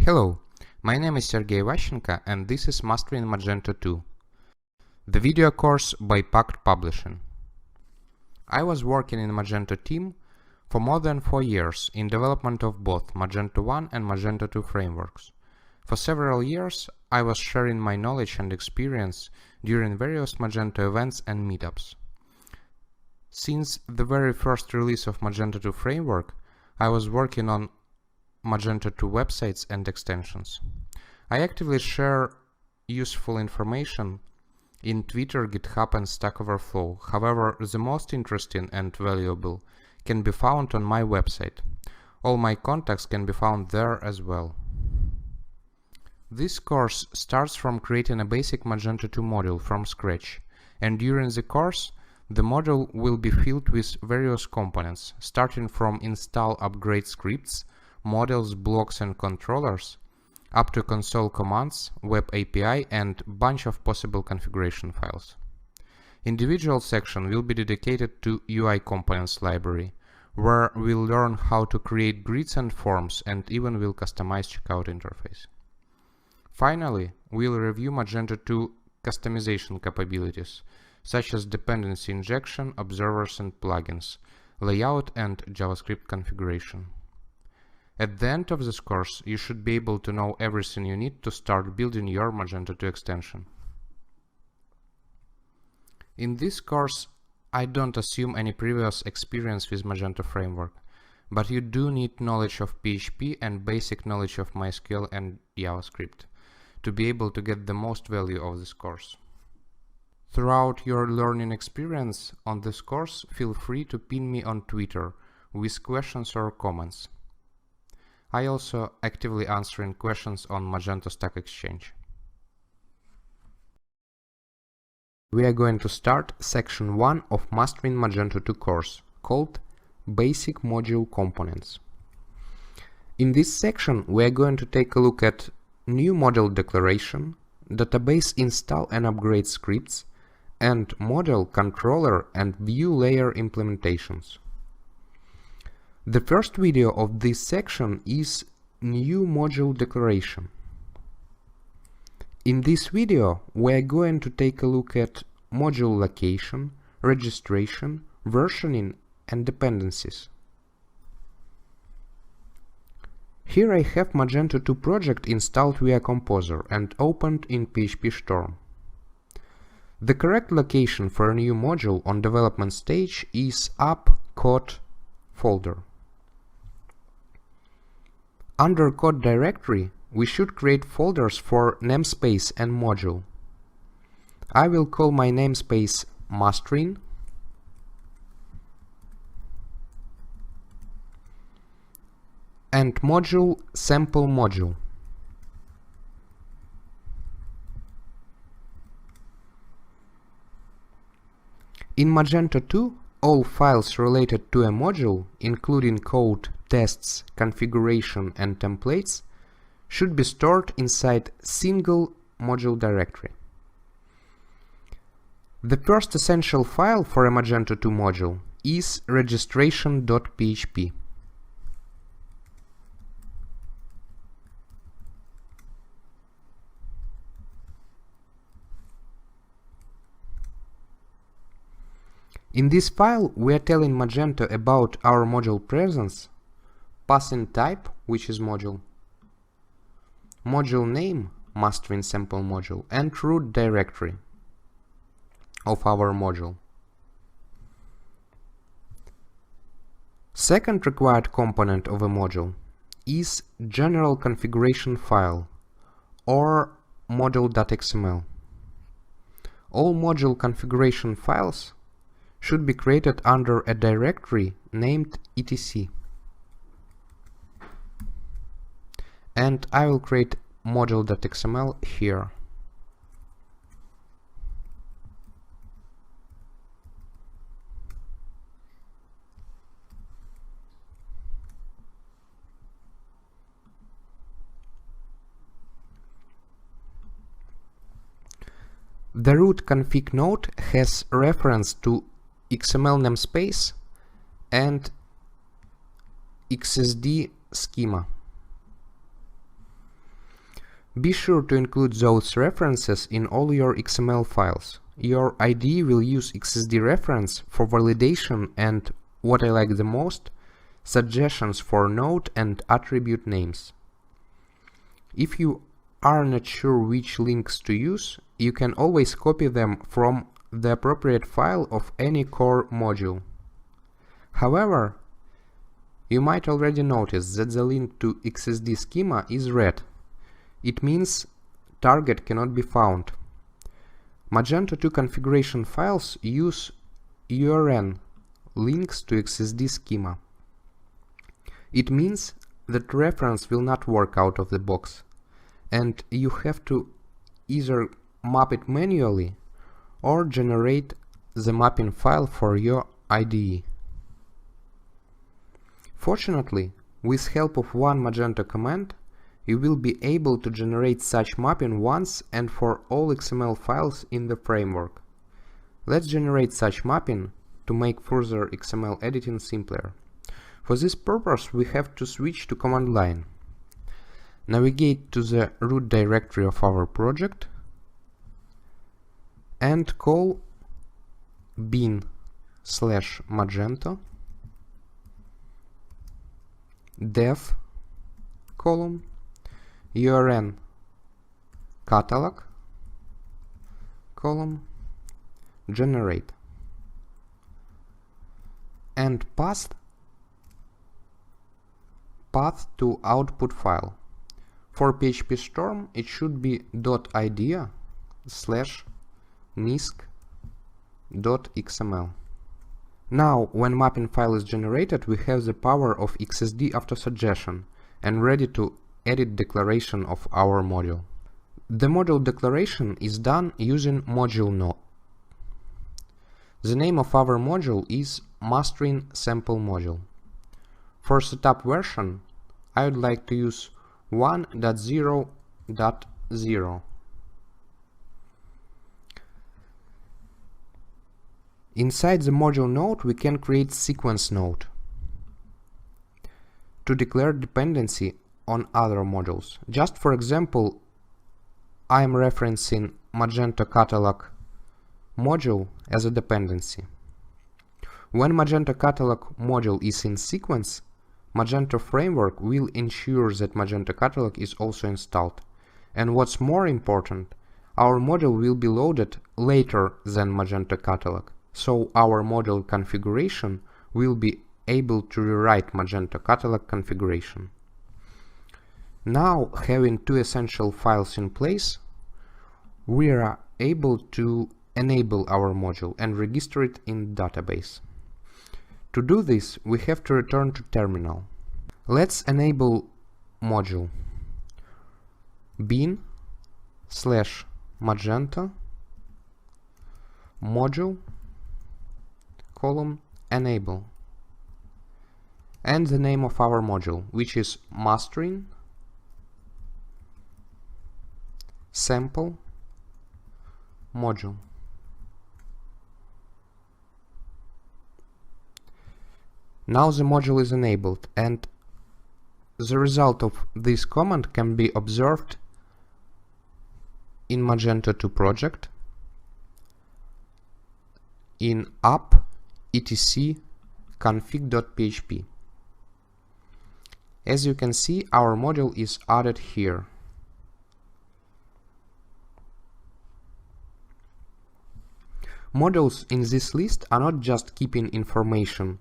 Hello, my name is Sergey Vashchenko and this is Mastering Magento 2, the video course by Pact Publishing. I was working in Magento team for more than 4 years in development of both Magento 1 and Magento 2 frameworks. For several years, I was sharing my knowledge and experience during various Magento events and meetups. Since the very first release of Magento 2 framework, I was working on Magento 2 websites and extensions. I actively share useful information in Twitter, GitHub and Stack Overflow. However, the most interesting and valuable can be found on my website. All my contacts can be found there as well. This course starts from creating a basic Magento 2 module from scratch, and during the course, the module will be filled with various components, starting from install upgrade scripts, models, blocks and controllers, up to console commands, web API and bunch of possible configuration files. Individual section will be dedicated to UI components library, where we'll learn how to create grids and forms and even will customize checkout interface. Finally, we'll review Magento 2 customization capabilities, such as dependency injection, observers and plugins, layout and JavaScript configuration. At the end of this course, you should be able to know everything you need to start building your Magento 2 extension. In this course, I don't assume any previous experience with Magento framework, but you do need knowledge of PHP and basic knowledge of MySQL and JavaScript to be able to get the most value of this course. Throughout your learning experience on this course, feel free to pin me on Twitter with questions or comments. I also actively answering questions on Magento Stack Exchange. We are going to start section 1 of Mastering Magento 2 course, called Basic Module Components. In this section, we are going to take a look at new model declaration, database install and upgrade scripts, and model, controller and view layer implementations. The first video of this section is New Module Declaration. In this video, we are going to take a look at module location, registration, versioning and dependencies. Here I have Magento 2 project installed via Composer and opened in PHP Storm. The correct location for a new module on development stage is app code folder. Under code directory, we should create folders for namespace and module. I will call my namespace Mastering and module sample module. In Magento 2, all files related to a module, including code, tests, configuration and templates, should be stored inside single module directory. The first essential file for a Magento 2 module is registration.php. In this file, we are telling Magento about our module presence, passing type, which is module, module name, mastering sample module, and root directory of our module. Second required component of a module is general configuration file or module.xml. All module configuration files should be created under a directory named etc. And I will create module.xml here. The root config node has reference to XML namespace and XSD schema. Be sure to include those references in all your XML files. Your IDE will use XSD reference for validation and, what I like the most, suggestions for node and attribute names. If you are not sure which links to use, you can always copy them from the appropriate file of any core module. However, you might already notice that the link to XSD schema is red. It means target cannot be found. Magento 2 configuration files use URN links to XSD schema. It means that reference will not work out of the box, and you have to either map it manually or generate the mapping file for your IDE. Fortunately, with help of one Magento command, you will be able to generate such mapping once and for all XML files in the framework. Let's generate such mapping to make further XML editing simpler. For this purpose, we have to switch to command line. Navigate to the root directory of our project and call bin/magento dev column URN catalog column generate and path to output file. For PHP Storm it should be .idea/nisc.xml. Now, when mapping file is generated, we have the power of XSD auto suggestion and ready to edit declaration of our module. The module declaration is done using module node. The name of our module is mastering sample module. For setup version, I would like to use 1.0.0. Inside the module node, we can create sequence node to declare dependency on other modules. Just for example, I am referencing Magento catalog module as a dependency. When Magento catalog module is in sequence, Magento framework will ensure that Magento catalog is also installed. And what's more important, our module will be loaded later than Magento catalog. So our module configuration will be able to rewrite Magento catalog configuration. Now, having two essential files in place, we are able to enable our module and register it in database. To do this, we have to return to terminal. Let's enable module bin/magento module column enable and the name of our module, which is mastering sample module. Now the module is enabled, and the result of this command can be observed in Magento 2 project in app etc config.php. As you can see, our module is added here. Modules in this list are not just keeping information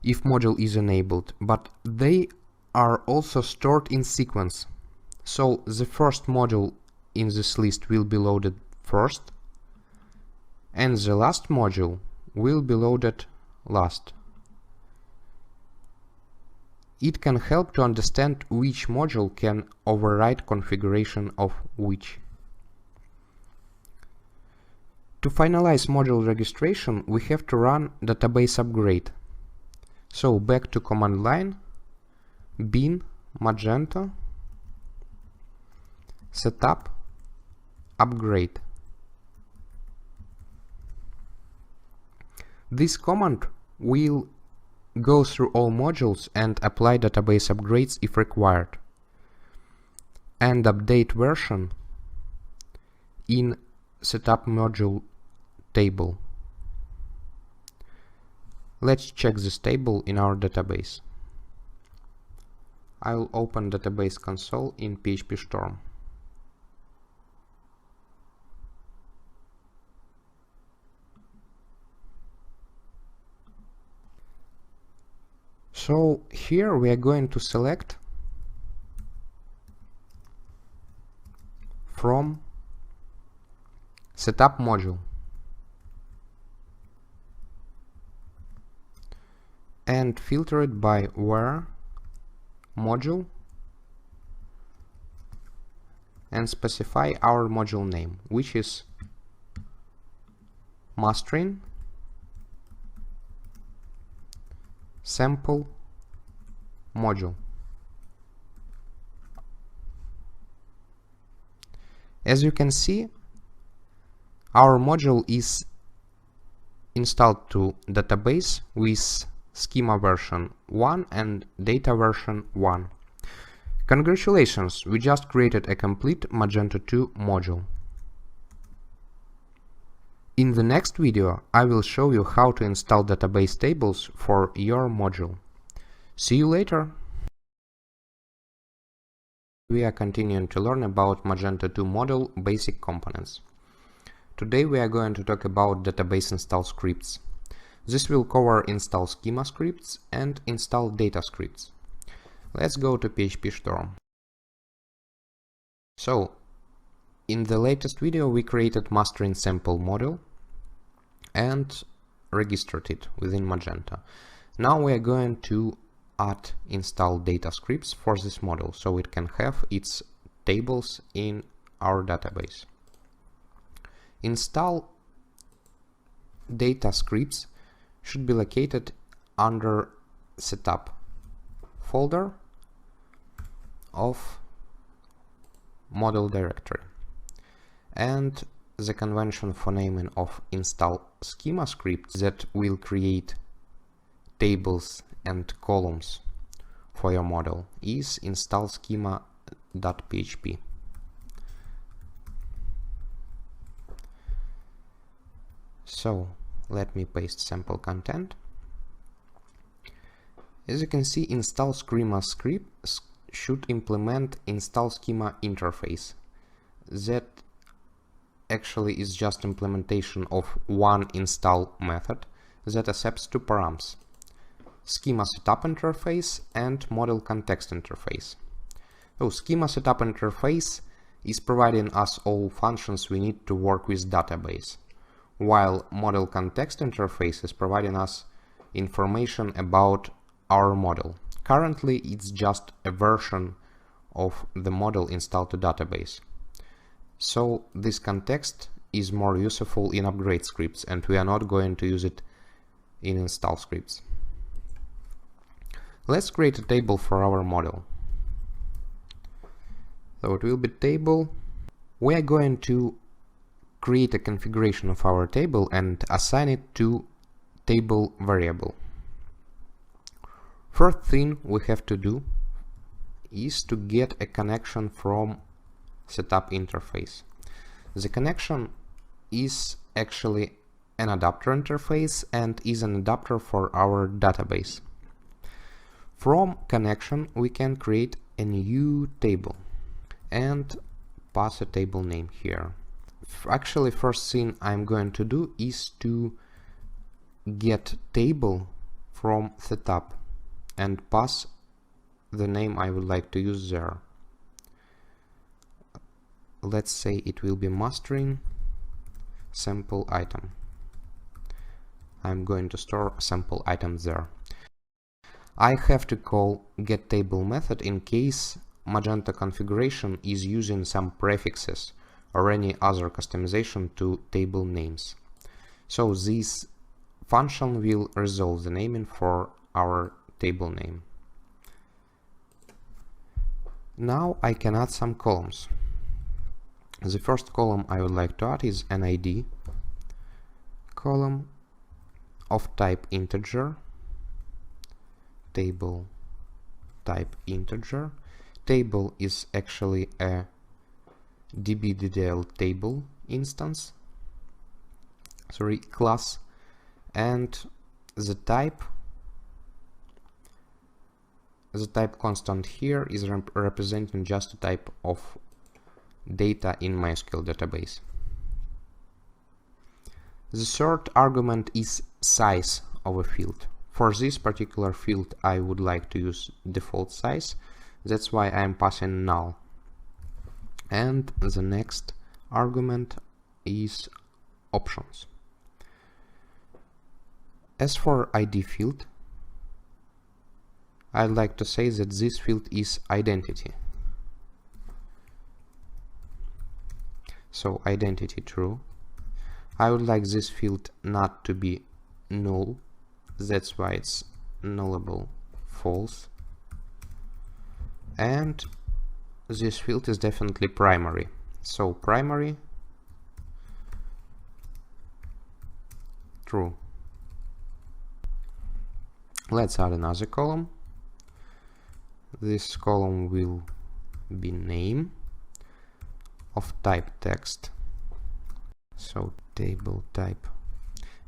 if module is enabled, but they are also stored in sequence. So the first module in this list will be loaded first, and the last module will be loaded last. It can help to understand which module can override configuration of which. To finalize module registration, we have to run database upgrade. So back to command line, bin magento setup upgrade. This command will go through all modules and apply database upgrades if required. and update version in setup module table. Let's check this table in our database. I will open database console in PHP Storm. So here we are going to select from setup module and filter it by where module and specify our module name, which is mastering sample module. As you can see, our module is installed to database with schema version 1 and data version 1. Congratulations, we just created a complete Magento 2 module. In the next video, I will show you how to install database tables for your module. See you later! We are continuing to learn about Magento 2 module basic components. Today we are going to talk about database install scripts. This will cover install schema scripts and install data scripts. Let's go to PHP Storm. So, in the latest video we created mastering sample module and registered it within Magento. Now we are going to add install data scripts for this model so it can have its tables in our database. Install data scripts should be located under setup folder of model directory, and the convention for naming of install schema scripts that will create tables and columns for your model is install schema.php. So let me paste sample content. As you can see, install schema script should implement install schema interface. That actually is just implementation of one install method that accepts two params: schema setup interface and model context interface. So schema setup interface is providing us all functions we need to work with database, while model context interface is providing us information about our model. Currently it's just a version of the model installed to database. So this context is more useful in upgrade scripts, and we are not going to use it in install scripts. Let's create a table for our model. So it will be table. We are going to create a configuration of our table and assign it to table variable. First thing we have to do is to get a connection from setup interface. The connection is actually an adapter interface and is an adapter for our database. From connection we can create a new table and pass a table name here. Actually, first thing I'm going to do is to get table from setup and pass the name I would like to use there. Let's say it will be mastering sample item. I'm going to store sample items there. I have to call getTable method in case Magento configuration is using some prefixes or any other customization to table names. So this function will resolve the naming for our table name. Now I can add some columns. The first column I would like to add is an ID column of type integer, table type integer. table is actually a dbddl table instance, sorry, class, and the type constant here is representing just a type of data in MySQL database. The third argument is size of a field. For this particular field I would like to use default size, that's why I am passing null. And the next argument is options. As for ID field, I'd like to say that this field is identity. So identity true. I would like this field not to be null, that's why it's nullable false. And this field is definitely primary. So primary true. Let's add another column. This column will be name of type text. So table type.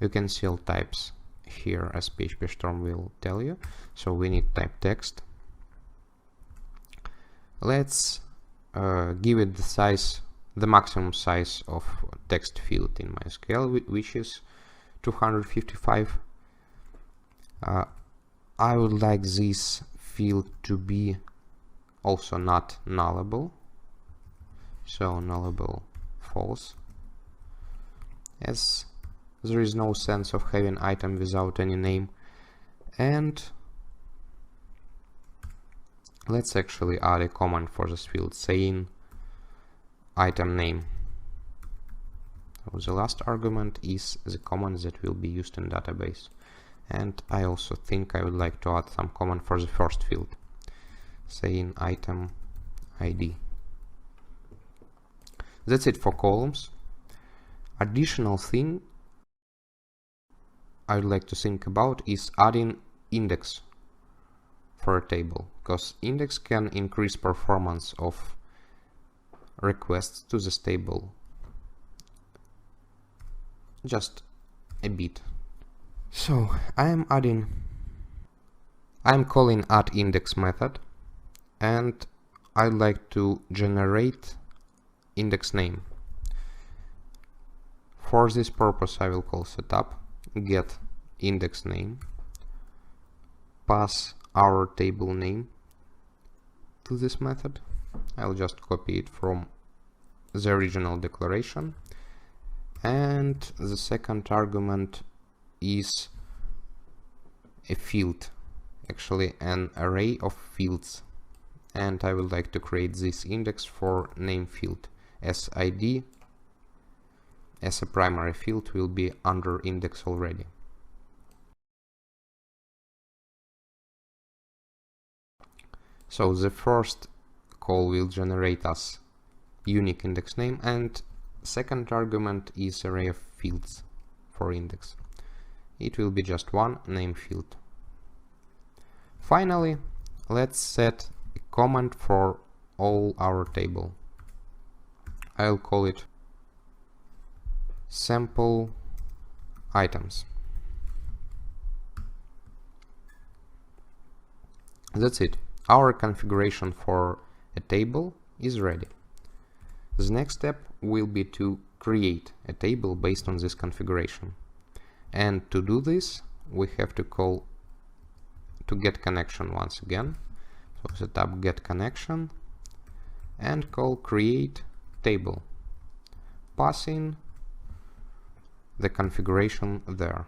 You can see all types here as PHP Storm will tell you. So we need type text. Let's give it the size, the maximum size of text field in MySQL, which is 255. I would like this field to be also not nullable, so nullable false, as there is no sense of having item without any name. And let's actually add a comment for this field saying item name. So the last argument is the comment that will be used in database. And I also think I would like to add some comment for the first field, saying item ID. That's it for columns. Additional thing I would like to think about is adding index for a table, because index can increase performance of requests to this table just a bit. So I'm calling addIndex method, and I'd like to generate index name. For this purpose I will call setup get index name, pass our table name to this method. I'll just copy it from the original declaration, and the second argument is a field, actually an array of fields, and I would like to create this index for name field, as ID as a primary field will be under index already. So the first call will generate us unique index name, and second argument is array of fields for index. It will be just one name field. Finally, let's set a comment for all our table. I'll call it sample items. That's it. Our configuration for a table is ready. The next step will be to create a table based on this configuration. And to do this, we have to call to get connection once again. So setup get connection and call create table, passing the configuration there.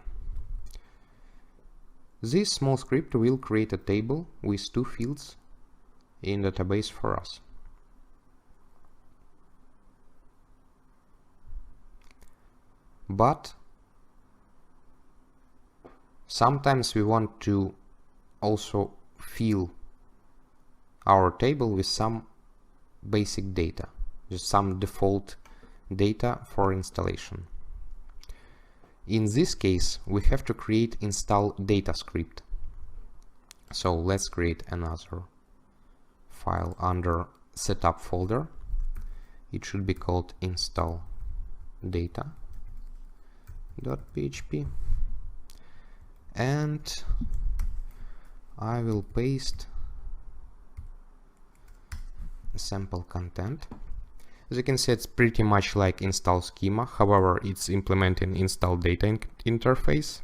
This small script will create a table with two fields in database for us. But sometimes we want to also fill our table with some basic data, just some default data for installation. In this case, we have to create install data script. So let's create another file under setup folder. It should be called install data.php, and I will paste sample content. As you can see, it's pretty much like install schema. However, it's implementing install data interface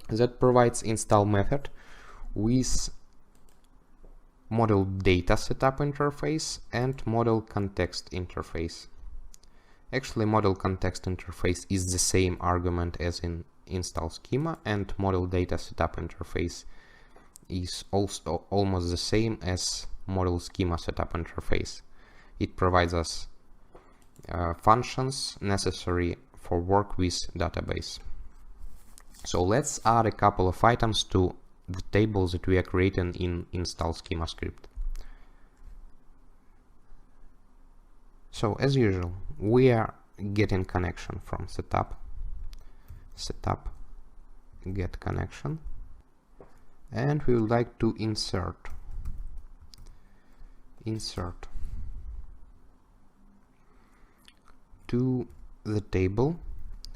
that provides install method with model data setup interface and model context interface. Actually, model context interface is the same argument as in install schema, and model data setup interface is also almost the same as model schema setup interface. It provides us functions necessary for work with database. So let's add a couple of items to the tables that we are creating in install schema script. So as usual, we are getting connection from setup get connection, and we would like to insert to the table.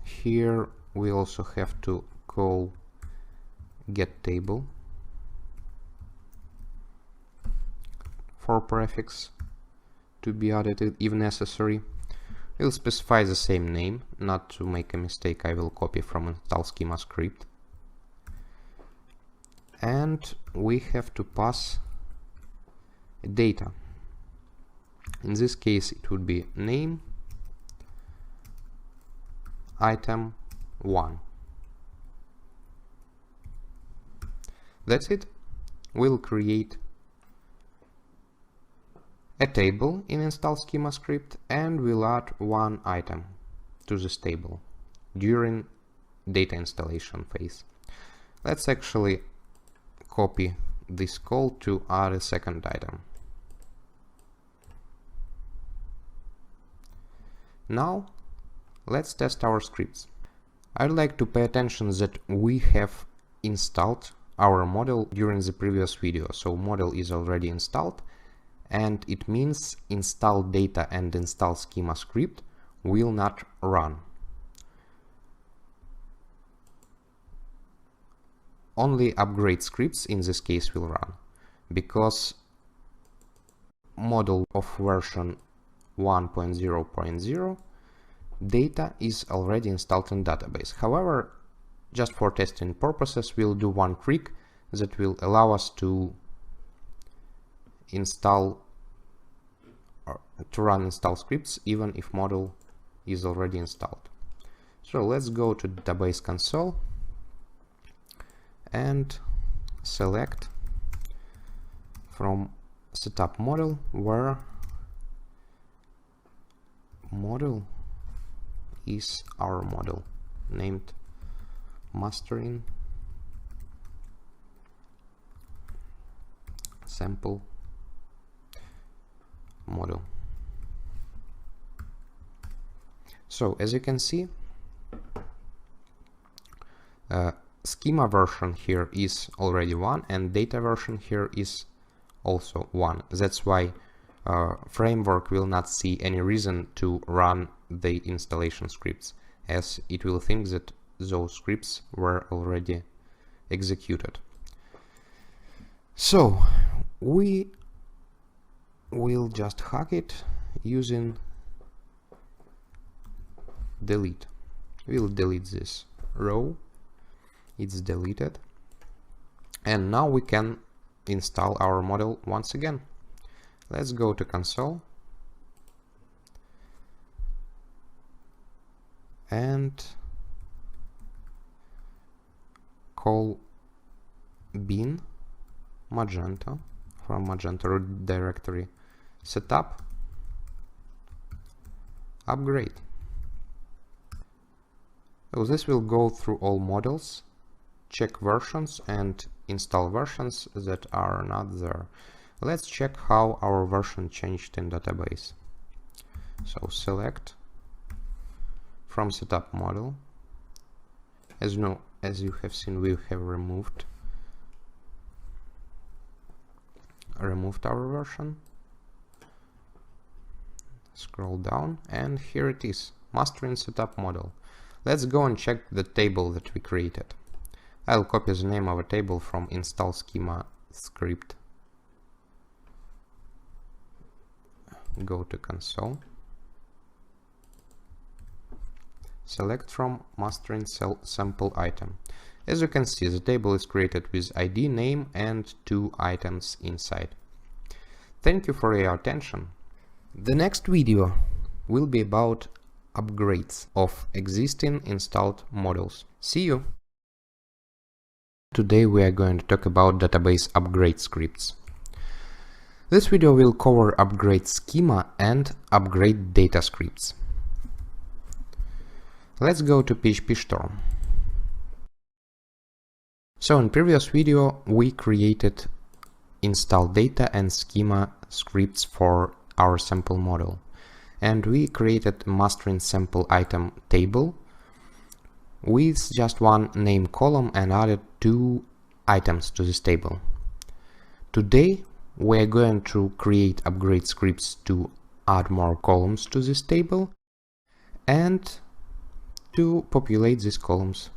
Here we also have to call get table for prefix to be added if necessary. We'll specify the same name. Not to make a mistake, I will copy from install schema script, and we have to pass data. In this case it would be name item 1. That's it. We'll create a table in install schema script, and we'll add one item to this table during data installation phase. Let's actually copy this call to add a second item. Now let's test our scripts. I'd like to pay attention that we have installed our model during the previous video. So model is already installed, and it means install data and install schema script will not run. Only upgrade scripts in this case will run, because model of version 1.0.0 data is already installed in database. However, just for testing purposes, we'll do one trick that will allow us to run install scripts even if model is already installed. So let's go to database console and select from setup model where model is our model named mastering sample model. So as you can see, schema version here is already 1 and data version here is also 1. That's why framework will not see any reason to run the installation scripts, as it will think that those scripts were already executed. So we will just hack it using delete. We'll delete this row. It's deleted, and now we can install our model once again. Let's go to console and call bin Magento from Magento root directory setup upgrade. So this will go through all models, check versions and install versions that are not there. Let's check how our version changed in database. So select from setup model. As you have seen, we have removed removed our version. Scroll down, and here it is, mastering setup model. Let's go and check the table that we created. I'll copy the name of a table from install schema script. Go to console. Select from mastering sample item. As you can see, the table is created with ID, name, and 2 items inside. Thank you for your attention. The next video will be about upgrades of existing installed models. See you! Today we are going to talk about database upgrade scripts. This video will cover upgrade schema and upgrade data scripts. Let's go to PHP Storm. So in previous video we created install data and schema scripts for our sample model, and we created mastering sample item table with just one name column and added 2 items to this table. Today we're going to create upgrade scripts to add more columns to this table and to populate these columns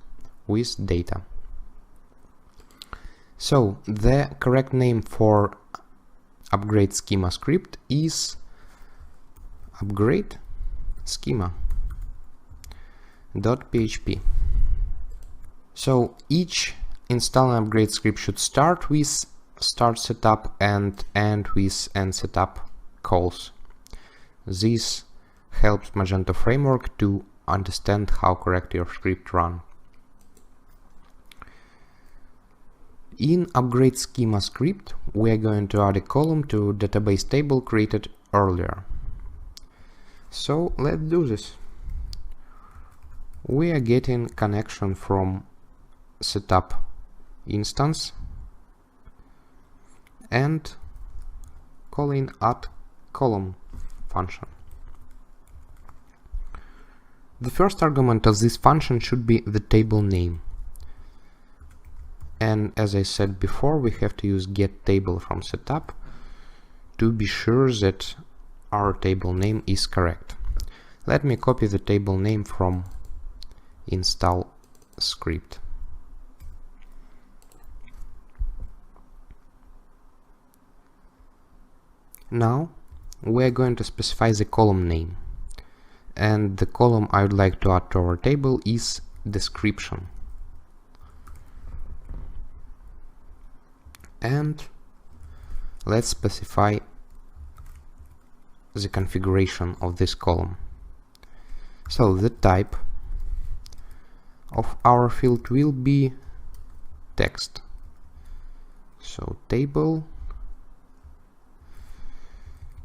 with data. So the correct name for upgrade schema script is upgrade schema.php. So each install and upgrade script should start with start setup and end with end setup calls. This helps Magento framework to understand how correct your script run. In upgrade schema script, we are going to add a column to database table created earlier. So let's do this. We are getting connection from setup instance and calling add column function. The first argument of this function should be the table name. And as I said before, we have to use getTable from setup to be sure that our table name is correct. Let me copy the table name from install script. Now we are going to specify the column name, and the column I would like to add to our table is description. And let's specify the configuration of this column. So the type of our field will be text. So table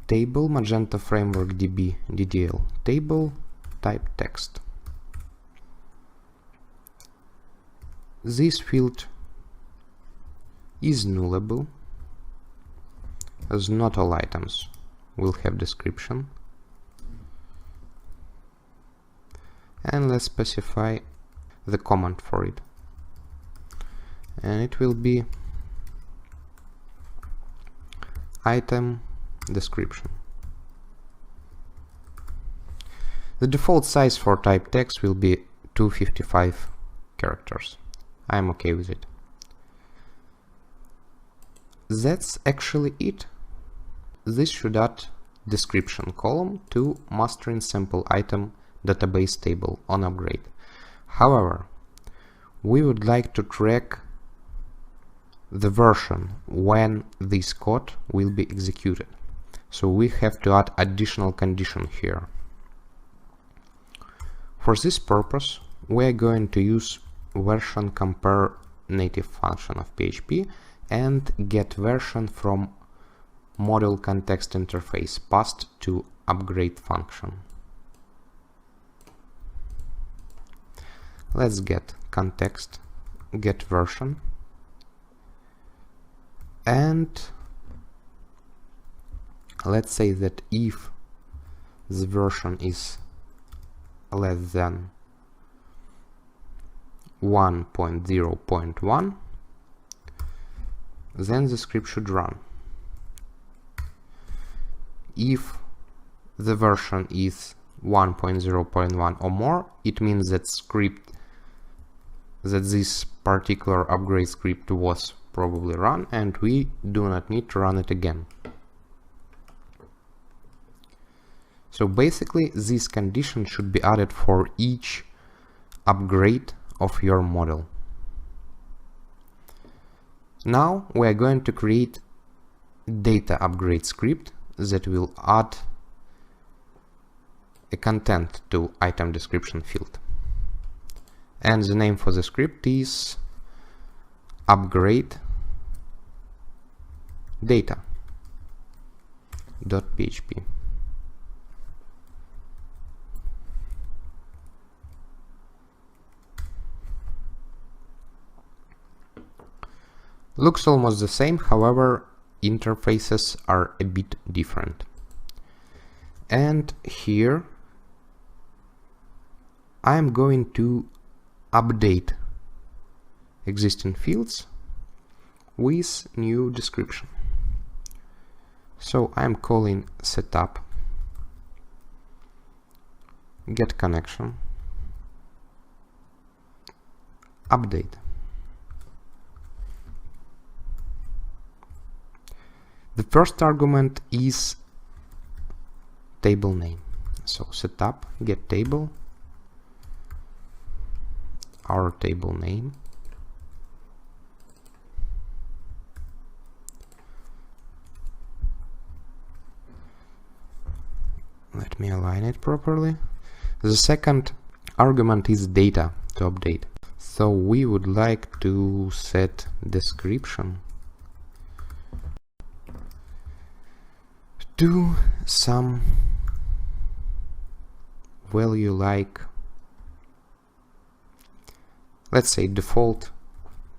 Magento framework DB DDL table type text. This field is nullable, as not all items will have description. And let's specify the command for it, and it will be item description. The default size for type text will be 255 characters. I'm okay with it. That's actually it. This should add description column to mastering sample item database table on upgrade. However, we would like to track the version when this code will be executed. So we have to add additional condition here. For this purpose, we are going to use version compare native function of PHP and get version from module context interface passed to upgrade function. Let's get context, get version, and let's say that if the version is less than 1.0.1, then the script should run. if the version is 1.0.1 or more, it means that this particular upgrade script was probably run, and we do not need to run it again. So basically, this condition should be added for each upgrade of your model. Now we are going to create data upgrade script that will add a content to item description field. And the name for the script is upgrade data.php. Looks almost the same, however, interfaces are a bit different. And here I'm going to update existing fields with new description. So I'm calling setup get connection update. The first argument is table name. So setup get table, our table name, let me align it properly. The second argument is data to update. So we would like to set description to some value like, let's say, default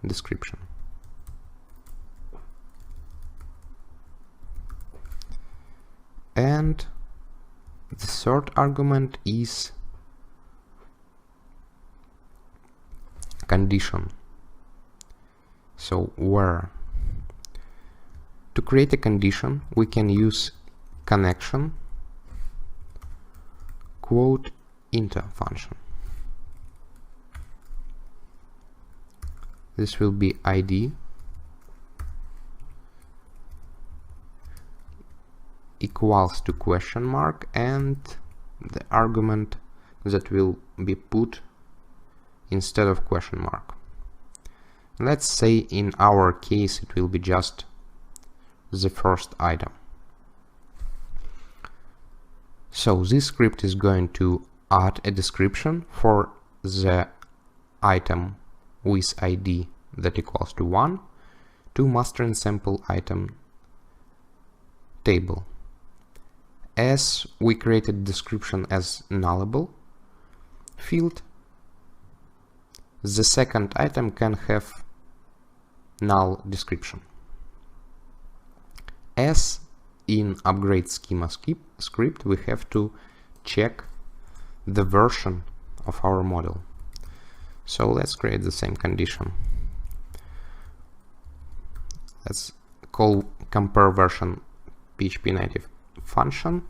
description. And the third argument is condition. So where to create a condition, we can use connection quote into function. This will be ID equals to question mark and the argument that will be put instead of question mark. Let's say in our case it will be just the first item. So this script is going to add a description for the item with ID that equals to 1 to master and sample item table. As we created description as nullable field, the second item can have null description. As in upgrade schema script, we have to check the version of our model. So let's create the same condition. Let's call compare version PHP native function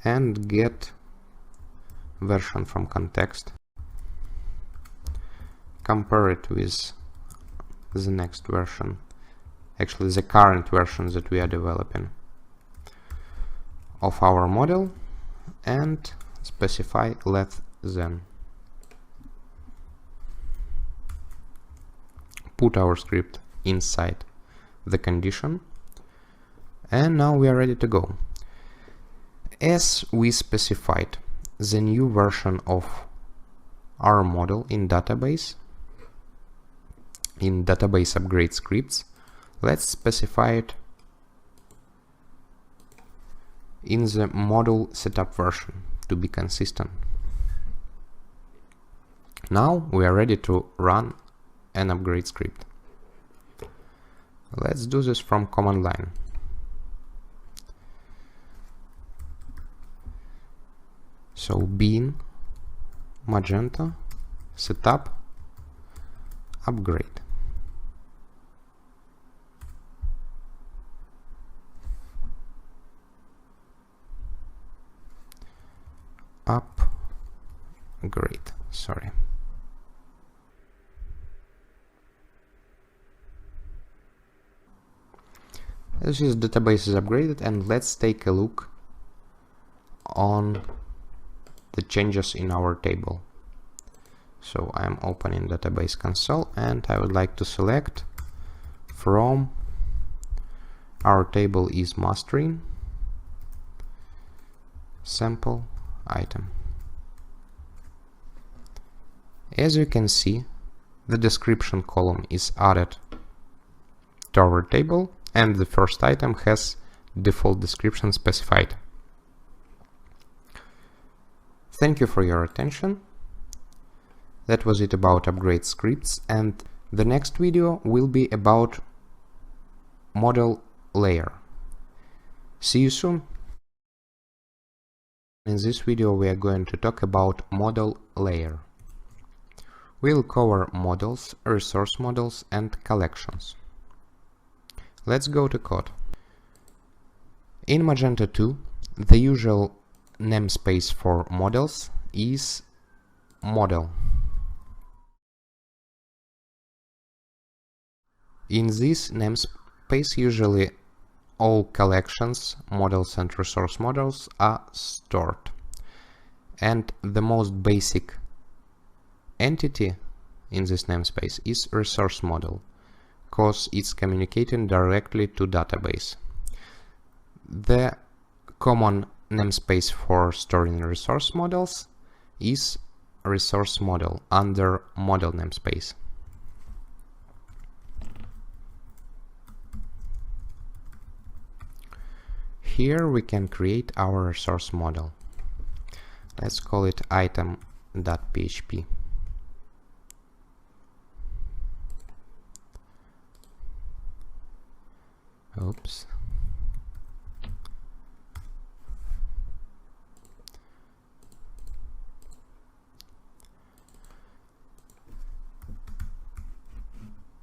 and get version from context. Compare it with the next version, actually the current version that we are developing of our model, and specify less than. Put our script inside the condition, and now we are ready to go. As we specified the new version of our model in database upgrade scripts, let's specify it in the model setup version to be consistent. Now we are ready to run an upgrade script. Let's do this from command line. So bin Magento setup upgrade. Great, sorry. This is database is upgraded, and let's take a look on the changes in our table. So I'm opening database console, and I would like to select from our table is mastering sample item. As you can see, the description column is added to our table, and the first item has default description specified. Thank you for your attention. That was it about upgrade scripts, and the next video will be about model layer. See you soon. In this video we are going to talk about model layer. We'll cover models, resource models, and collections. Let's go to code. In Magento 2, the usual namespace for models is model. In this namespace, usually all collections, models and resource models are stored. And the most basic entity in this namespace is resource model, because it's communicating directly to database. The common namespace for storing resource models is resource model under model namespace. Here we can create our resource model. Let's call it item.php. Oops.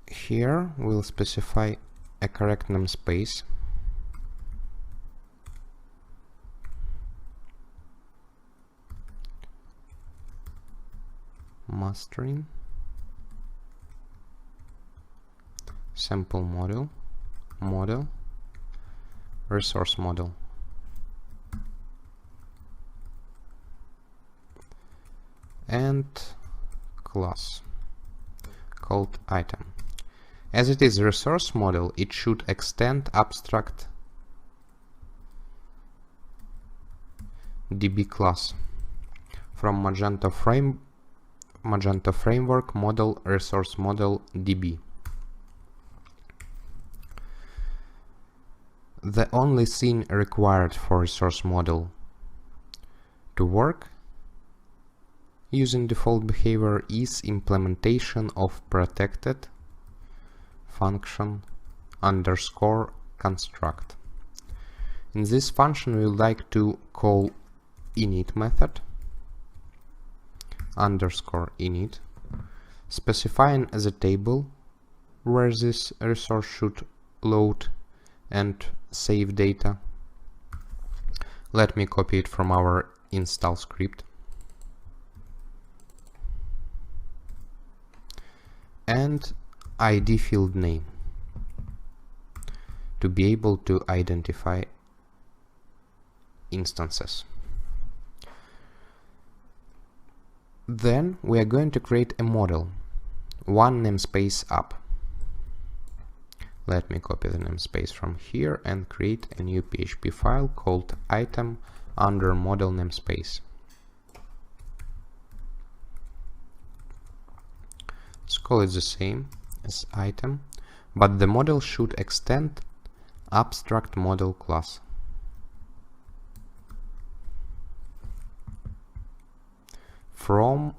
Here we'll specify a correct namespace. Mastering sample model, resource model, and class called item. As it is a resource model, it should extend abstract DB class from Magento framework model resource model DB. The only thing required for resource model to work using default behavior is implementation of protected function underscore construct. In this function we would like to call init method underscore init, specifying the table where this resource should load and save data. Let me copy it from our install script. And ID field name to be able to identify instances. Then we are going to create a model, one namespace up. Let me copy the namespace from here and create a new PHP file called item under model namespace. Let's call it the same as item, but the model should extend abstract model class. From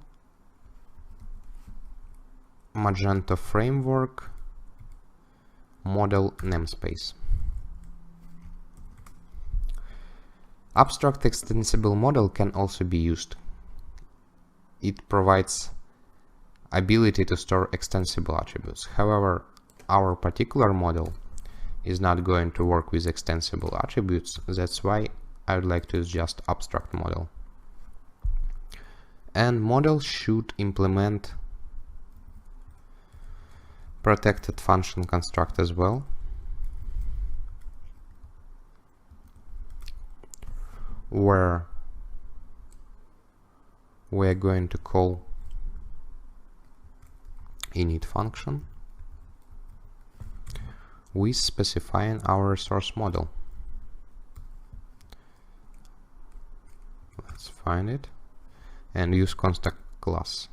Magento framework model namespace. Abstract extensible model can also be used. It provides ability to store extensible attributes. However, our particular model is not going to work with extensible attributes. That's why I would like to use just abstract model. And model should implement protected function construct as well, where we're going to call init function with specifying our resource model. Let's find it and use construct class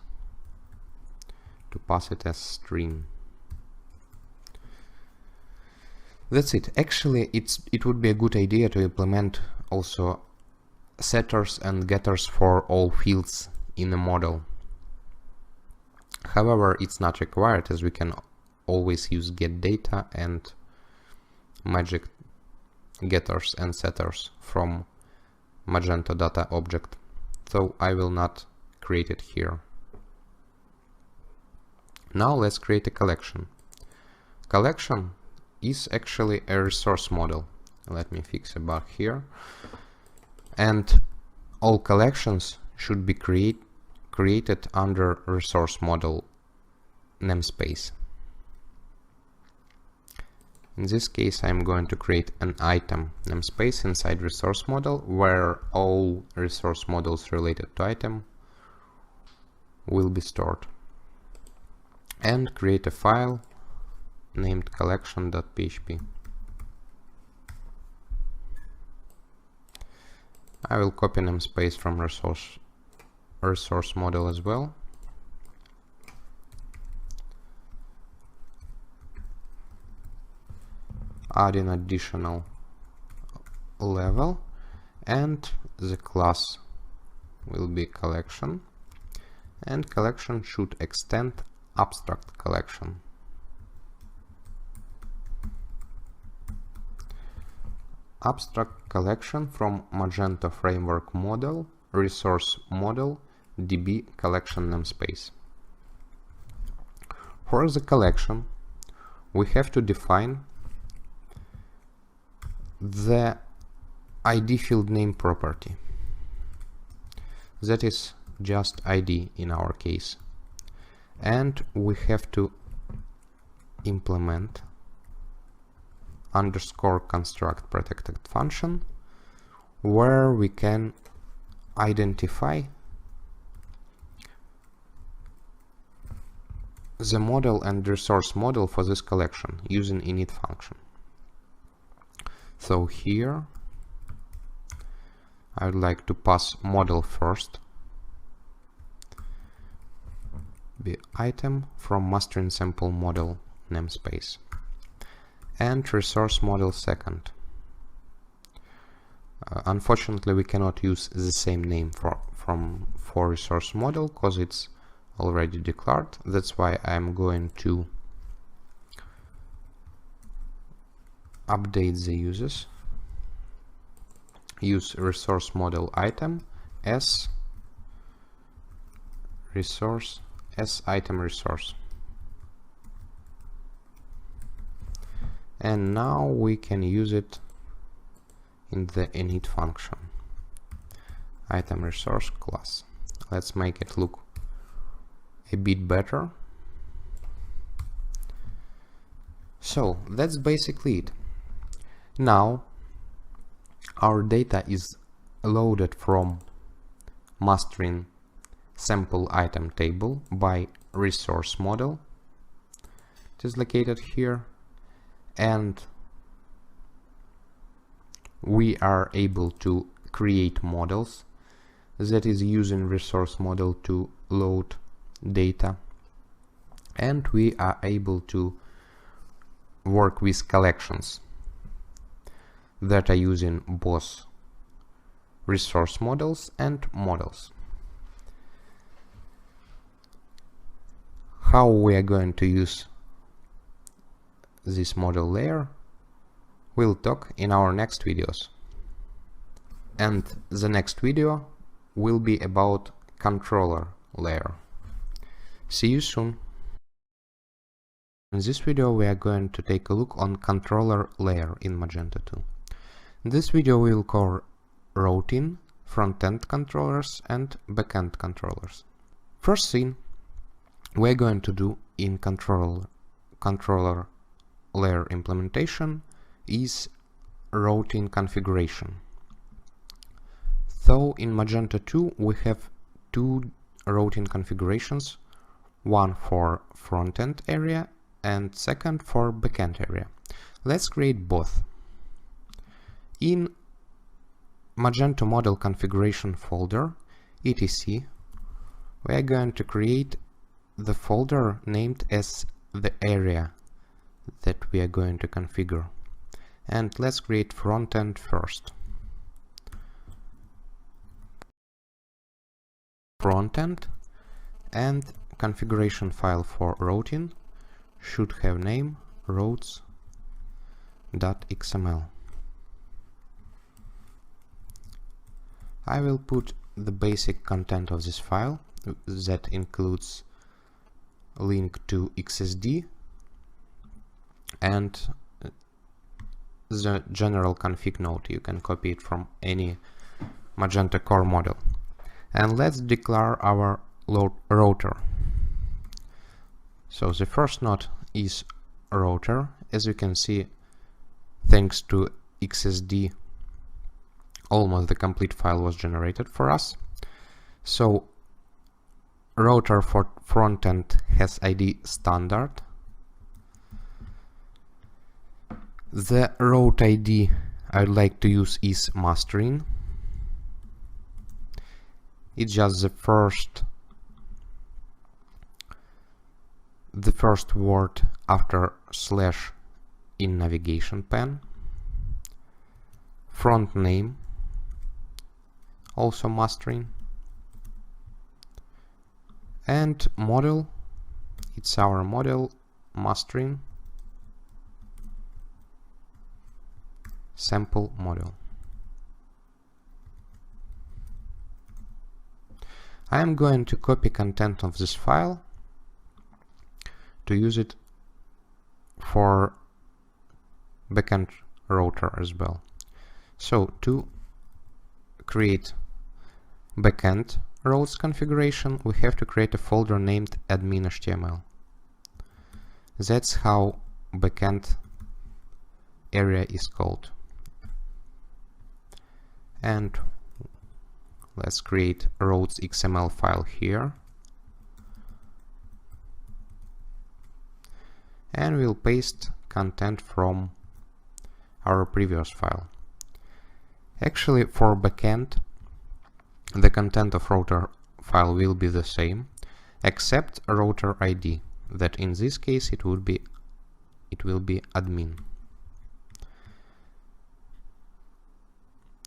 to pass it as string. That's it. Actually, it would be a good idea to implement also setters and getters for all fields in a model. However, it's not required, as we can always use getData and magic getters and setters from Magento data object. So I will not create it here. Now let's create a collection. Collection is actually a resource model. Let me fix a bug here. And all collections should be created under resource model namespace. In this case, I'm going to create an item namespace inside resource model, where all resource models related to item will be stored. And create a file named collection.php. I will copy namespace from resource model as well. Add an additional level, and the class will be collection, and collection should extend abstract collection. Abstract collection from Magento framework model, resource model, db collection namespace. For the collection, we have to define the ID field name property. That is just ID in our case. And we have to implement underscore construct protected function, where we can identify the model and resource model for this collection using init function. So here I would like to pass model first, be item from mastering sample model namespace, and resource model second. Unfortunately, we cannot use the same name for resource model because it's already declared. That's why I'm going to update the uses. Use resource model item as resource as item resource. And now we can use it in the init function. Item resource class. Let's make it look a bit better. So that's basically it. Now our data is loaded from mastering sample item table by resource model. It is located here, and we are able to create models, that is using resource model to load data, and we are able to work with collections that are using both resource models and models. How we are going to use this model layer, we'll talk in our next videos. And the next video will be about controller layer. See you soon. In this video we are going to take a look on controller layer in Magento 2. In this video we will cover routing, front-end controllers and back-end controllers. First thing we're going to do in controller layer implementation is routing configuration. So in Magento 2 we have two routing configurations, one for front-end area and second for back-end area. Let's create both. In Magento model configuration folder, etc, we are going to create the folder named as the area that we are going to configure. And let's create front-end first. Front-end, and configuration file for routing should have name routes.xml. I will put the basic content of this file that includes link to XSD and the general config node. You can copy it from any Magento core model. And let's declare our router. So the first node is router. As you can see, thanks to XSD, almost the complete file was generated for us. So router for frontend has ID standard. The route ID I'd like to use is mastering. It's just the first word after slash in navigation pane. Front name, also mastering. And model, it's our model mastering. Sample model. I am going to copy content of this file to use it for backend router as well. So to create backend routes configuration, we have to create a folder named admin.html. That's how backend area is called. And let's create a routes XML file here. And we'll paste content from our previous file. Actually, for backend, the content of router file will be the same, except router ID, that in this case it will be admin.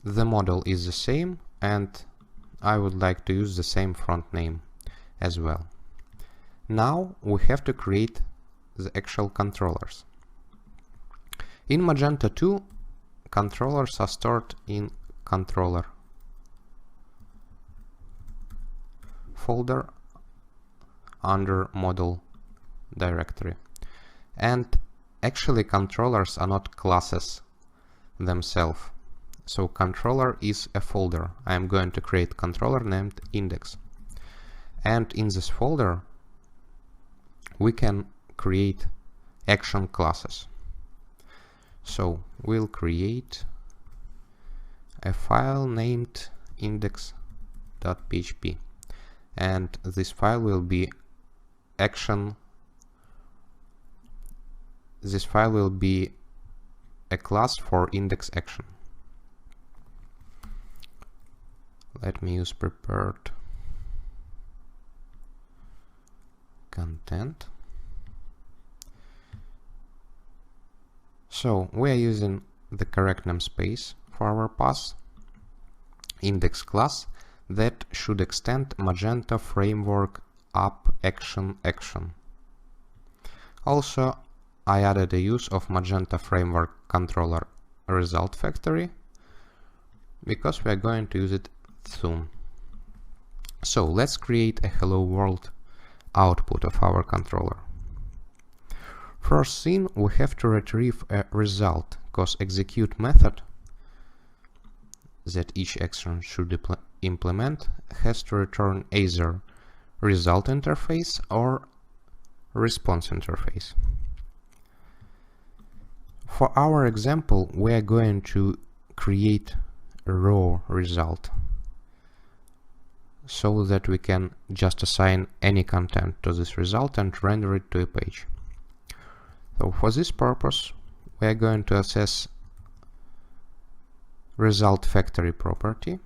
The model is the same, and I would like to use the same front name as well. Now we have to create the actual controllers. In Magento 2, controllers are stored in controller folder under model directory. And actually controllers are not classes themselves. So controller is a folder. I am going to create controller named index. And in this folder we can create action classes. So we'll create a file named index.php, and this file will be action. This file will be a class for index action. Let me use prepared content. So we are using the correct namespace for our path, index class, that should extend Magento framework app action. Also, I added a use of Magento framework controller result factory because we are going to use it soon. So let's create a hello world output of our controller. First thing, we have to retrieve a result, because execute method that each action should implement has to return either result interface or response interface. For our example, we are going to create a raw result so that we can just assign any content to this result and render it to a page. So for this purpose, we are going to access result factory property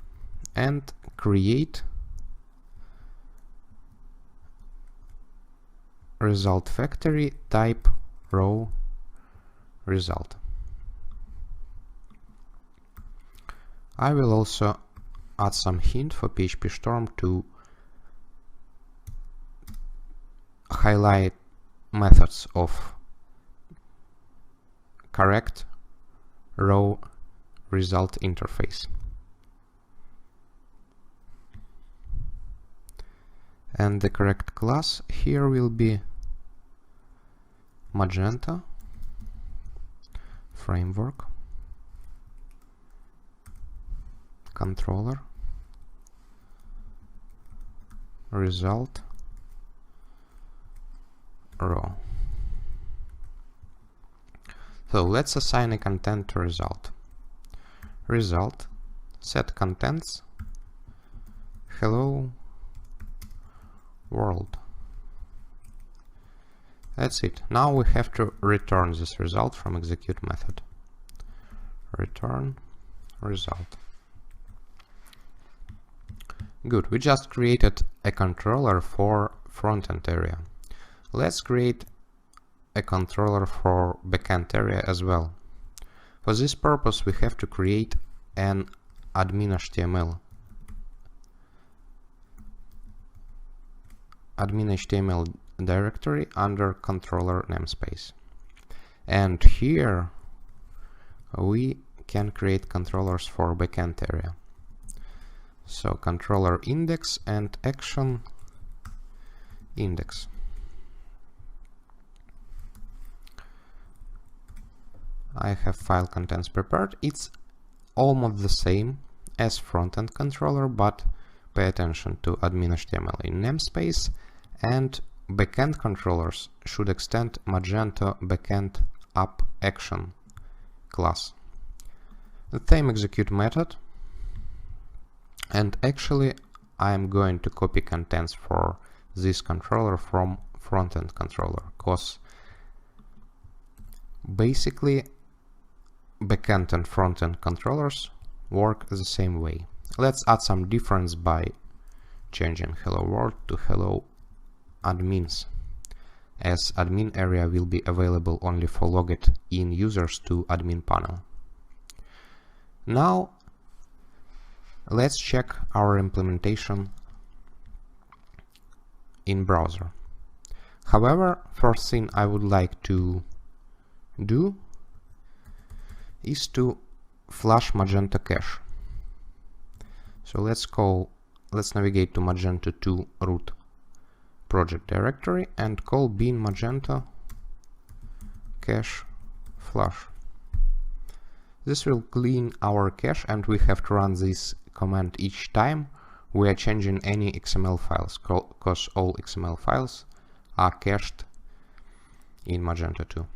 and create result factory type raw result. I will also add some hint for PHP Storm to highlight methods of correct raw result interface. And the correct class here will be Magento framework controller result raw. So let's assign a content to result. Result set contents hello world. That's it. Now we have to return this result from execute method. Return result. Good, we just created a controller for front-end area. Let's create a controller for backend area as well. For this purpose, we have to create an admin HTML directory under controller namespace. And here we can create controllers for backend area. So controller index and action index. I have file contents prepared. It's almost the same as front-end controller, but pay attention to admin HTML in namespace, and backend controllers should extend Magento backend app action class. The same execute method, and actually I am going to copy contents for this controller from front-end controller, because basically backend and front-end controllers work the same way. Let's add some difference by changing hello world to hello admins, as admin area will be available only for logged in users to admin panel. Now let's check our implementation in browser. However, first thing I would like to do is to flush Magento cache. So let's navigate to Magento 2 root project directory and call bin Magento cache flush. This will clean our cache, and we have to run this command each time we are changing any XML files, because all XML files are cached in Magento 2.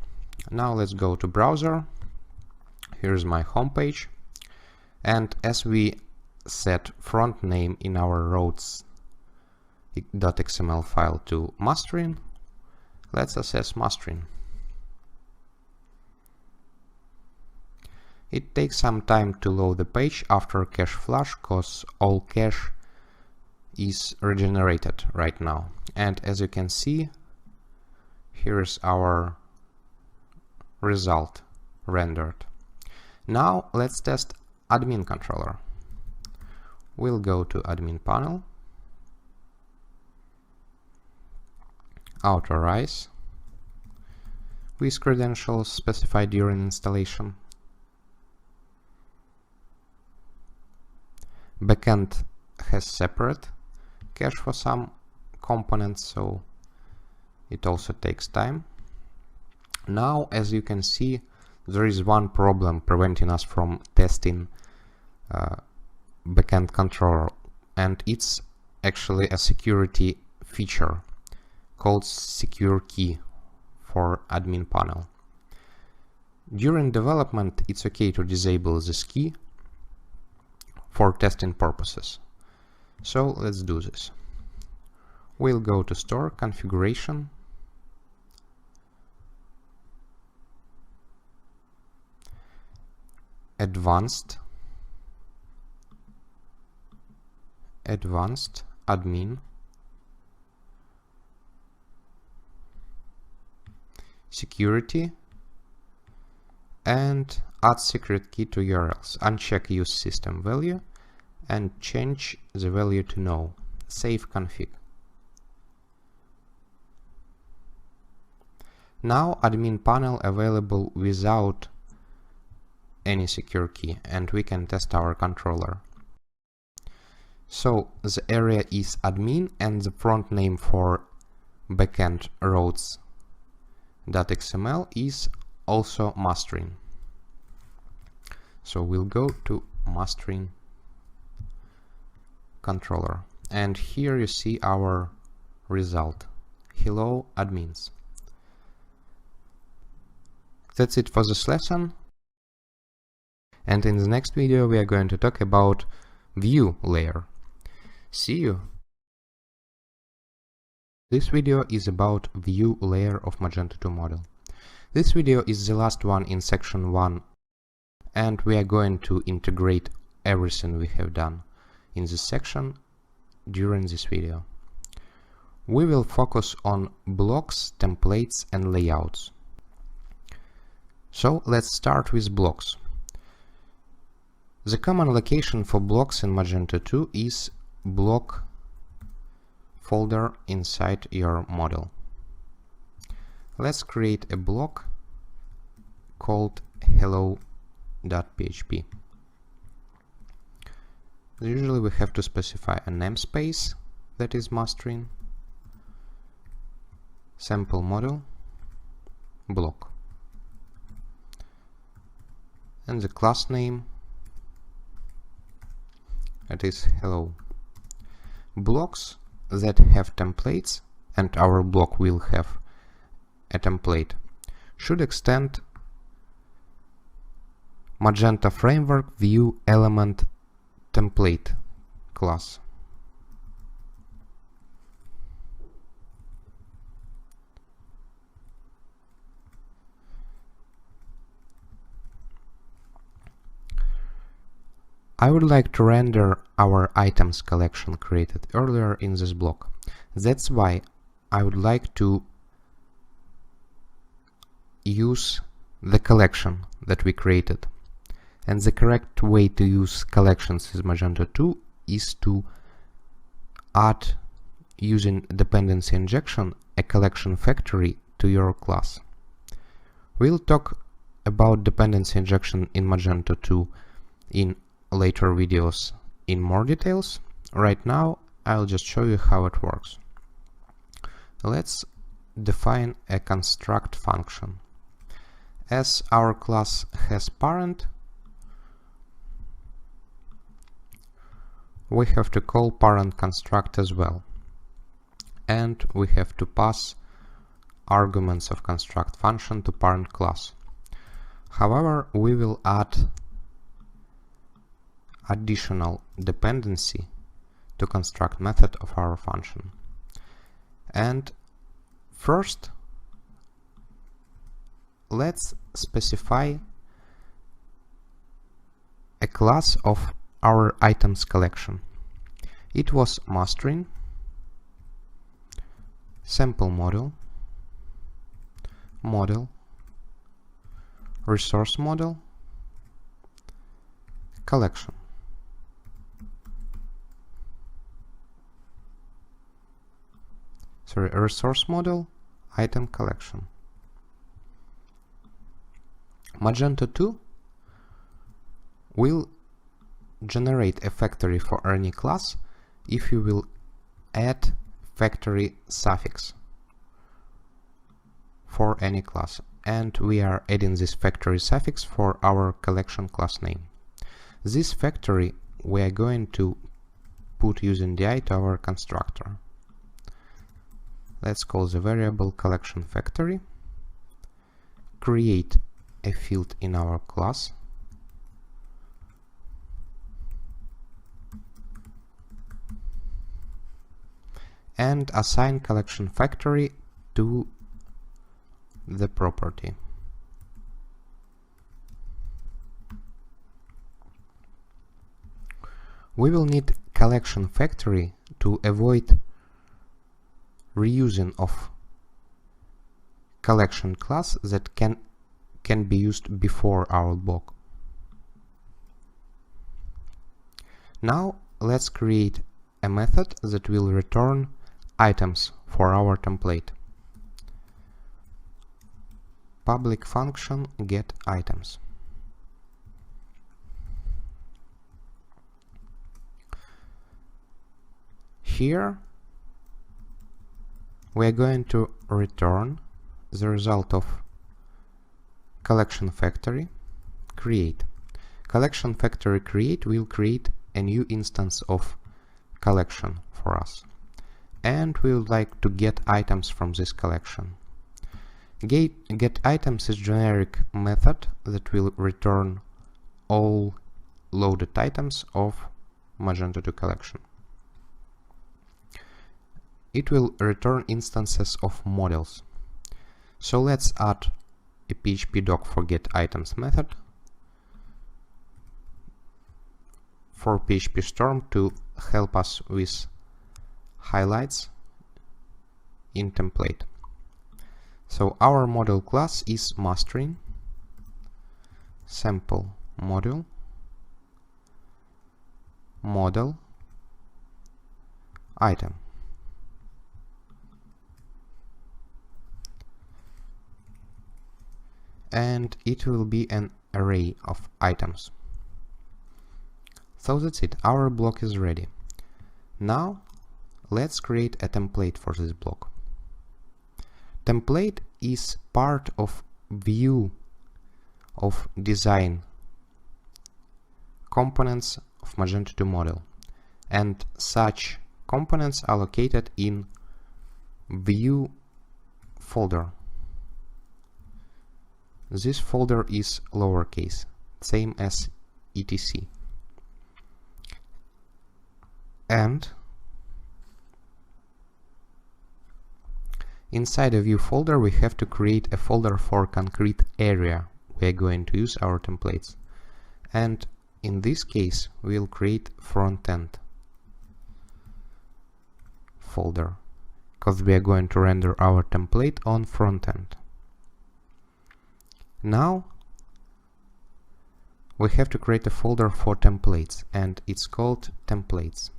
Now let's go to browser. Here's my home page, and as we set front name in our roads.xml file to mastering, let's access mastering. It takes some time to load the page after cache flush, because all cache is regenerated right now. And as you can see, here's our result rendered. Now let's test admin controller. We'll go to admin panel, authorize with credentials specified during installation. Backend has separate cache for some components, so it also takes time. Now, as you can see, there is one problem preventing us from testing backend controller, and it's actually a security feature called secure key for admin panel. During development, it's okay to disable this key for testing purposes. So let's do this. We'll go to Store, Configuration, Advanced Admin, Security, and add secret key to URLs. Uncheck use system value and change the value to no. Save config. Now admin panel available without any secure key, and we can test our controller. So the area is admin and the front name for backend roads.xml is also mastering. So we'll go to mastering controller, and here you see our result. Hello admins. That's it for this lesson, and in the next video we are going to talk about view layer. See you! This video is about view layer of Magento 2 model. This video is the last one in section 1, and we are going to integrate everything we have done in this section during this video. We will focus on blocks, templates, and layouts. So let's start with blocks. The common location for blocks in Magento 2 is block folder inside your model. Let's create a block called hello.php. Usually we have to specify a namespace that is mastering, sample model, block, and the class name that is hello. Blocks that have templates, and our block will have a template, should extend Magento framework view element template class. I would like to render our items collection created earlier in this block. That's why I would like to use the collection that we created. And the correct way to use collections in Magento 2 is to add, using dependency injection, a collection factory to your class. We'll talk about dependency injection in Magento 2 in later videos in more details. Right now I'll just show you how it works. Let's define a construct function. As our class has parent, we have to call parent construct as well, and we have to pass arguments of construct function to parent class. However, we will add additional dependency to construct method of our function. And first, let's specify a class of our items collection. It was mastering, sample model, model, resource model, collection. Sorry, resource model, item collection. Magento 2 will generate a factory for any class if you will add factory suffix for any class, and we are adding this factory suffix for our collection class name. This factory we are going to put using di to our constructor. Let's call the variable collection factory, create a field in our class, and assign collection factory to the property. We will need collection factory to avoid reusing of collection class that can be used before our block. Now let's create a method that will return items for our template. Public function get items. Here we are going to return the result of collection factory create. Collection factory create will create a new instance of collection for us, and we would like to get items from this collection. Get items is generic method that will return all loaded items of Magento 2 collection. It will return instances of models. So let's add a PHP doc for get items method for PHP Storm to help us with highlights in template. So our model class is mastering, sample module, model, item. And it will be an array of items. So that's it, our block is ready. Now let's create a template for this block. Template is part of view of design components of Magento 2 model, and such components are located in view folder. This folder is lowercase, same as etc. And inside a view folder we have to create a folder for concrete area we are going to use our templates. And in this case we'll create front-end folder, because we are going to render our template on front-end. Now we have to create a folder for templates, and it's called templates.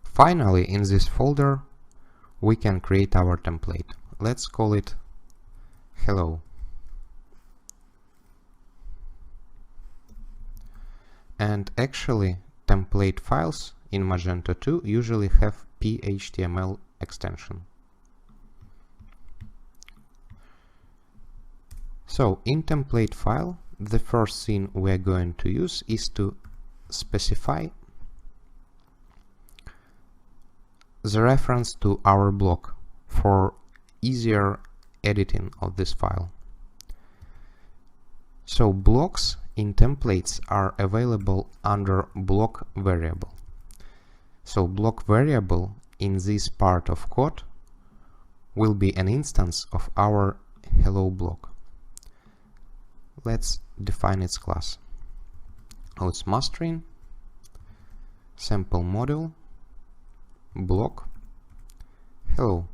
Finally, in this folder we can create our template. Let's call it hello. And actually template files in Magento 2 usually have PHTML extension. So in template file, the first thing we are going to use is to specify the reference to our block for easier editing of this file. So blocks in templates are available under block variable. So block variable in this part of code will be an instance of our hello block. Let's define its class. Oh, it's mastering, sample module, block, hello.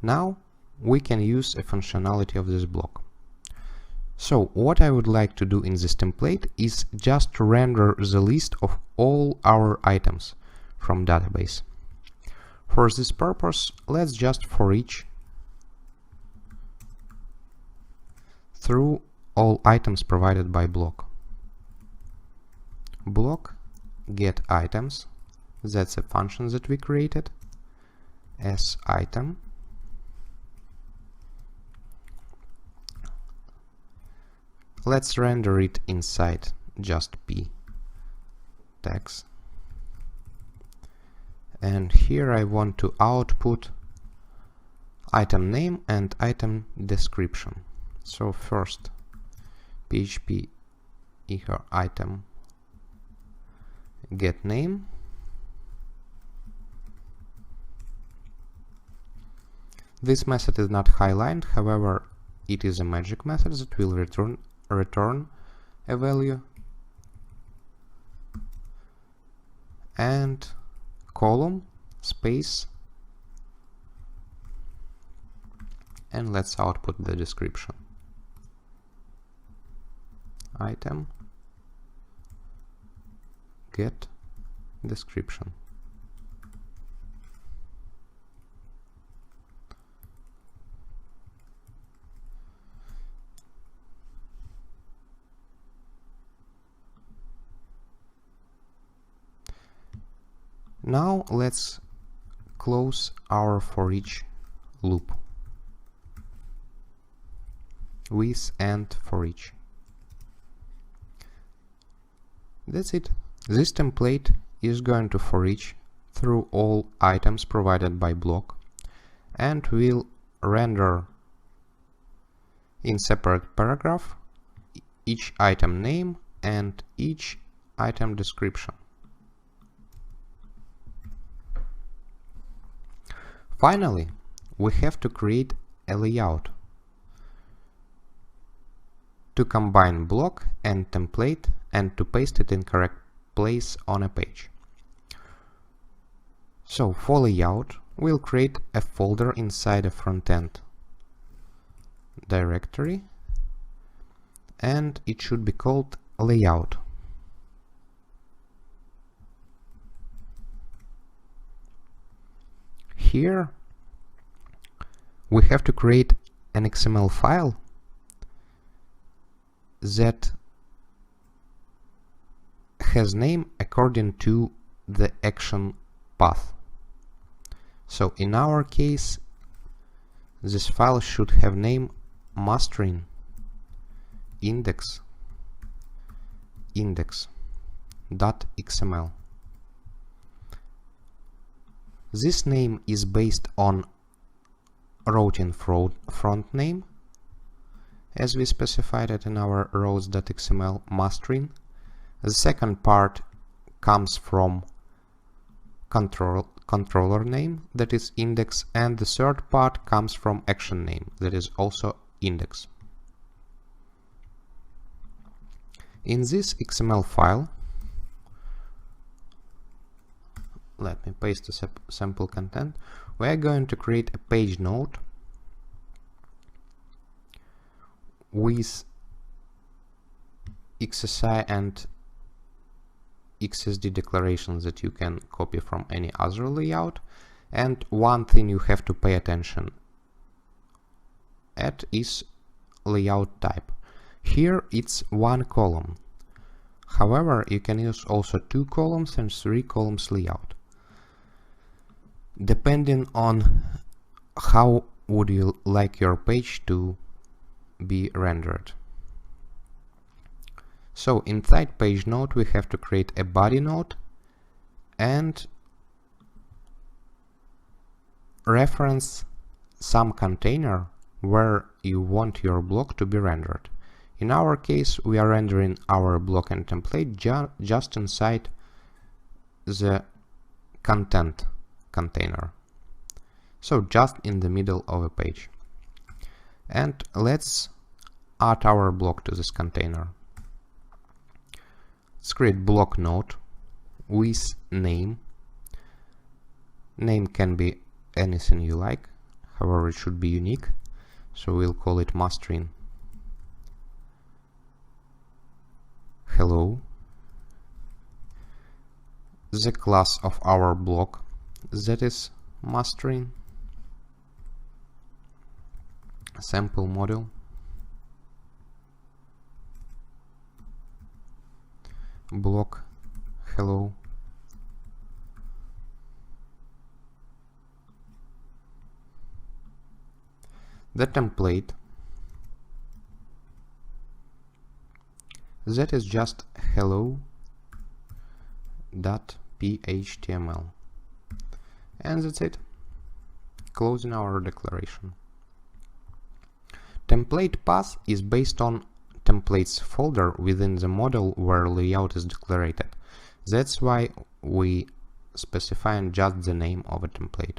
Now we can use a functionality of this block. So what I would like to do in this template is just to render the list of all our items from database. For this purpose, let's just for each through all items provided by block. Block get items, that's a function that we created, as item Let's render it inside just p tags. And here I want to output item name and item description. So first PHP here item get name. This method is not highlighted, however, it is a magic method that will return a value, and column space, and let's output the description. Item get description. Now let's close our for each loop with and for each. That's it. This template is going to for each through all items provided by block and will render in separate paragraph each item name and each item description. Finally, we have to create a layout to combine block and template and to paste it in correct place on a page. So for layout, we'll create a folder inside a frontend directory, and it should be called layout. Here we have to create an XML file that has name according to the action path. So in our case, this file should have name mastering index.xml. This name is based on routing front name, as we specified it in our routes.xml mastering. The second part comes from controller name, that is index, and the third part comes from action name, that is also index. In this XML file, let me paste the sample content. We are going to create a page node with XSI and XSD declarations that you can copy from any other layout. And one thing you have to pay attention at is layout type. Here it's one column. However, you can use also 2 columns and 3 columns layout, depending on how would you like your page to be rendered. So inside page node we have to create a body node and reference some container where you want your block to be rendered. In our case, we are rendering our block and template just inside the content container, so just in the middle of a page. And let's add our block to this container. Let's create block node with name. Name can be anything you like, however it should be unique, so we'll call it mastering hello. The class of our block, that is mastering sample module, block hello. The template that is just hello.phtml. And that's it. Closing our declaration. Template path is based on templates folder within the model where layout is declared. That's why we specifying just the name of a template.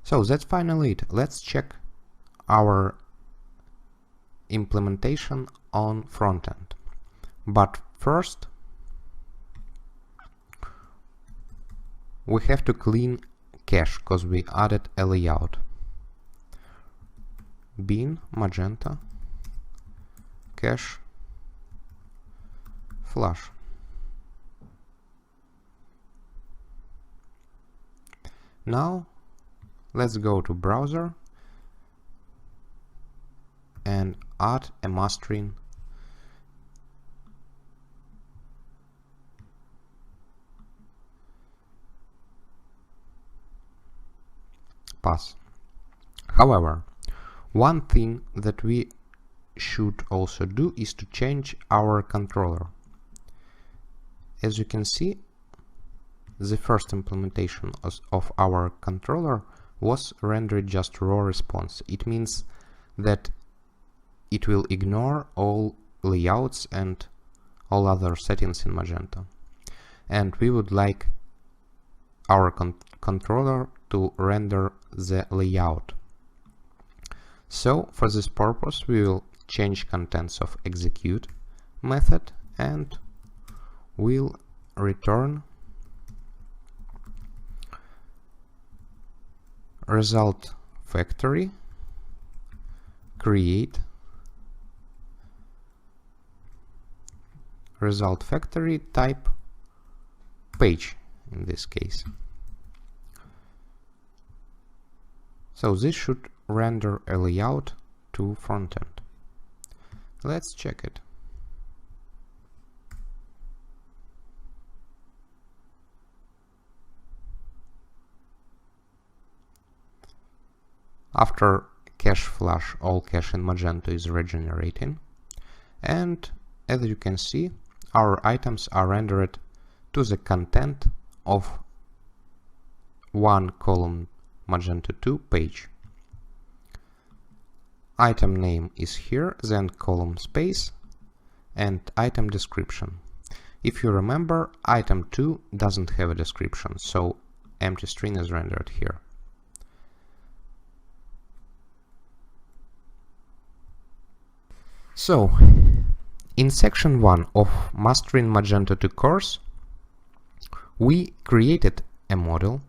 So that's finally it. Let's check our implementation on frontend. But first, we have to clean cache because we added a layout. Bin Magento cache flush. Now let's go to browser and add a mastering path. However, one thing that we should also do is to change our controller. As you can see, the first implementation of our controller was rendered just raw response. It means that it will ignore all layouts and all other settings in Magento. And we would like our controller to render the layout. So for this purpose we will change contents of execute method and we'll return result factory create result factory type page in this case. So this should render a layout to frontend. Let's check it. After cache flush, all cache in Magento is regenerating, and as you can see, our items are rendered to the content of one column Magento 2 page. Item name is here, then column space and item description. If you remember, item 2 doesn't have a description, so empty string is rendered here. So, in section 1 of Mastering Magento 2 course, we created a model,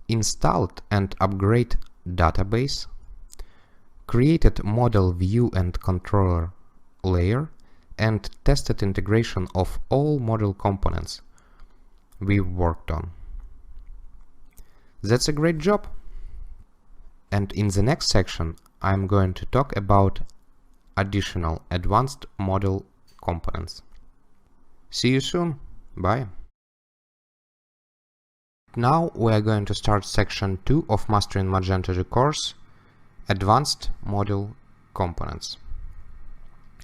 installed and upgraded database, created model view and controller layer, and tested integration of all model components we've worked on. That's a great job! And in the next section, I'm going to talk about additional advanced model components. See you soon. Bye. Now we are going to start section 2 of Mastering Magento 2 course, Advanced Model Components.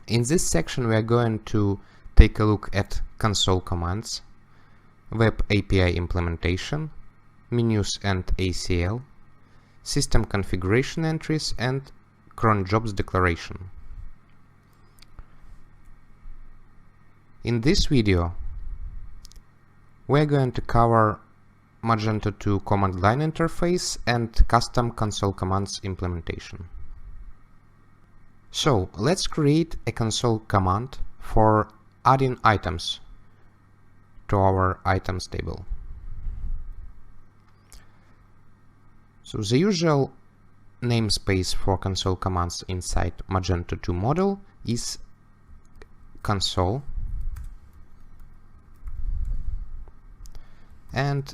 In this section we are going to take a look at console commands, web API implementation, menus and ACL, system configuration entries, and cron jobs declaration. In this video, we are going to cover Magento 2 command line interface and custom console commands implementation. So let's create a console command for adding items to our items table. So the usual namespace for console commands inside Magento 2 model is console and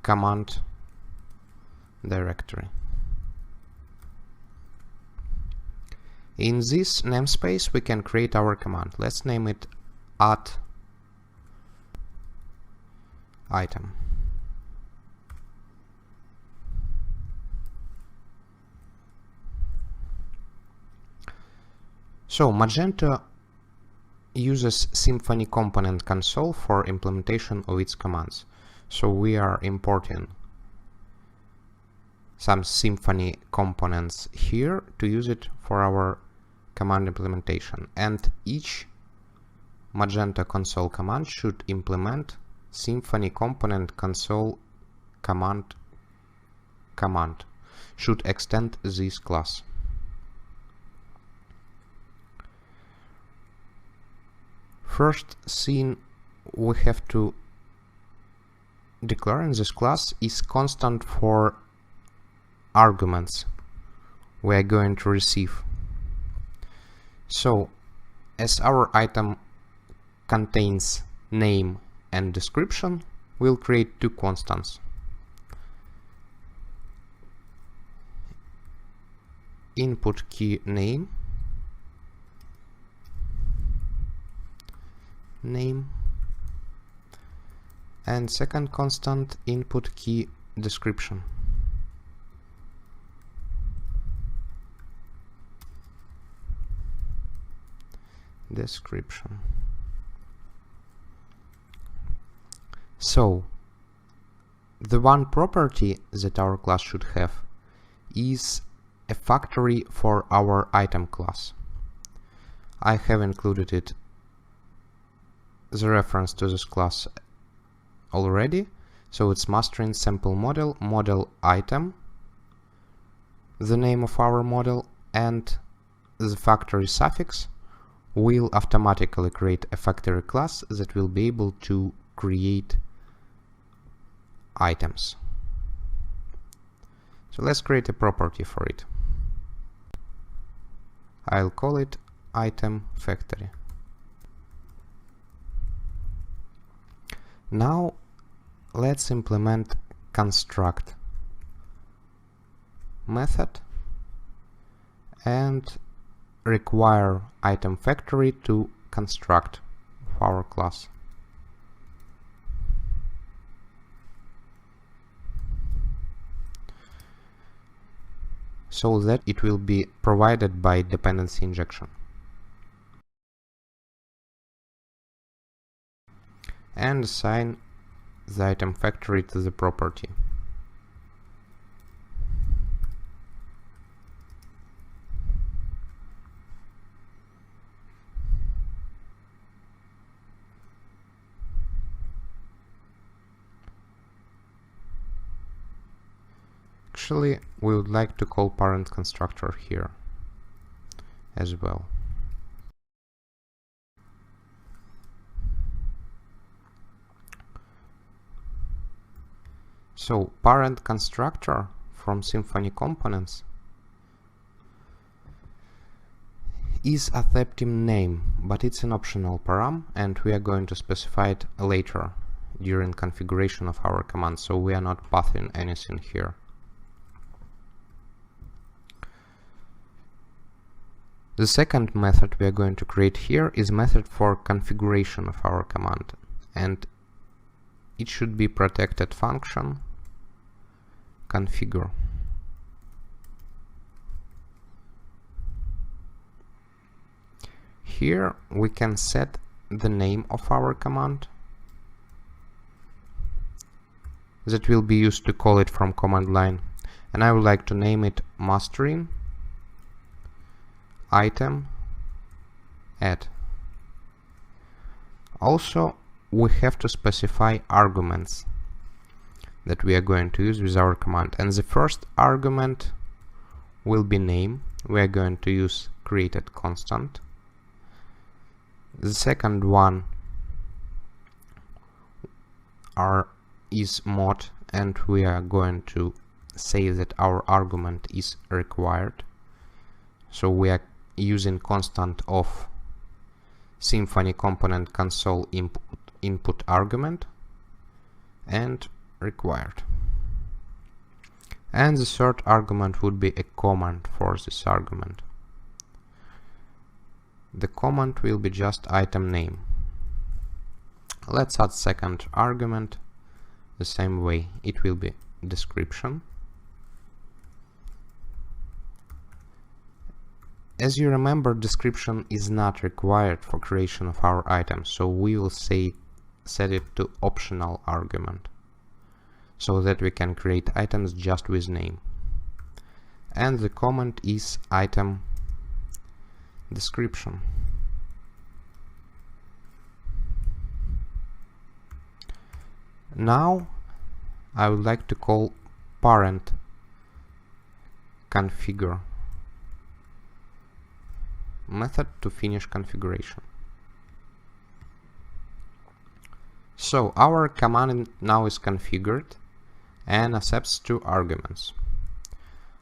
command directory. In this namespace we can create our command. Let's name it add item. So Magento uses Symfony component console for implementation of its commands. So we are importing some Symfony components here to use it for our command implementation. And each Magento console command should implement Symfony component console command should extend this class. First thing we have to declare in this class is constant for arguments we are going to receive. So as our item contains name and description, we'll create two constants. Input key name and second constant input key description. So the one property that our class should have is a factory for our item class. I have included it, the reference to this class already. So it's mastering sample model item, the name of our model, and the factory suffix will automatically create a factory class that will be able to create items. So let's create a property for it. I'll call it item factory. Now let's implement construct method and require item factory to construct our class. So that it will be provided by dependency injection. And assign the item factory to the property. Actually, we would like to call parent constructor here as well. So parent constructor from Symfony components is accepting name, but it's an optional param, and we are going to specify it later during configuration of our command, so we are not pathing anything here. The second method we are going to create here is method for configuration of our command, and it should be protected function configure. Here we can set the name of our command that will be used to call it from command line, and I would like to name it mastering item add. Also, we have to specify arguments that we are going to use with our command, and the first argument will be name. We are going to use created constant. The second one is mod, and we are going to say that our argument is required. So we are using constant of Symfony component console input argument and required. And the third argument would be a command for this argument. The command will be just item name. Let's add second argument the same way. It will be description As you remember, description is not required for creation of our item, so we will set it to optional argument, so that we can create items just with name. And the comment is item description. Now I would like to call parent configure method to finish configuration. So our command now is configured and accepts 2 arguments.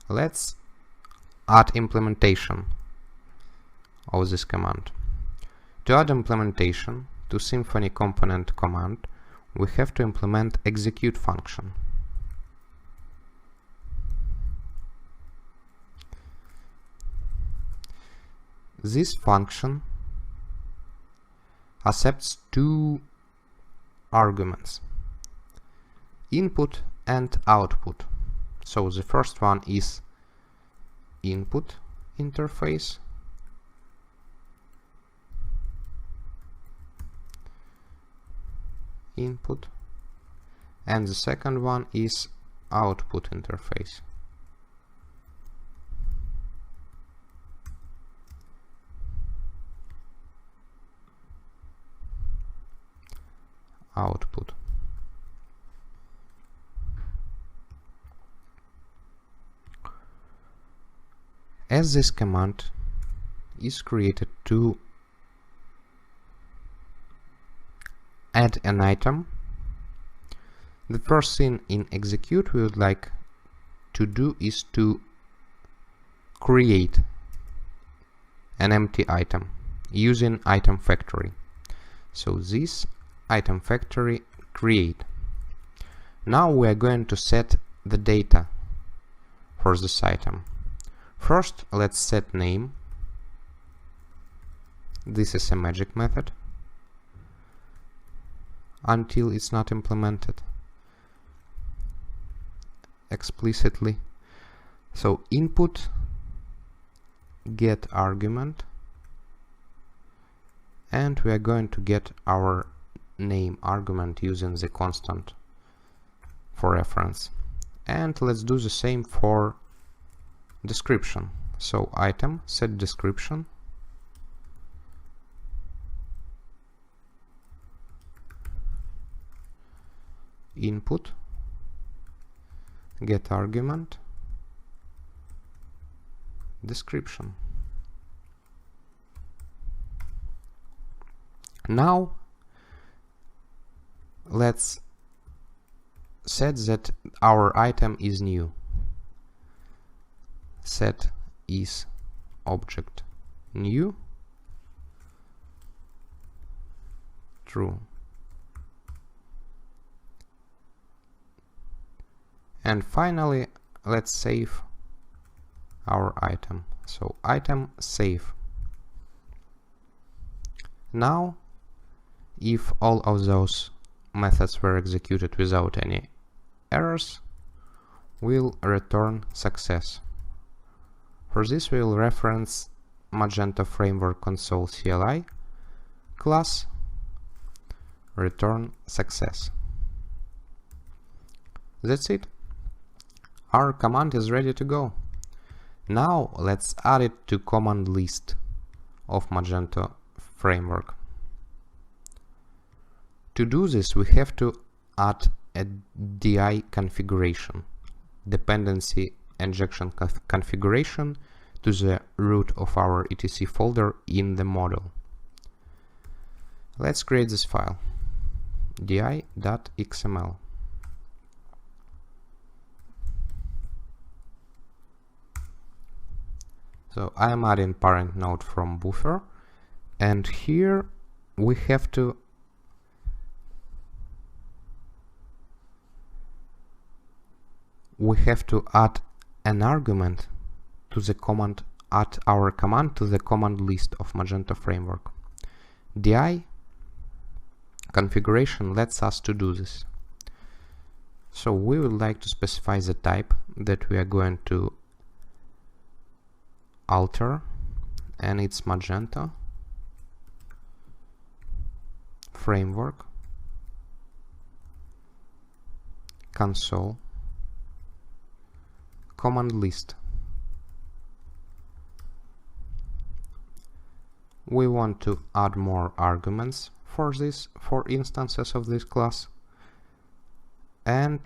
Let's add implementation of this command. To add implementation to Symfony component command, we have to implement execute function. This function accepts 2 arguments, input and output. So the first one is input interface, input, and the second one is output interface. Output. As this command is created to add an item, the first thing in execute we would like to do is to create an empty item using item factory. So this item factory create. Now we are going to set the data for this item. First, let's set name. This is a magic method until it's not implemented explicitly. So input get argument, and we are going to get our name argument using the constant for reference. And let's do the same for description. So item set description, input get argument, description. Now let's set that our item is new. Set is object new true. And finally, let's save our item. So item save. Now, if all of those methods were executed without any errors, we'll return success. For this, we'll reference Magento Framework Console CLI class return success. That's it. Our command is ready to go. Now let's add it to command list of Magento Framework. To do this, we have to add a DI configuration, dependency injection configuration, to the root of our etc folder in the model. Let's create this file, di.xml. So I am adding parent node from buffer, and here we have to add an argument to the command, add our command to the command list of Magento Framework. DI configuration lets us to do this. So we would like to specify the type that we are going to alter and it's Magento framework console command list. We want to add more arguments for instances of this class, and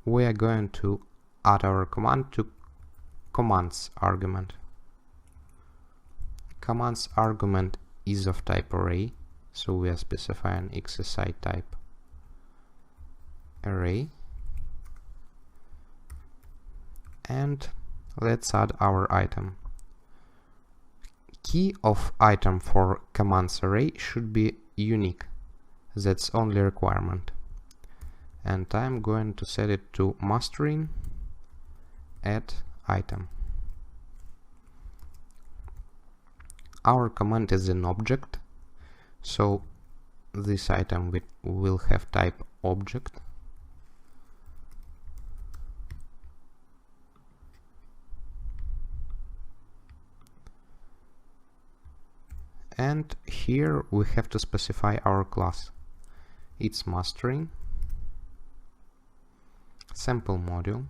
we are going to add our command to commands argument. Commands argument is of type array, so we are specifying XSI type array, and let's add our item. Key of item for commands array should be unique. That's only requirement. And I'm going to set it to mastering add item. Our command is an object, so this item will have type object. And here we have to specify our class. It's mastering, sample module,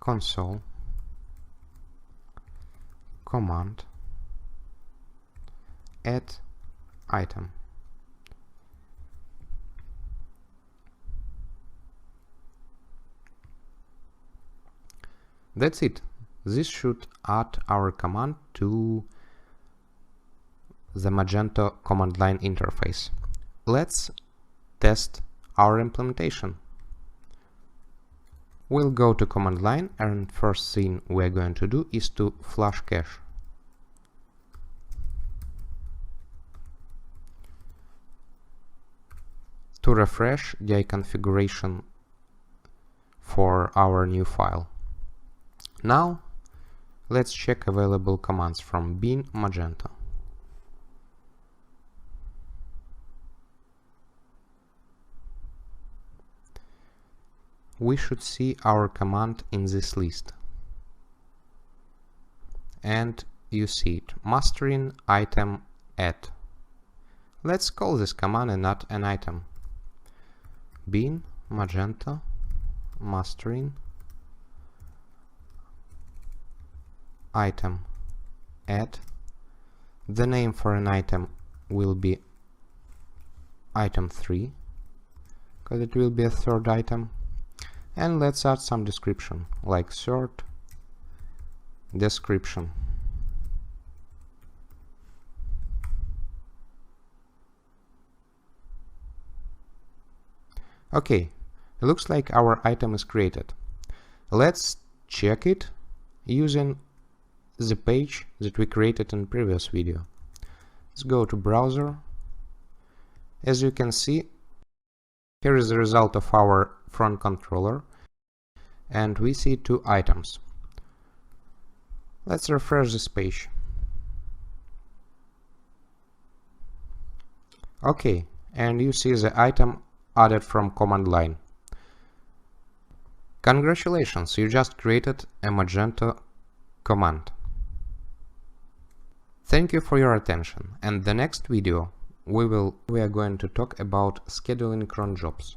console, command, add item. That's it. This should add our command to the Magento command line interface. Let's test our implementation. We'll go to command line, and first thing we're going to do is to flush cache. To refresh the configuration for our new file. Now let's check available commands from bin Magento. We should see our command in this list. And you see it, mastering item add. Let's call this command and add an item. Bin Magento mastering item add. The name for an item will be item 3, because it will be a third item. And let's add some description, like third description. Okay, it looks like our item is created. Let's check it using the page that we created in previous video. Let's go to browser. As you can see, here is the result of our front controller, and we see two items. Let's refresh this page. Okay, and you see the item added from command line. Congratulations, you just created a Magento command. Thank you for your attention, and the next video we are going to talk about scheduling cron jobs.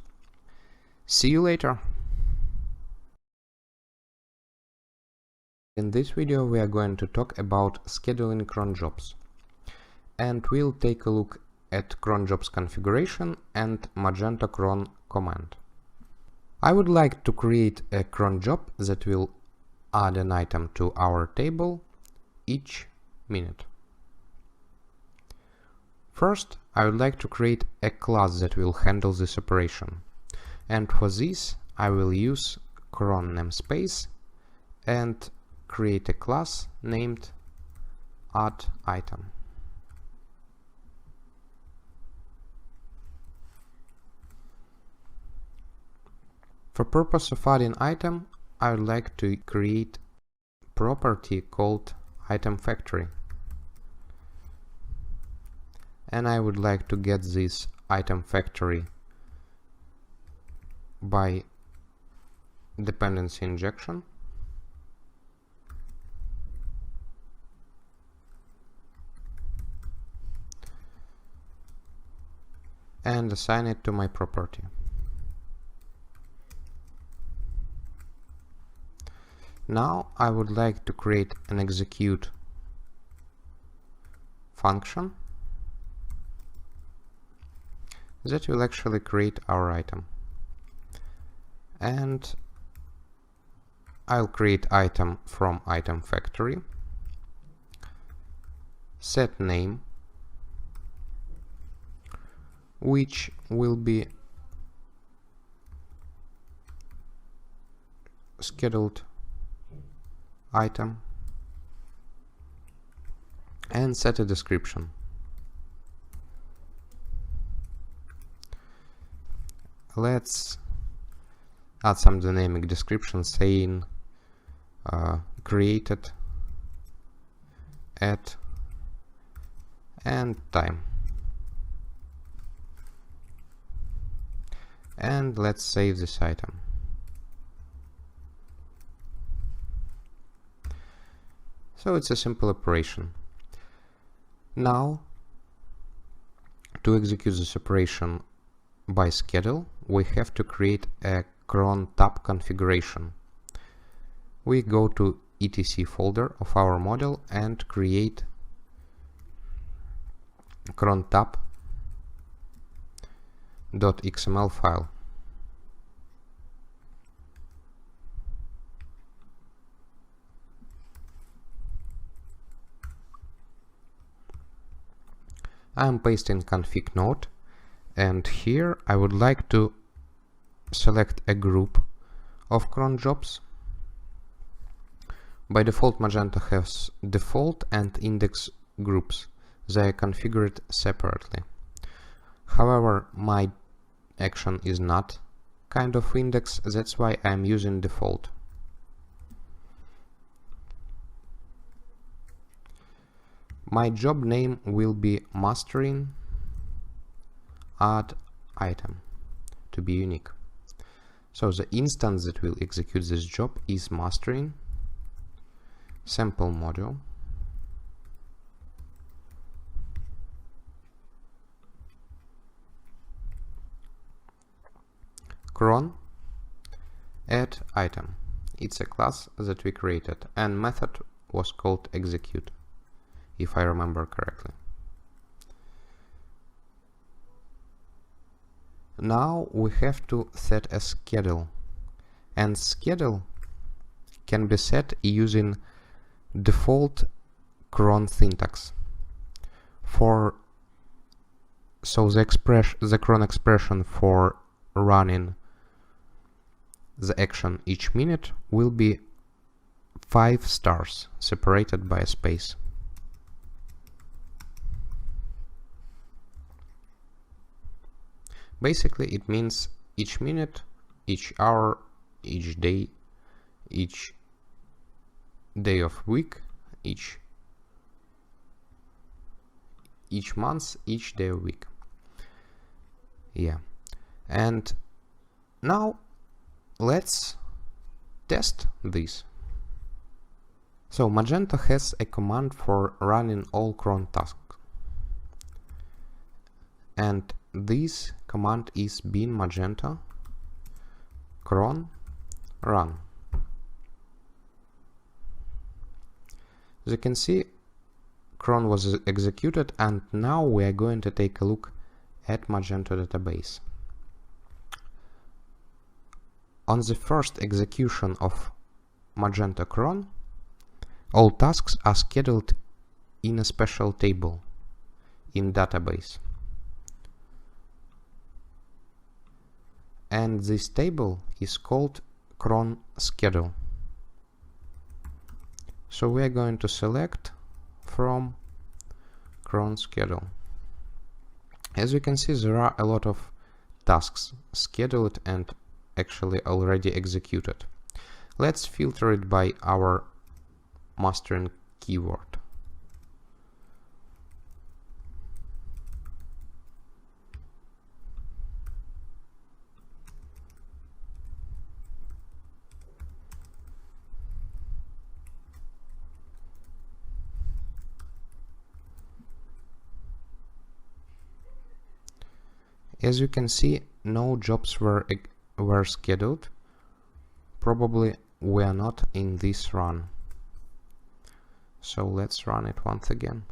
See you later. In this video we are going to talk about scheduling cron jobs, and we'll take a look at cron jobs configuration and Magento cron command. I would like to create a cron job that will add an item to our table each minute. First, I would like to create a class that will handle this operation, and for this I will use cron namespace and create a class named add item. For purpose of adding item, I would like to create property called item factory, and I would like to get this item factory by dependency injection. and assign it to my property. Now I would like to create an execute function that will actually create our item. And I'll create item from item factory, set name, which will be scheduled item, and set a description. Let's add some dynamic description saying created at and time. And let's save this item. So it's a simple operation. Now, to execute this operation by schedule, we have to create a cron tab configuration. We go to etc folder of our model and create cron tab.xml file. I am pasting config node, and here I would like to select a group of cron jobs. By default, Magento has default and index groups. They are configured separately. However, my action is not kind of index, that's why I am using default. My job name will be mastering add item to be unique. So the instance that will execute this job is mastering sample module cron add item. It's a class that we created, and method was called execute, if I remember correctly. Now we have to set a schedule, and schedule can be set using default cron syntax. So the cron expression for running the action each minute will be 5 stars separated by a space. Basically, it means each minute, each hour, each day of week, each month, each day of week. Yeah. And now let's test this. So Magento has a command for running all cron tasks, and this command is bin Magento cron run. As you can see, cron was executed, and now we are going to take a look at Magento database. On the first execution of Magento cron, all tasks are scheduled in a special table in database. And this table is called cron schedule. So we are going to select from cron schedule. As you can see, there are a lot of tasks scheduled and actually already executed. Let's filter it by our mastering keyword. As you can see, no jobs were scheduled. Probably we are not in this run. So let's run it once again.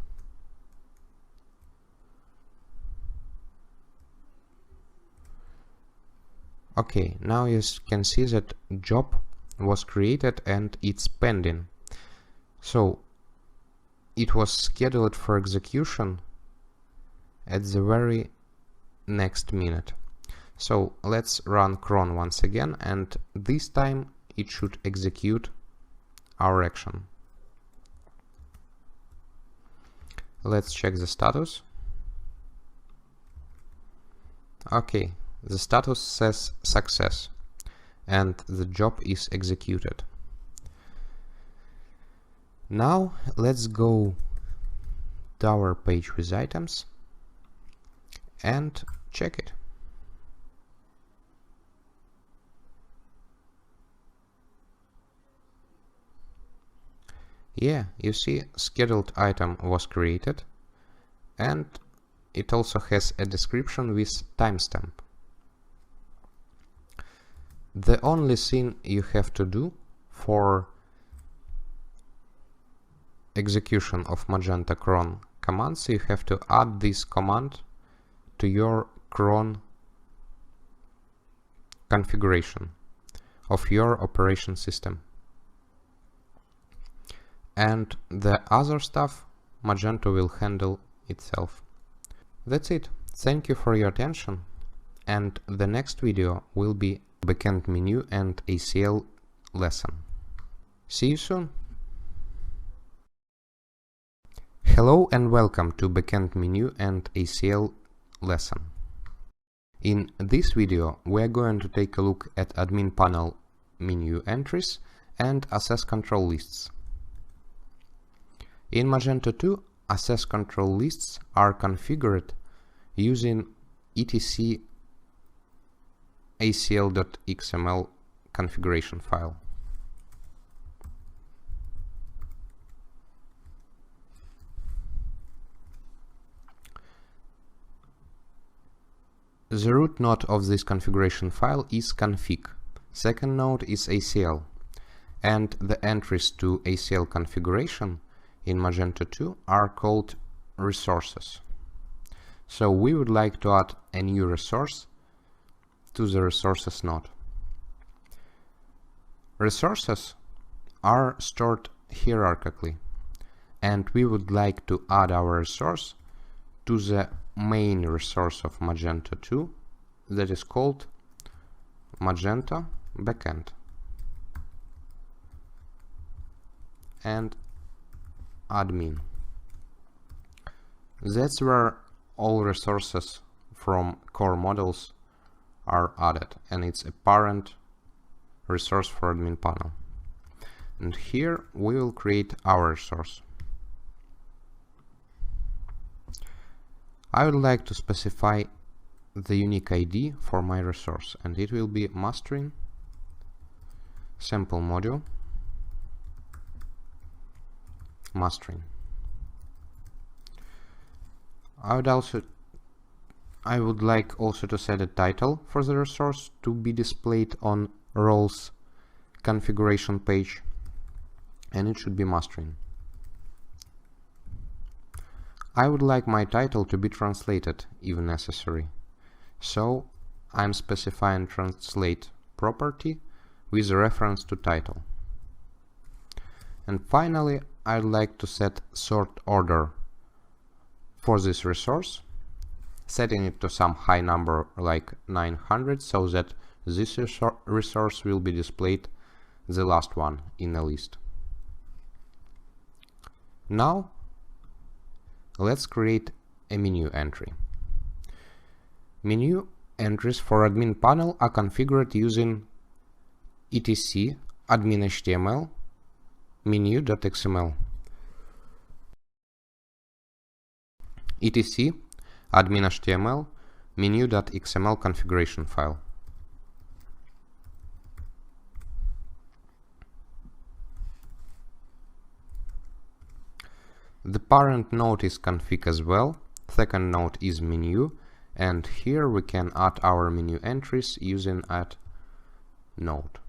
Okay, now you can see that job was created and it's pending. So it was scheduled for execution at the very next minute. So let's run cron once again, and this time it should execute our action. Let's check the status. Okay, the status says success and the job is executed. Now let's go to our page with items and check it. Yeah, you see, scheduled item was created and it also has a description with timestamp. The only thing you have to do for execution of Magento cron commands, you have to add this command to your cron configuration of your operation system. And the other stuff Magento will handle itself. That's it. Thank you for your attention, and the next video will be backend menu and ACL lesson. See you soon. Hello and welcome to backend menu and ACL lesson. In this video we are going to take a look at admin panel menu entries and access control lists. In Magento 2, access control lists are configured using etc acl.xml configuration file. The root node of this configuration file is config, second node is ACL, and the entries to ACL configuration in Magento 2 are called resources. So we would like to add a new resource to the resources node. Resources are stored hierarchically, and we would like to add our resource to the main resource of Magento 2 that is called Magento backend. And admin. That's where all resources from core models are added, and it's a parent resource for admin panel. And here we will create our resource. I would like to specify the unique ID for my resource, and it will be mastering sample module mastering. I would like also to set a title for the resource to be displayed on roles configuration page, and it should be mastering. I would like my title to be translated if necessary, so I'm specifying translate property with reference to title. And finally, I'd like to set sort order for this resource, setting it to some high number like 900, so that this resource will be displayed the last one in the list. Now let's create a menu entry. Menu entries for admin panel are configured using etc admin.html menu.xml. etc admin.html menu.xml configuration file. The parent node is config as well, second node is menu, And here we can add our menu entries using add node.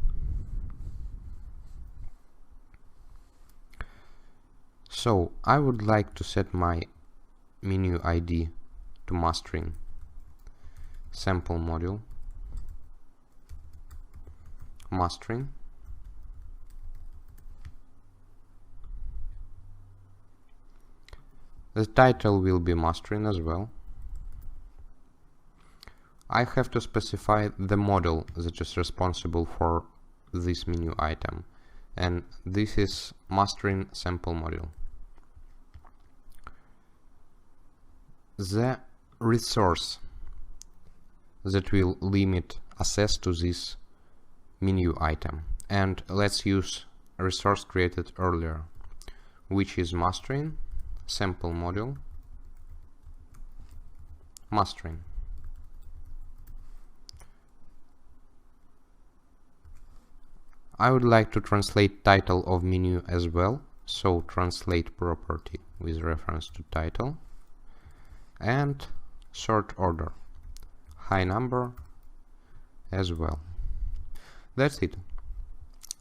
So I would like to set my menu ID to mastering sample module, mastering, the title will be mastering as well. I have to specify the model that is responsible for this menu item, and this is mastering sample module. The resource that will limit access to this menu item, and let's use a resource created earlier, which is mastering sample module, mastering. I would like to translate title of menu as well, so translate property with reference to title, and sort order, high number as well. That's it.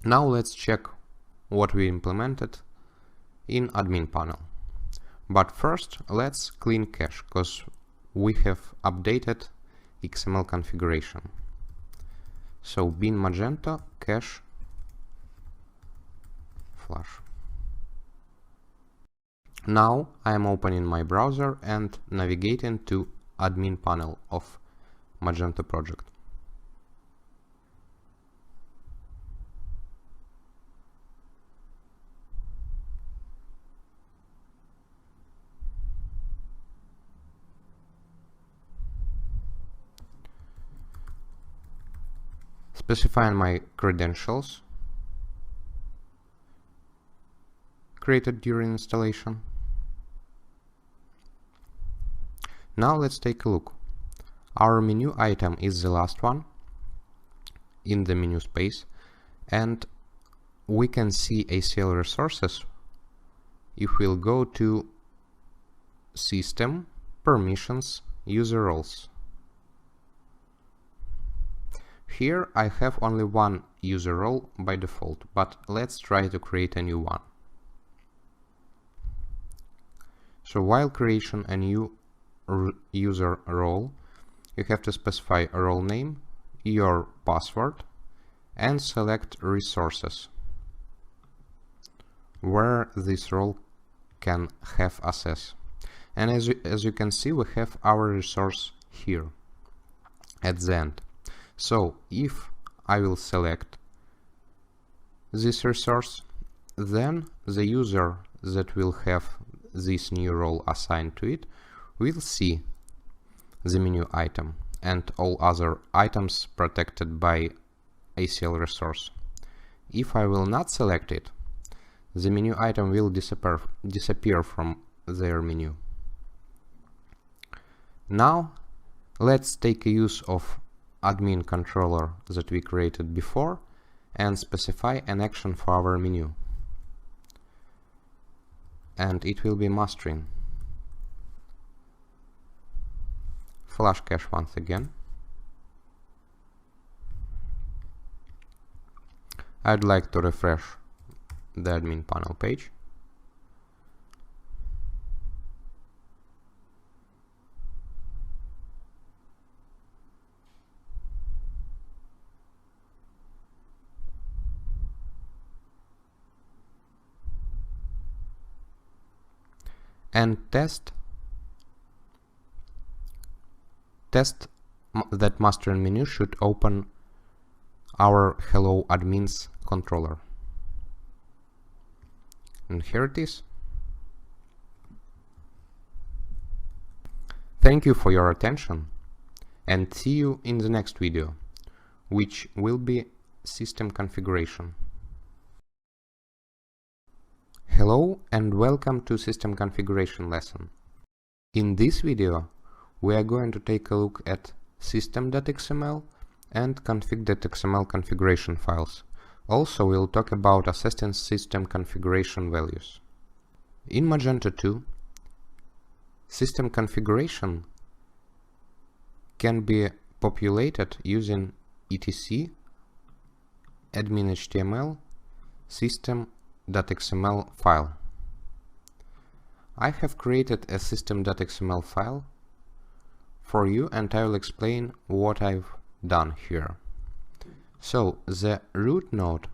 Now let's check what we implemented in admin panel. But first let's clean cache, because we have updated XML configuration. So bin Magento cache flush. Now I am opening my browser and navigating to admin panel of Magento project. Specifying my credentials created during installation. Now let's take a look. Our menu item is the last one in the menu space, and we can see ACL resources if we'll go to System, Permissions, User Roles. Here I have only one user role by default, but let's try to create a new one. So while creation a new user role, you have to specify a role name, your password, and select resources where this role can have access. And as you can see, we have our resource here at the end. So if I will select this resource, then the user that will have this new role assigned to it will see the menu item and all other items protected by ACL resource. If I will not select it, the menu item will disappear from their menu. Now let's take a use of admin controller that we created before and specify an action for our menu. And it will be mastering. Flush cache once again. I'd like to refresh the admin panel page. And test that mastering menu should open our hello admins controller. And here it is. Thank you for your attention, and see you in the next video, which will be system configuration. Hello and welcome to system configuration lesson. In this video we are going to take a look at system.xml and config.xml configuration files. Also we'll talk about assessing system configuration values. In Magento 2, system configuration can be populated using etc admin HTML system.xml file. I have created a system.xml file for you, and I will explain what I've done here. So the root node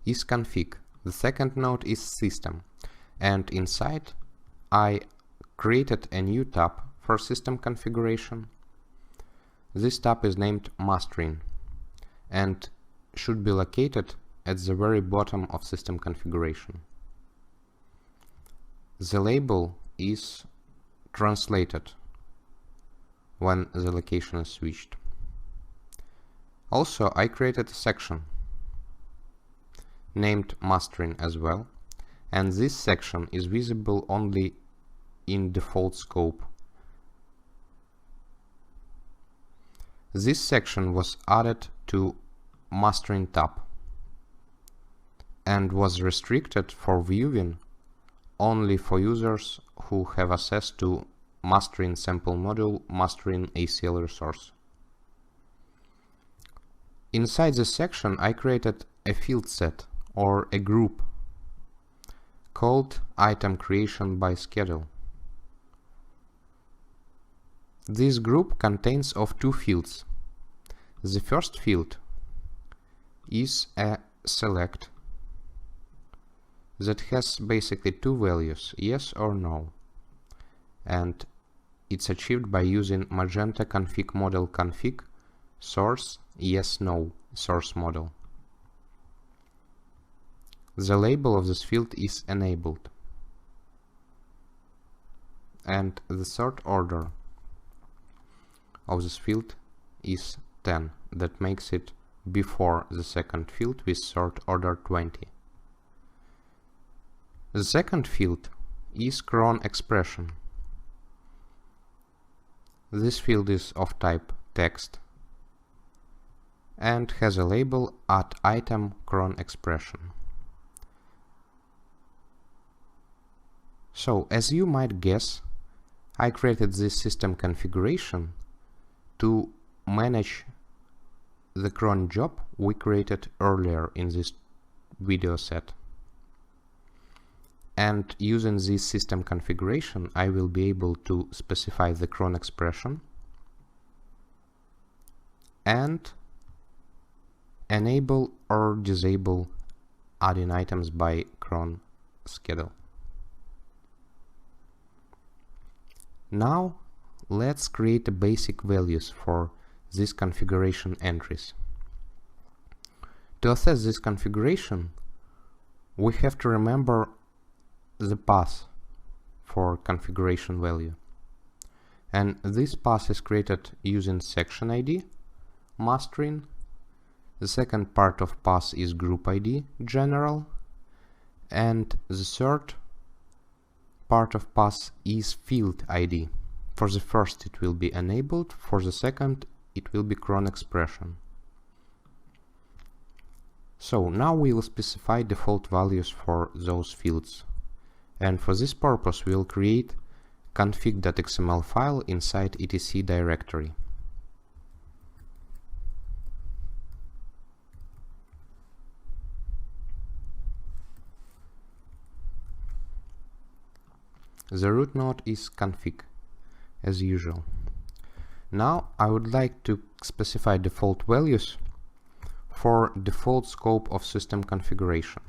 is config, the second node is system, and inside I created a new tab for system configuration. This tab is named mastering and should be located at the very bottom of system configuration. The label is translated when the location is switched. Also, I created a section named mastering as well, and this section is visible only in default scope. This section was added to mastering tab and was restricted for viewing only for users who have access to mastering sample module mastering ACL resource. Inside this section I created a field set or a group called item creation by schedule. This group contains of two fields. The first field is a select that has basically two values, yes or no, and it's achieved by using Magento config model config source yes no source model. The label of this field is enabled, and the sort order of this field is 10. That makes it before the second field with sort order 20. The second field is cron expression. This field is of type text and has a label @item cron expression. So, as you might guess, I created this system configuration to manage the cron job we created earlier in this video set. And using this system configuration, I will be able to specify the cron expression and enable or disable adding items by cron schedule. Now let's create the basic values for these configuration entries. To access this configuration, we have to remember the path for configuration value, and this path is created using section ID mastering. The second part of path is group ID general, and the third part of path is field ID. For the first it will be enabled, for the second it will be cron expression. So now we will specify default values for those fields, and for this purpose we will create config.xml file inside etc directory. The root node is config, as usual. Now I would like to specify default values for default scope of system configuration.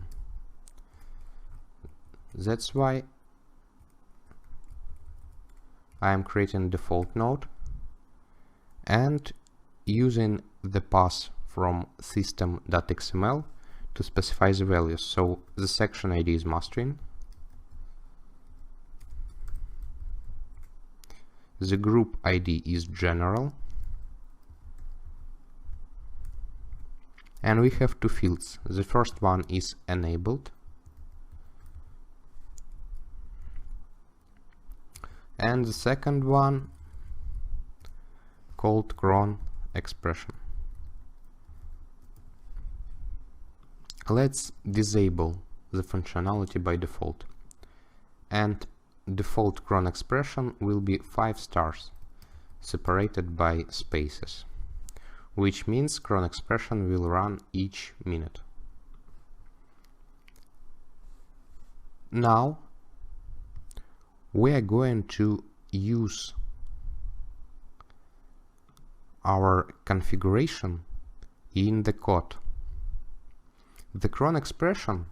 That's why I am creating default node and using the path from system.xml to specify the values. So the section ID is mastering, the group ID is general, and we have two fields. The first one is enabled, and the second one called cron expression. Let's disable the functionality by default, and default cron expression will be 5 stars. separated by spaces, which means cron expression will run each minute. Now we are going to use our configuration in the code. The cron expression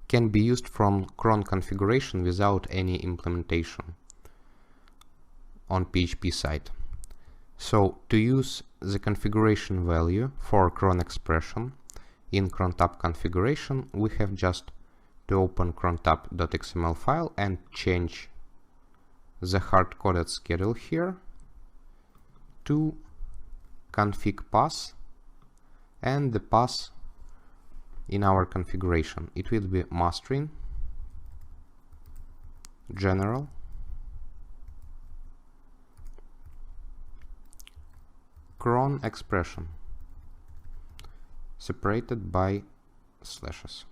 can be used from cron configuration without any implementation on PHP side. So to use the configuration value for cron expression in cron tab configuration, we have just to open crontab.xml file and change the hard-coded schedule here to config path, and the path in our configuration, it will be mastering general cron expression separated by slashes.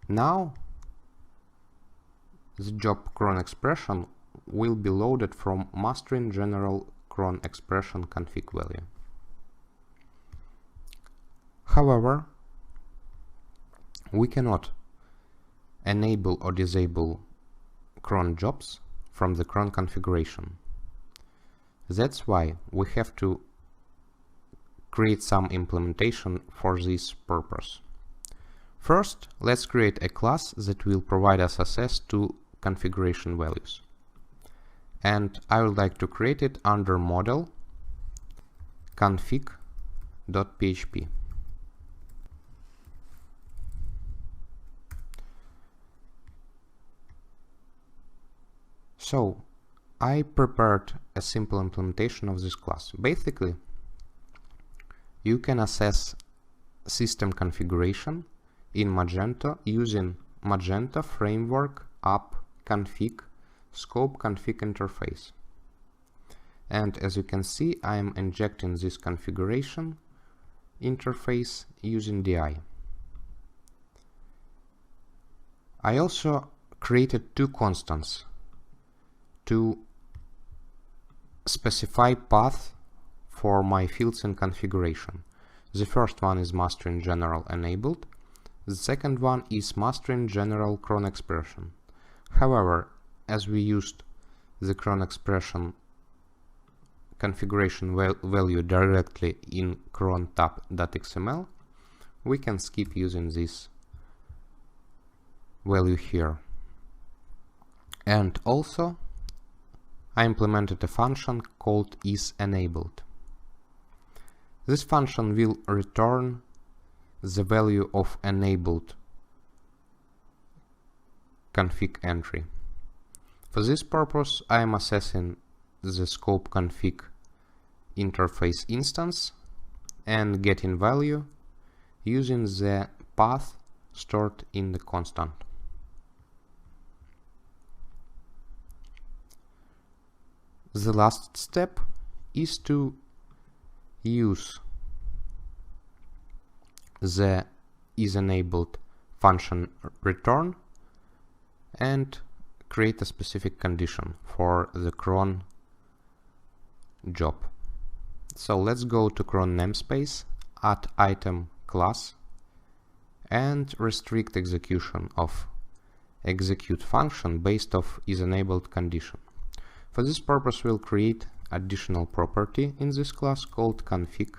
Now the job cron expression will be loaded from mastering general cron expression config value. However, we cannot enable or disable cron jobs from the cron configuration. That's why we have to create some implementation for this purpose. First, let's create a class that will provide us access to configuration values. And I would like to create it under model config.php. So I prepared a simple implementation of this class. Basically, you can access system configuration in Magento using Magento framework app config scope config interface. And as you can see, I am injecting this configuration interface using DI. I also created two constants to specify path for my fields in configuration. The first one is mastering general enabled. The second one is mastering general cron expression. However, as we used the cron expression configuration value directly in cron tab.xml, we can skip using this value here. And also, I implemented a function called isEnabled. This function will return the value of enabled config entry. For this purpose, I am accessing the scope config interface instance and getting value using the path stored in the constant. The last step is to use the isEnabled function return and create a specific condition for the cron job. So let's go to cron namespace, add item class, and restrict execution of execute function based off isEnabled condition. For this purpose, we'll create additional property in this class called config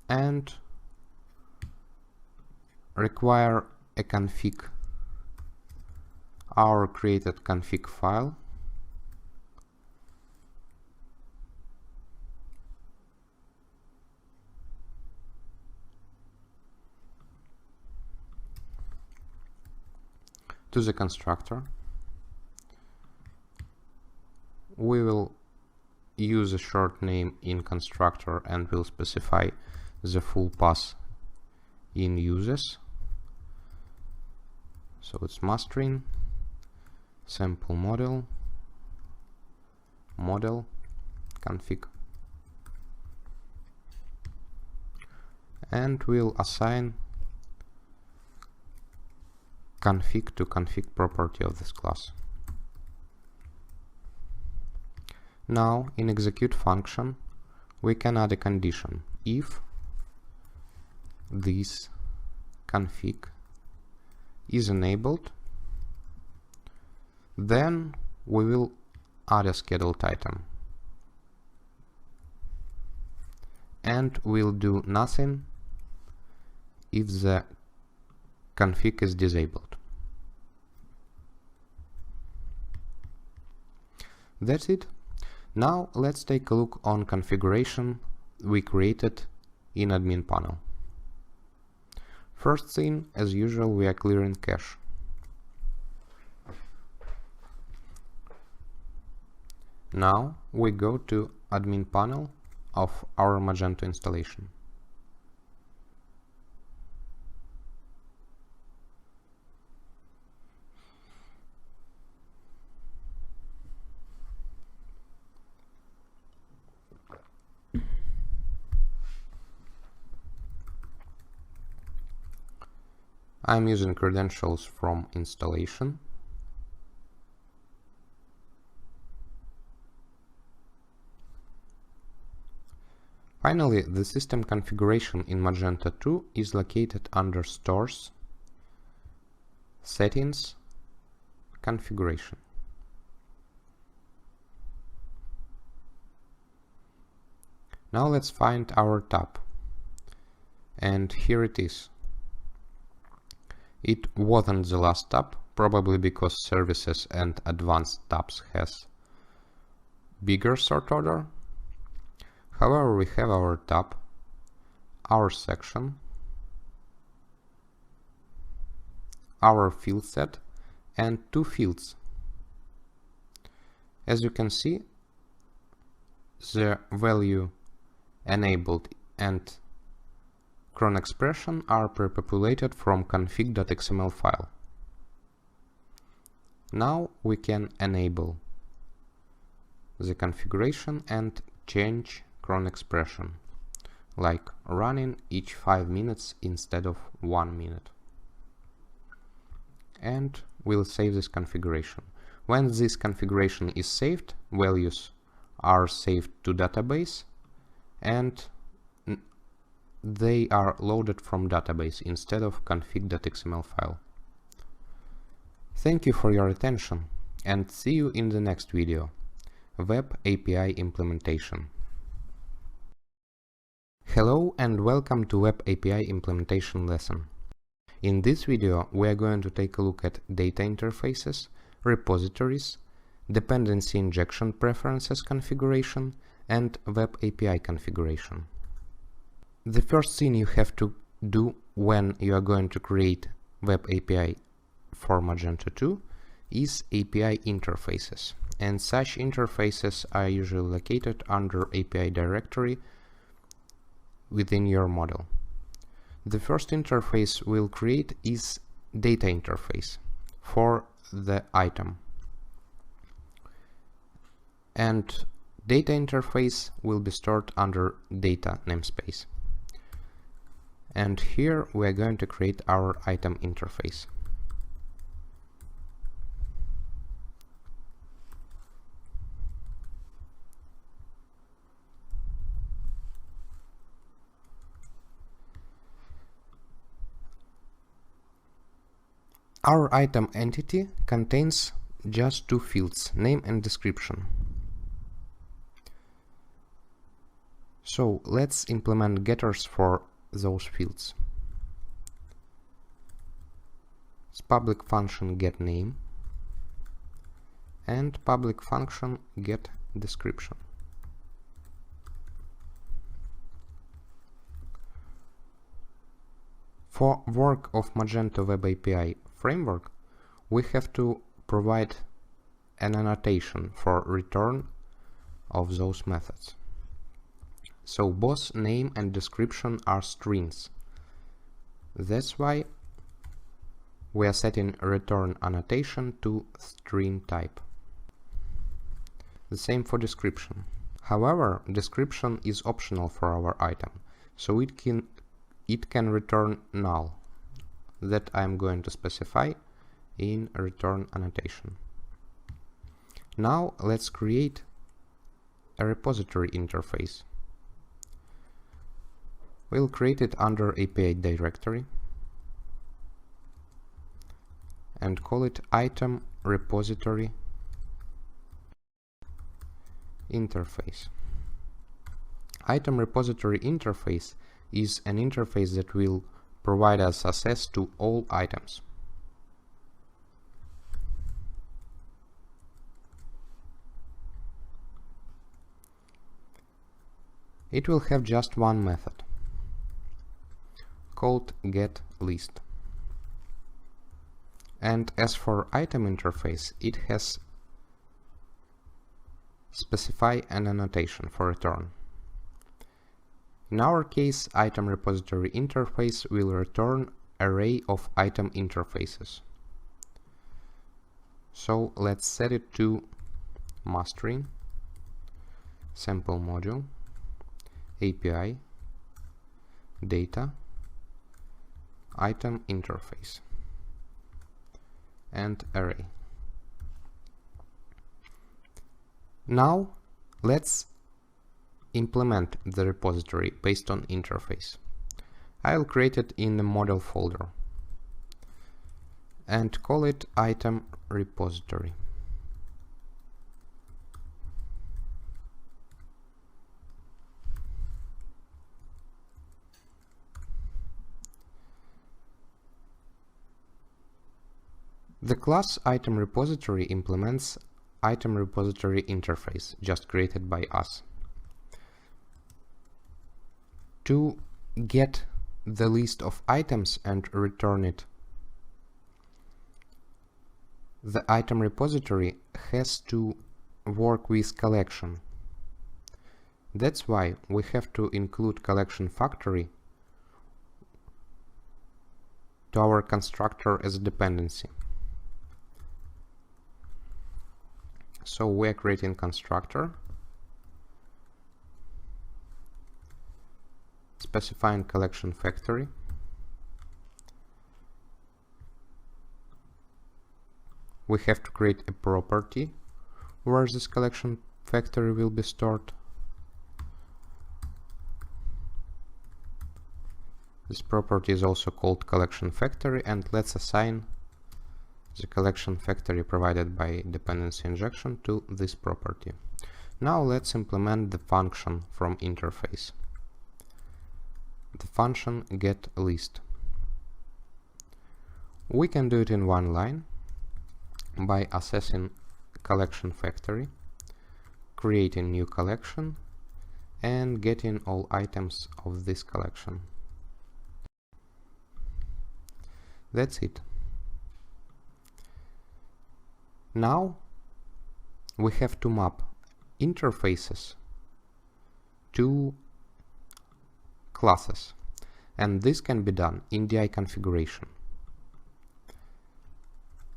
and require a config our created config file to the constructor. We will use a short name in constructor and will specify the full path in uses. So it's mastering sample model config, and we'll assign config to config property of this class. Now in execute function we can add a condition. If this config is enabled, then we will add a scheduled item, and we'll do nothing if the config is disabled. That's it. Now let's take a look on configuration we created in admin panel. First thing, as usual, we are clearing cache. Now we go to admin panel of our Magento installation. I'm using credentials from installation. Finally, the system configuration in Magento 2 is located under Stores, Settings, Configuration. Now let's find our tab. And here it is. It wasn't the last tab, probably because Services and Advanced tabs has bigger sort order. However, we have our tab, our section, our field set, and two fields. As you can see, the value enabled and cron expression are pre-populated from config.xml file. Now we can enable the configuration and change cron expression, like running each 5 minutes instead of 1 minute. And we'll save this configuration. When this configuration is saved, values are saved to database and they are loaded from database instead of config.xml file. Thank you for your attention and see you in the next video. Web API implementation. Hello and welcome to Web API implementation lesson. In this video we are going to take a look at data interfaces, repositories, dependency injection preferences configuration, and Web API configuration. The first thing you have to do when you are going to create Web API for Magento 2 is API interfaces, and such interfaces are usually located under API directory within your model. The first interface we'll create is data interface for the item, and data interface will be stored under data namespace. And here we are going to create our item interface. Our item entity contains just two fields, name and description. So let's implement getters for those fields. It's public function getName and public function getDescription. For work of Magento Web API framework, we have to provide an annotation for return of those methods. So both name and description are strings. That's why we are setting return annotation to string type. The same for description. However, description is optional for our item, so it can return null. That I'm going to specify in return annotation. Now let's create a repository interface. We'll create it under API directory and call it item repository interface. Item repository interface is an interface that will provide us access to all items. It will have just one method called getList. And as for item interface, it has specify an annotation for return. In our case, item repository interface will return array of item interfaces. So let's set it to mastering, sample module, API, data, item interface, and array. Now let's implement the repository based on interface. I'll create it in the model folder and call it item repository. The class item repository implements item repository interface just created by us. To get the list of items and return it, the item repository has to work with collection. That's why we have to include collection factory to our constructor as a dependency. So we're creating constructor, specifying collection factory, we have to create a property where this collection factory will be stored. This property is also called collection factory, and let's assign the collection factory provided by dependency injection to this property. Now let's implement the function from interface. The function getList. We can do it in one line by accessing collection factory, creating new collection, and getting all items of this collection. That's it. Now we have to map interfaces to classes, and this can be done in DI configuration.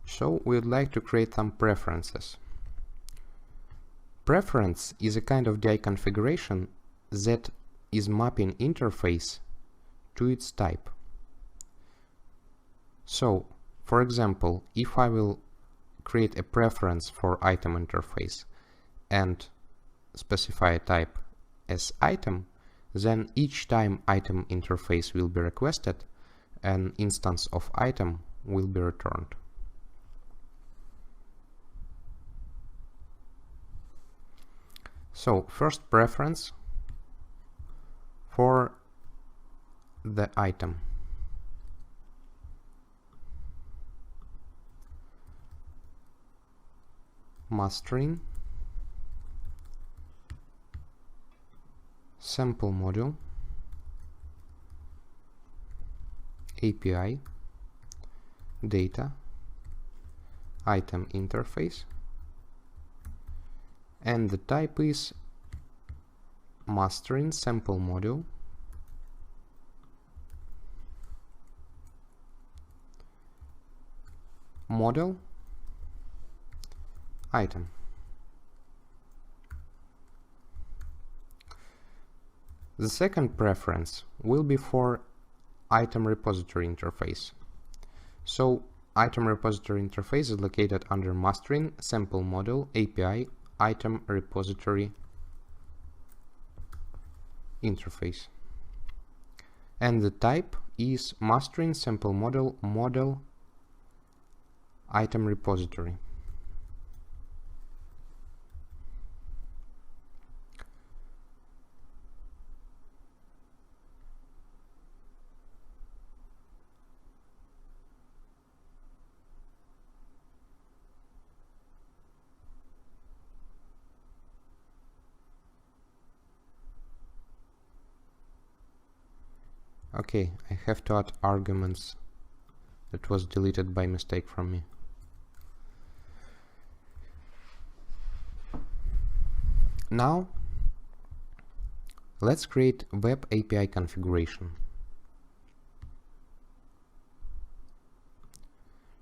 So we would like to create some preferences. Preference is a kind of DI configuration that is mapping interface to its type. So, for example, if I will create a preference for item interface and specify a type as item, then each time item interface will be requested, an instance of item will be returned. So first preference for the item. Mastering, sample module, API, data, item interface, and the type is mastering sample module, model, item. The second preference will be for item repository interface. So item repository interface is located under mastering sample module API item repository interface. And the type is mastering sample model item repository. Okay, I have to add arguments that was deleted by mistake from me. Now, let's create web API configuration.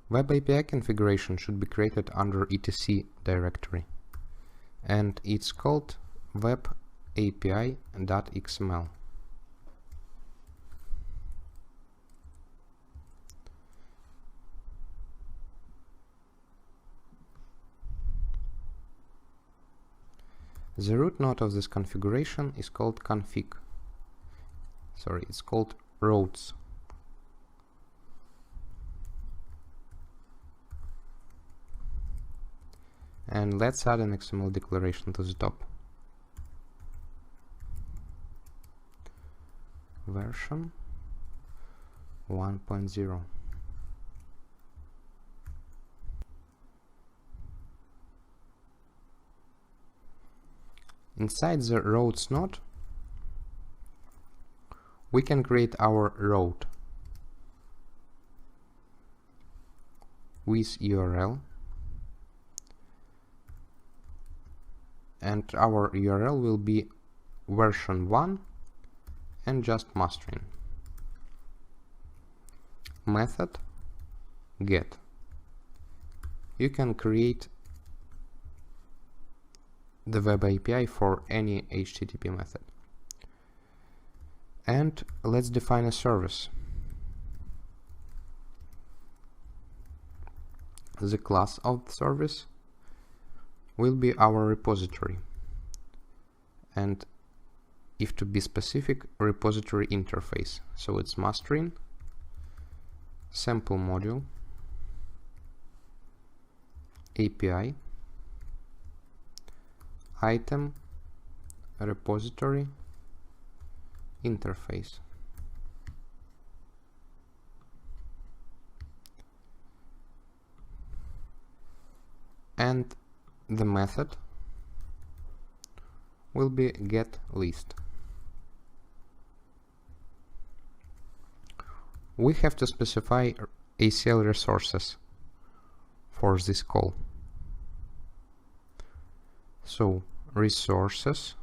Web API configuration should be created under etc directory, and it's called web API.xml. The root node of this configuration is called config. Sorry, it's called routes. And let's add an XML declaration to the top. Version 1.0. Inside the routes node, we can create our route with URL, and our URL will be version 1 and just mastering. Method get. You can create the web API for any HTTP method. And let's define a service. The class of the service will be our repository, and if to be specific, repository interface. So it's mastering sample module API item repository interface. And the method will be get list. We have to specify ACL resources for this call. So resources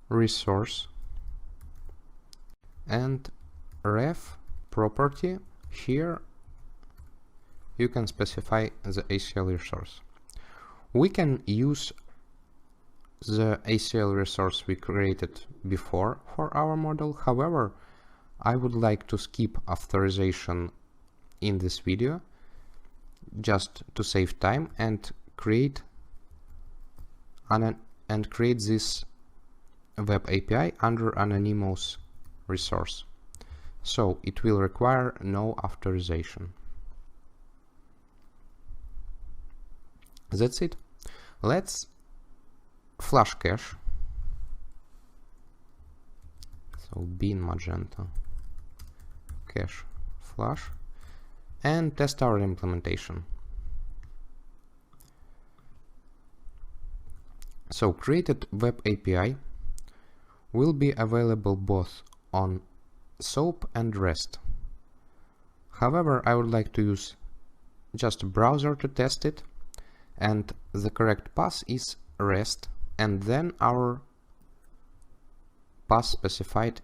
resource and ref property. Here you can specify the ACL resource. We can use the ACL resource we created before for our model. However, I would like to skip authorization in this video just to save time and create this web API under anonymous resource. So it will require no authorization. That's it. Let's flash cache. So bin Magento cache flash and test our implementation. So created web API will be available both on SOAP and REST. However, I would like to use just a browser to test it, and the correct path is REST and then our path specified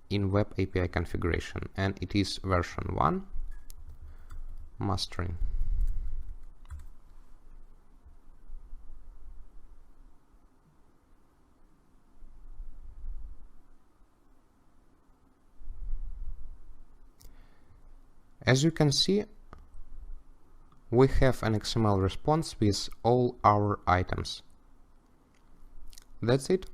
in web API configuration, and it is version 1 mastering. As you can see, we have an XML response with all our items. That's it.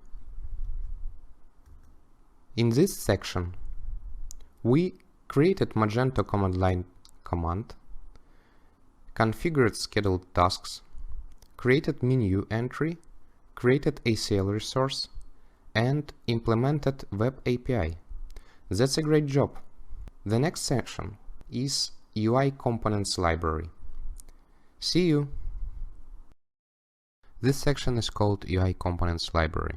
In this section, we created Magento command line command, configured scheduled tasks, created menu entry, created ACL resource, and implemented Web API. That's a great job. The next section is UI components library. See you! This section is called UI components library.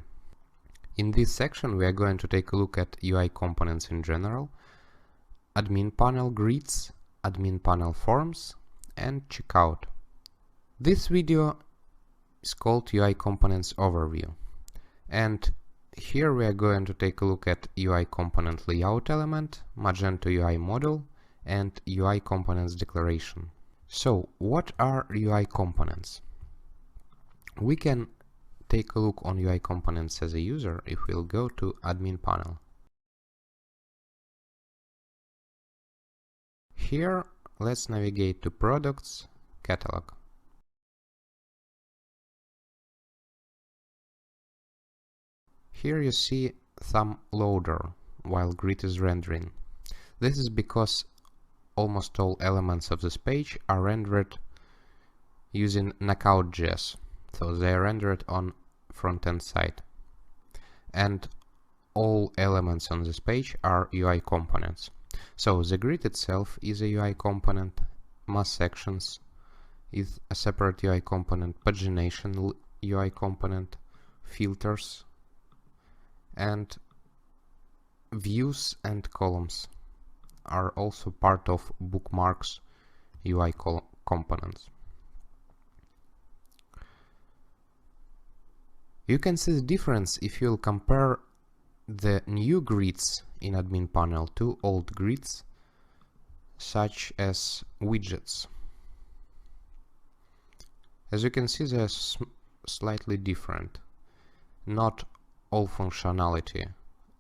In this section we are going to take a look at UI components in general, admin panel grids, admin panel forms, and checkout. This video is called UI components overview, and here we are going to take a look at UI component layout element, Magento UI model, and UI components declaration. So what are UI components? We can take a look on UI components as a user if we'll go to admin panel. Here let's navigate to products, catalog. Here you see thumb loader while grid is rendering. This is because almost all elements of this page are rendered using Knockout.js, so they are rendered on front-end side. And all elements on this page are UI components. So the grid itself is a UI component, mass sections is a separate UI component, pagination UI component, filters, and views and columns are also part of bookmarks UI components. You can see the difference if you'll compare the new grids in admin panel to old grids, such as widgets. As you can see, they're slightly different. Not all functionality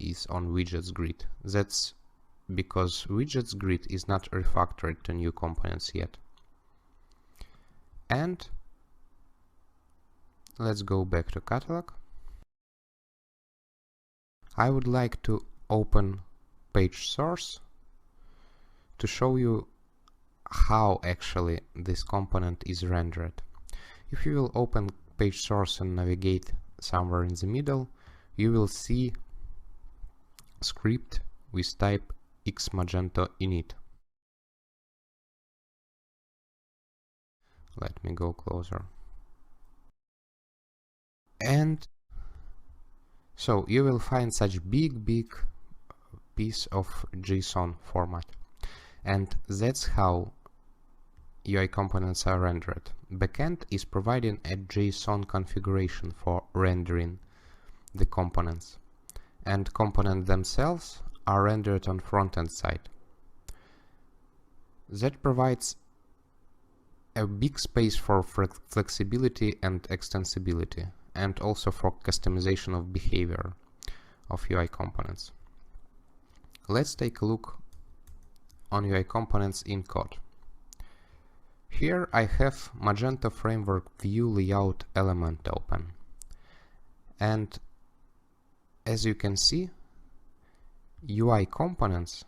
is on widgets grid. That's because widgets grid is not refactored to new components yet. And let's go back to catalog. I would like to open page source to show you how actually this component is rendered. If you will open page source and navigate somewhere in the middle, you will see script with type xMagento init. Let me go closer. And so you will find such big piece of JSON format, and that's how UI components are rendered. Backend is providing a JSON configuration for rendering the components, and components themselves are rendered on front-end side. That provides a big space for flexibility and extensibility, and also for customization of behavior of UI components. Let's take a look on UI components in code. Here I have Magento framework view layout element open, and as you can see, UI components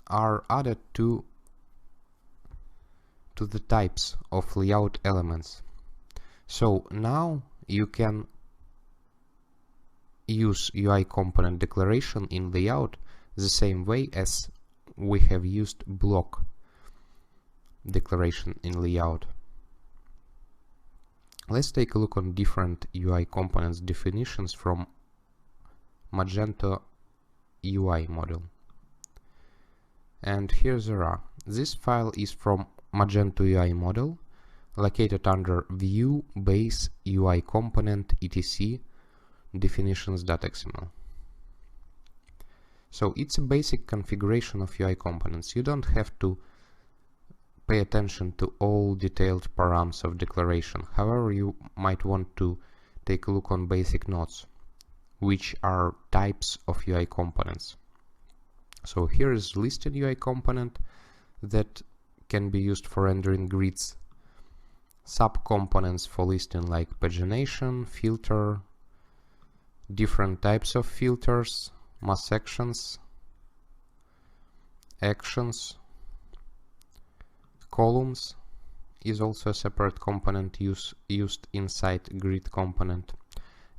are added to the types of layout elements. So now you can use UI component declaration in layout the same way as we have used block declaration in layout. Let's take a look on different UI components definitions from Magento UI model. And here there are. This file is from Magento UI model, located under view base UI component etc definitions.xml. So it's a basic configuration of UI components. You don't have to pay attention to all detailed params of declaration. However, you might want to take a look on basic nodes, which are types of UI components. So here is listed UI component that can be used for rendering grids, subcomponents for listing like pagination, filter, different types of filters, mass actions, columns is also a separate component used inside grid component,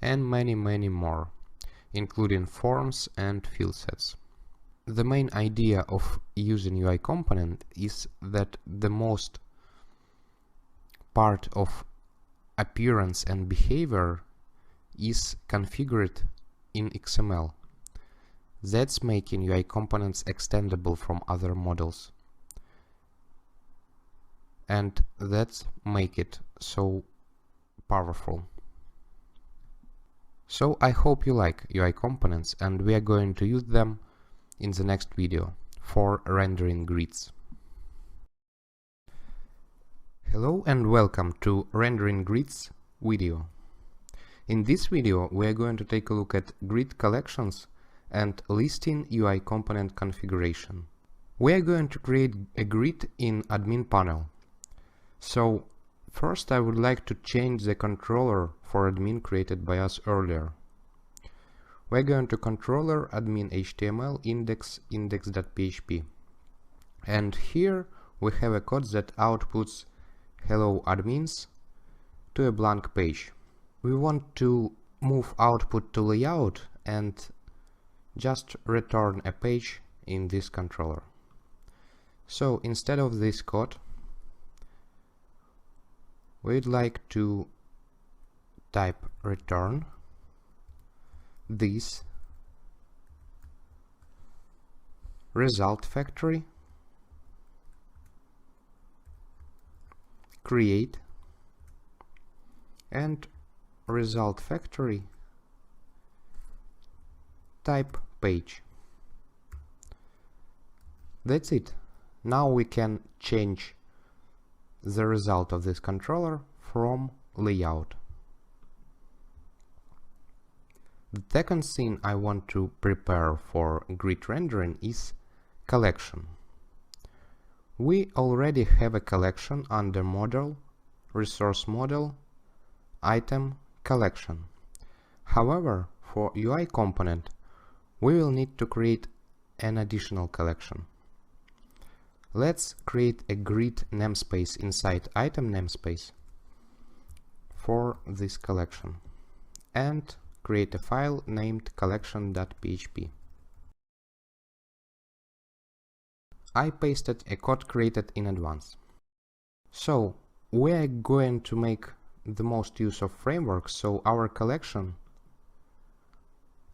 and many more, including forms and field sets. The main idea of using UI component is that the most part of appearance and behavior is configured in XML. That's making UI components extendable from other models. And that's make it so powerful. So I hope you like UI components, and we are going to use them in the next video for rendering grids. Hello and welcome to Rendering Grids video. In this video we are going to take a look at grid collections and listing UI component configuration. We are going to create a grid in admin panel. So first I would like to change the controller for admin created by us earlier. We're going to controller admin HTML index.php, and here we have a code that outputs hello admins to a blank page. We want to move output to layout and just return a page in this controller. So instead of this code, we'd like to type return this result factory create and result factory type page. That's it. Now we can change the result of this controller from layout. The second thing I want to prepare for grid rendering is collection. We already have a collection under model, resource model, item, collection. However, for UI component, we will need to create an additional collection. Let's create a grid namespace inside item namespace for this collection and create a file named collection.php. I pasted a code created in advance. So we are going to make the most use of frameworks, so our collection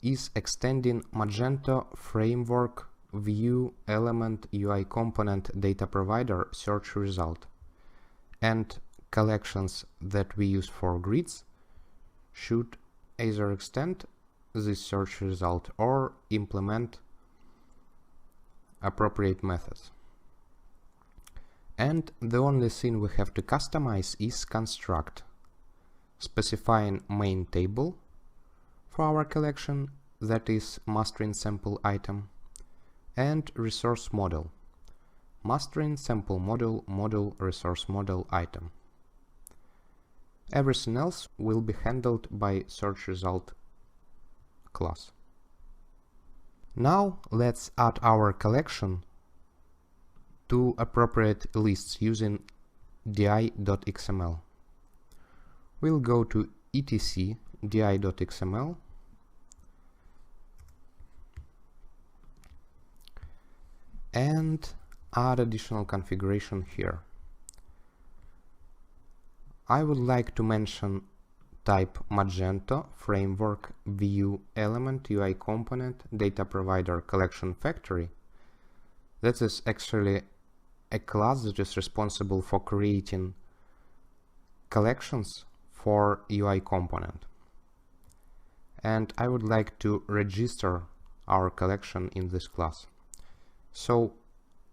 is extending Magento framework view element UI component data provider search result, and collections that we use for grids should either extend this search result or implement appropriate methods. And the only thing we have to customize is construct, specifying main table for our collection, that is mastering sample item, and resource model, mastering sample model resource model item. Everything else will be handled by search result class. Now let's add our collection to appropriate lists using di.xml. We'll go to etc di.xml and add additional configuration here. I would like to mention type Magento framework view element UI component data provider collection factory. That is actually a class that is responsible for creating collections for UI component. And I would like to register our collection in this class. So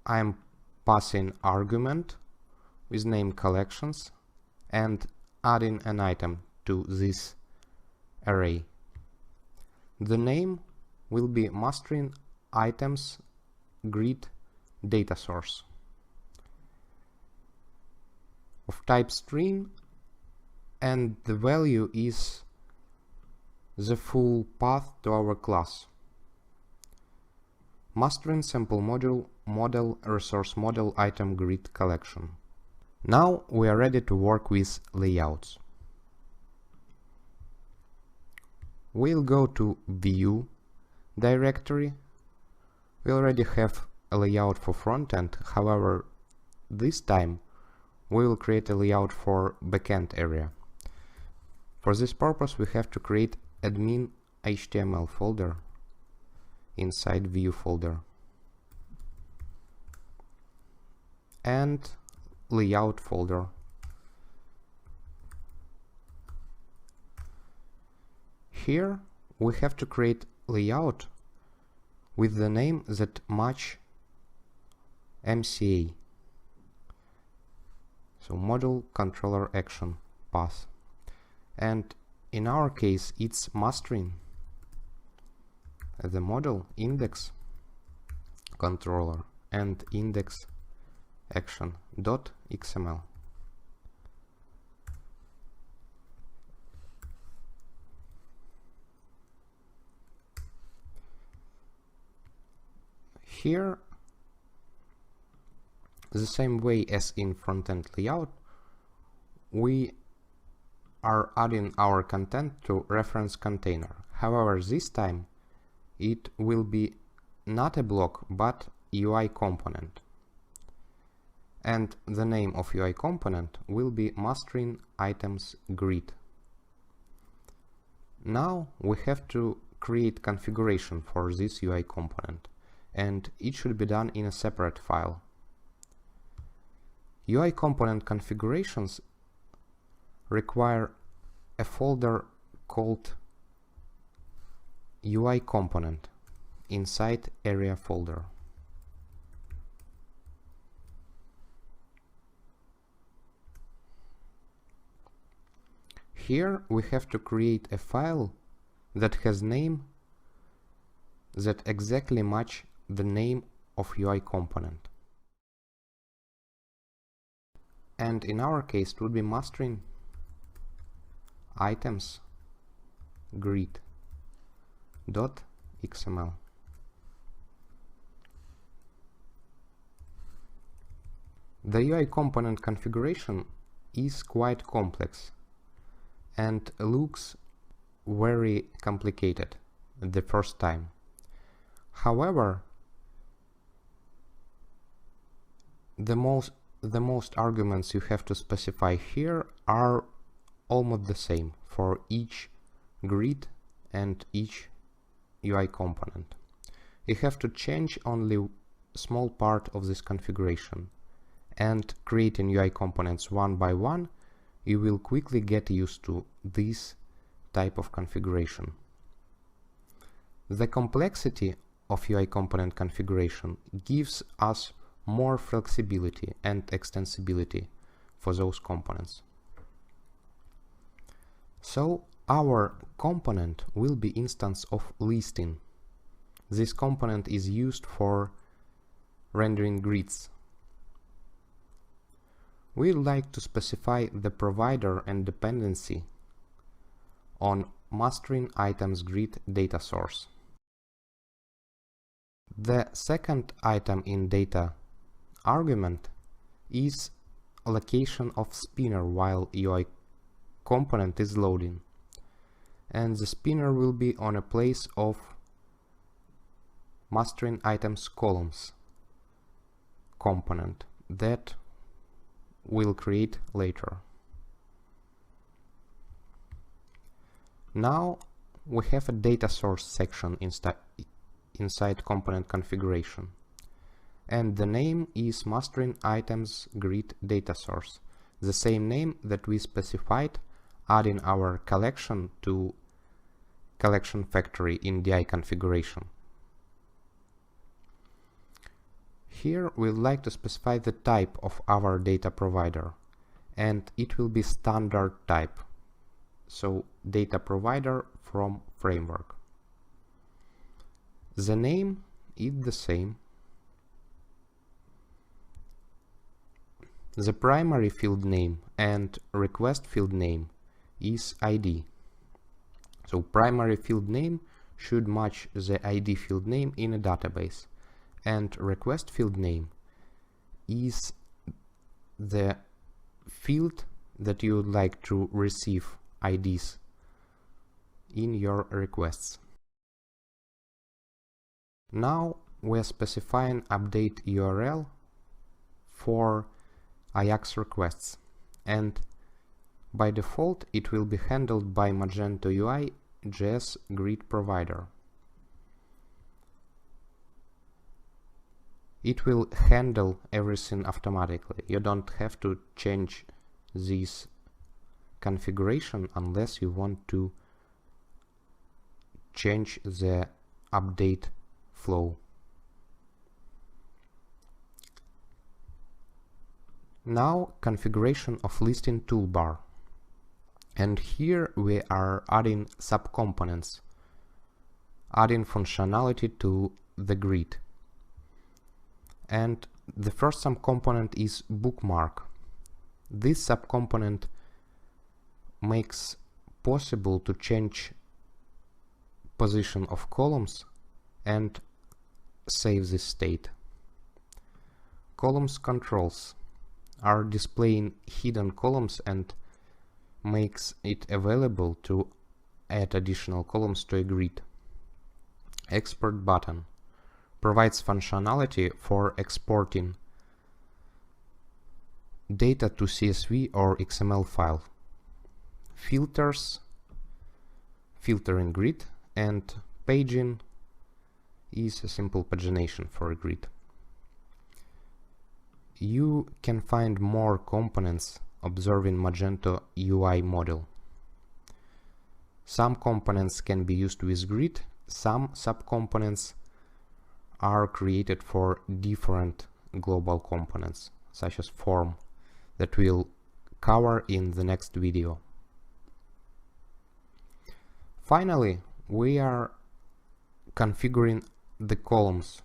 I'm passing argument with name collections and adding an item to this array. The name will be mastering items grid data source. of type string, and the value is the full path to our class. Mastering sample module model resource model item grid collection. Now we are ready to work with layouts. We'll go to View directory. We already have a layout for frontend, however, this time we will create a layout for backend area. For this purpose, we have to create admin HTML folder inside View folder and layout folder. Here we have to create layout with the name that match MCA, so module controller action path, and in our case it's mastering the model index controller and index action dot XML. Here, the same way as in front-end layout, we are adding our content to reference container. However, this time it will be not a block but UI component, and the name of UI component will be mastering items grid. Now we have to create configuration for this UI component, and it should be done in a separate file. UI component configurations require a folder called UI component inside area folder. Here we have to create a file that has name that exactly match the name of UI component, and in our case it would be mastering items grid dot XML. The UI component configuration is quite complex and looks very complicated the first time. However, the most arguments you have to specify here are almost the same for each grid and each UI component. You have to change only a small part of this configuration, and creating UI components one by one, you will quickly get used to this type of configuration. The complexity of UI component configuration gives us more flexibility and extensibility for those components. So our component will be instance of listing. This component is used for rendering grids. We would like to specify the provider and dependency on mastering items grid data source. The second item in data argument is location of spinner while UI component is loading, and the spinner will be on a place of mastering items columns component that we'll create later. Now we have a data source section inside component configuration, and the name is mastering items grid data source, the same name that we specified adding our collection to collection factory in DI configuration. Here we would like to specify the type of our data provider, and it will be standard type, so data provider from framework. The name is the same, The primary field name and request field name is ID. So primary field name should match the ID field name in a database, and request field name is the field that you would like to receive IDs in your requests. Now we're specifying update URL for Ajax requests, and by default it will be handled by Magento UI JS grid provider. It will handle everything automatically. You don't have to change this configuration unless you want to change the update flow. Now configuration of listing toolbar, and here we are adding subcomponents, adding functionality to the grid. And the first subcomponent is bookmark. This subcomponent makes possible to change position of columns and save this state. Columns controls are displaying hidden columns and makes it available to add additional columns to a grid. Export button provides functionality for exporting data to CSV or XML file. Filters, filtering grid, and paging is a simple pagination for a grid. You can find more components observing Magento UI model. Some components can be used with grid, some subcomponents are created for different global components, such as form, that we'll cover in the next video. Finally, we are configuring the columns,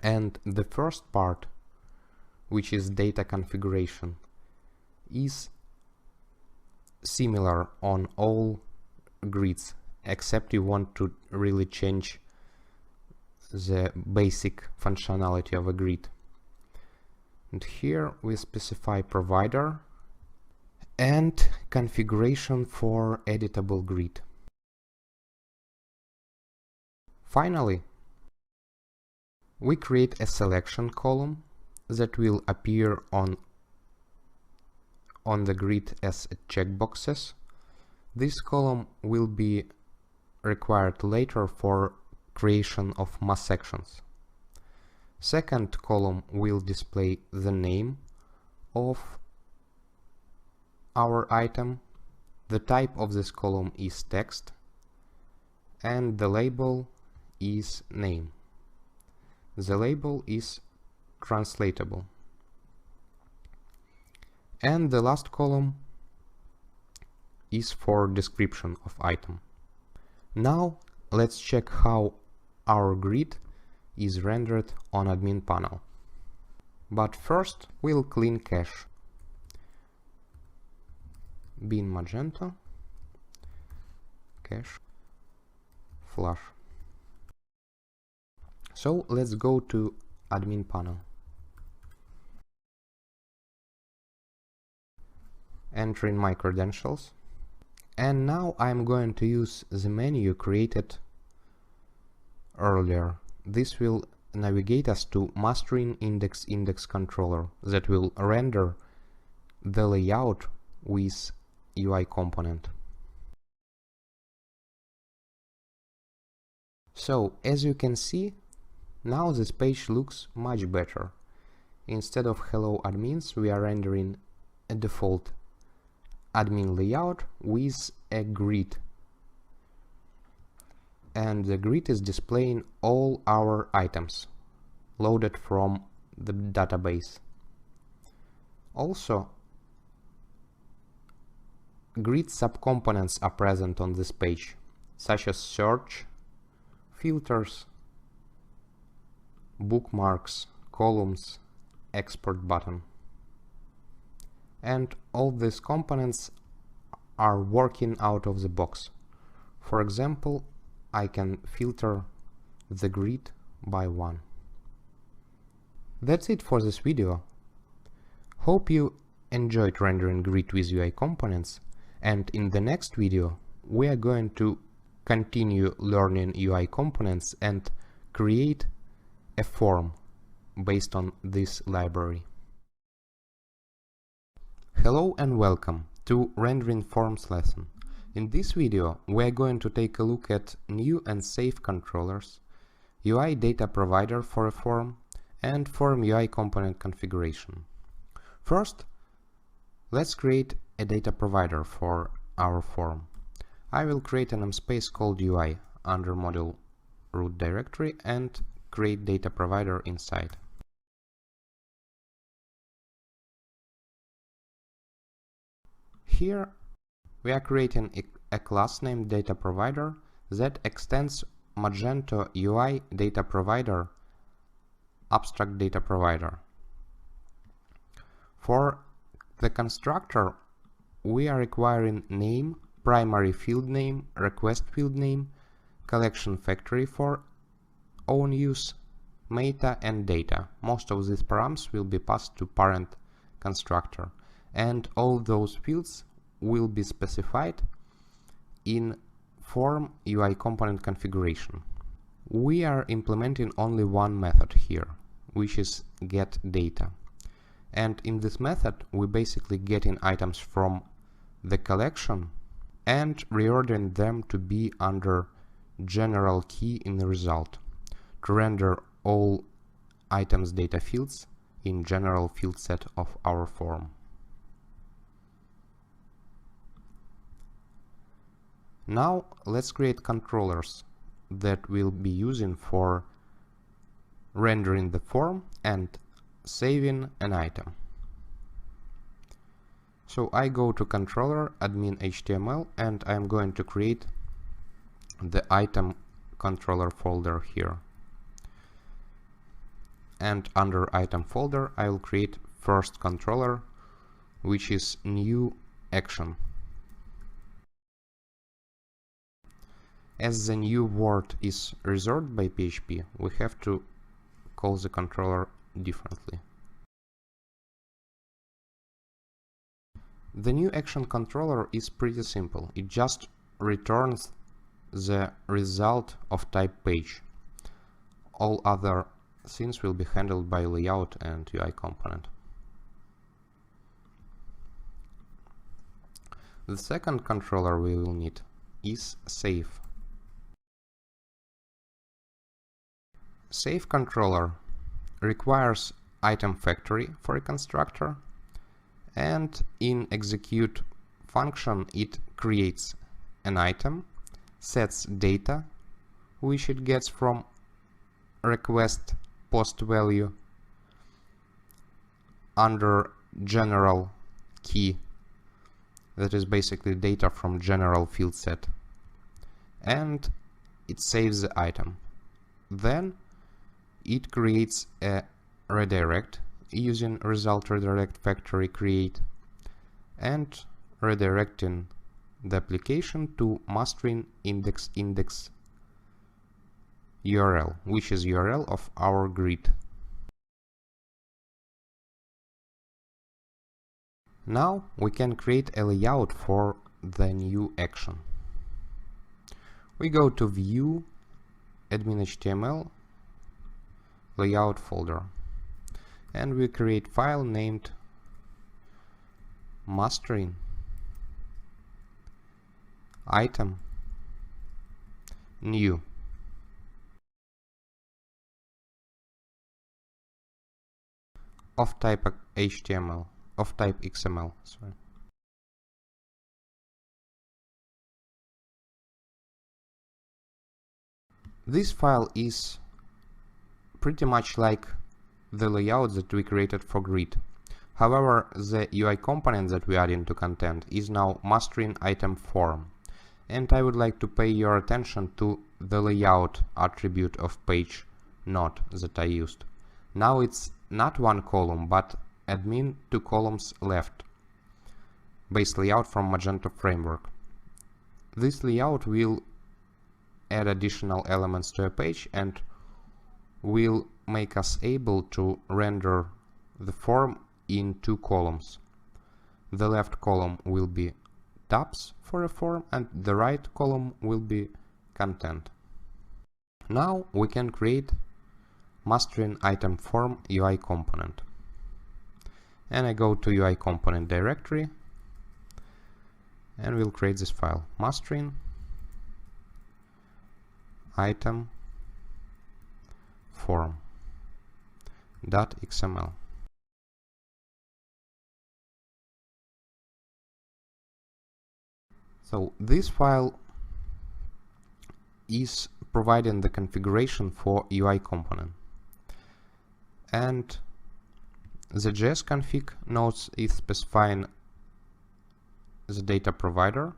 and the first part, which is data configuration, is similar on all grids, except you want to really change the basic functionality of a grid. And here we specify provider and configuration for editable grid. Finally, we create a selection column that will appear on the grid as checkboxes. This column will be required later for creation of mass sections. Second column will display the name of our item. The type of this column is text, and the label is name. The label is translatable. And the last column is for description of item. Now let's check how our grid is rendered on admin panel. But first we'll clean cache. Bin Magento, cache, flush. So let's go to admin panel. Entering my credentials, and now I'm going to use the menu created earlier. This will navigate us to mastering index controller that will render the layout with UI component. So as you can see, now this page looks much better. Instead of hello admins, we are rendering a default admin layout with a grid, and the grid is displaying all our items loaded from the database. Also, grid subcomponents are present on this page, such as search, filters, bookmarks, columns, export button. and all these components are working out of the box. For example, I can filter the grid by 1. That's it for this video. Hope you enjoyed rendering grid with UI components, and in the next video we are going to continue learning UI components and create a form based on this library. Hello and welcome to Rendering Forms lesson. In this video we are going to take a look at new and safe controllers, UI data provider for a form, and form UI component configuration. First, let's create a data provider for our form. I will create an namespace called UI under module root directory and create data provider inside. Here we are creating a class named data provider that extends Magento UI data provider abstract data provider. For the constructor, we are requiring name, primary field name, request field name, collection factory for own use, meta, and data. Most of these params will be passed to parent constructor, and all those fields will be specified in form UI component configuration. We are implementing only one method here, which is getData. And in this method, we basically getting items from the collection and reordering them to be under general key in the result to render all items data fields in general field set of our form. Now let's create controllers that we'll be using for rendering the form and saving an item. So I go to controller admin HTML and I'm going to create the item controller folder here. And under item folder I will create first controller, which is new action. As the new word is reserved by PHP, we have to call the controller differently. The new action controller is pretty simple. It just returns the result of type page. All other things will be handled by layout and UI component. The second controller we will need is save. Save controller requires item factory for a constructor, and in execute function it creates an item, sets data which it gets from request post value under general key, that is basically data from general field set, and it saves the item. Then it creates a redirect using result redirect factory create and redirecting the application to mastering index URL, which is URL of our grid. Now we can create a layout for the new action. We go to view, admin HTML, layout folder, and we create file named mastering item new. Of type HTML, of type XML, sorry. This file is pretty much like the layout that we created for grid. However, the UI component that we add into content is now mastering item form. And I would like to pay your attention to the layout attribute of page node that I used. Now it's not one column, but admin 2 columns left. base layout from Magento framework. This layout will add additional elements to a page and will make us able to render the form in two columns. The left column will be tabs for a form and the right column will be content. Now we can create mastering item form UI component. And I go to UI component directory and we'll create this file, mastering item form .xml. So this file is providing the configuration for UI component, and the JS config nodes is specifying the data provider,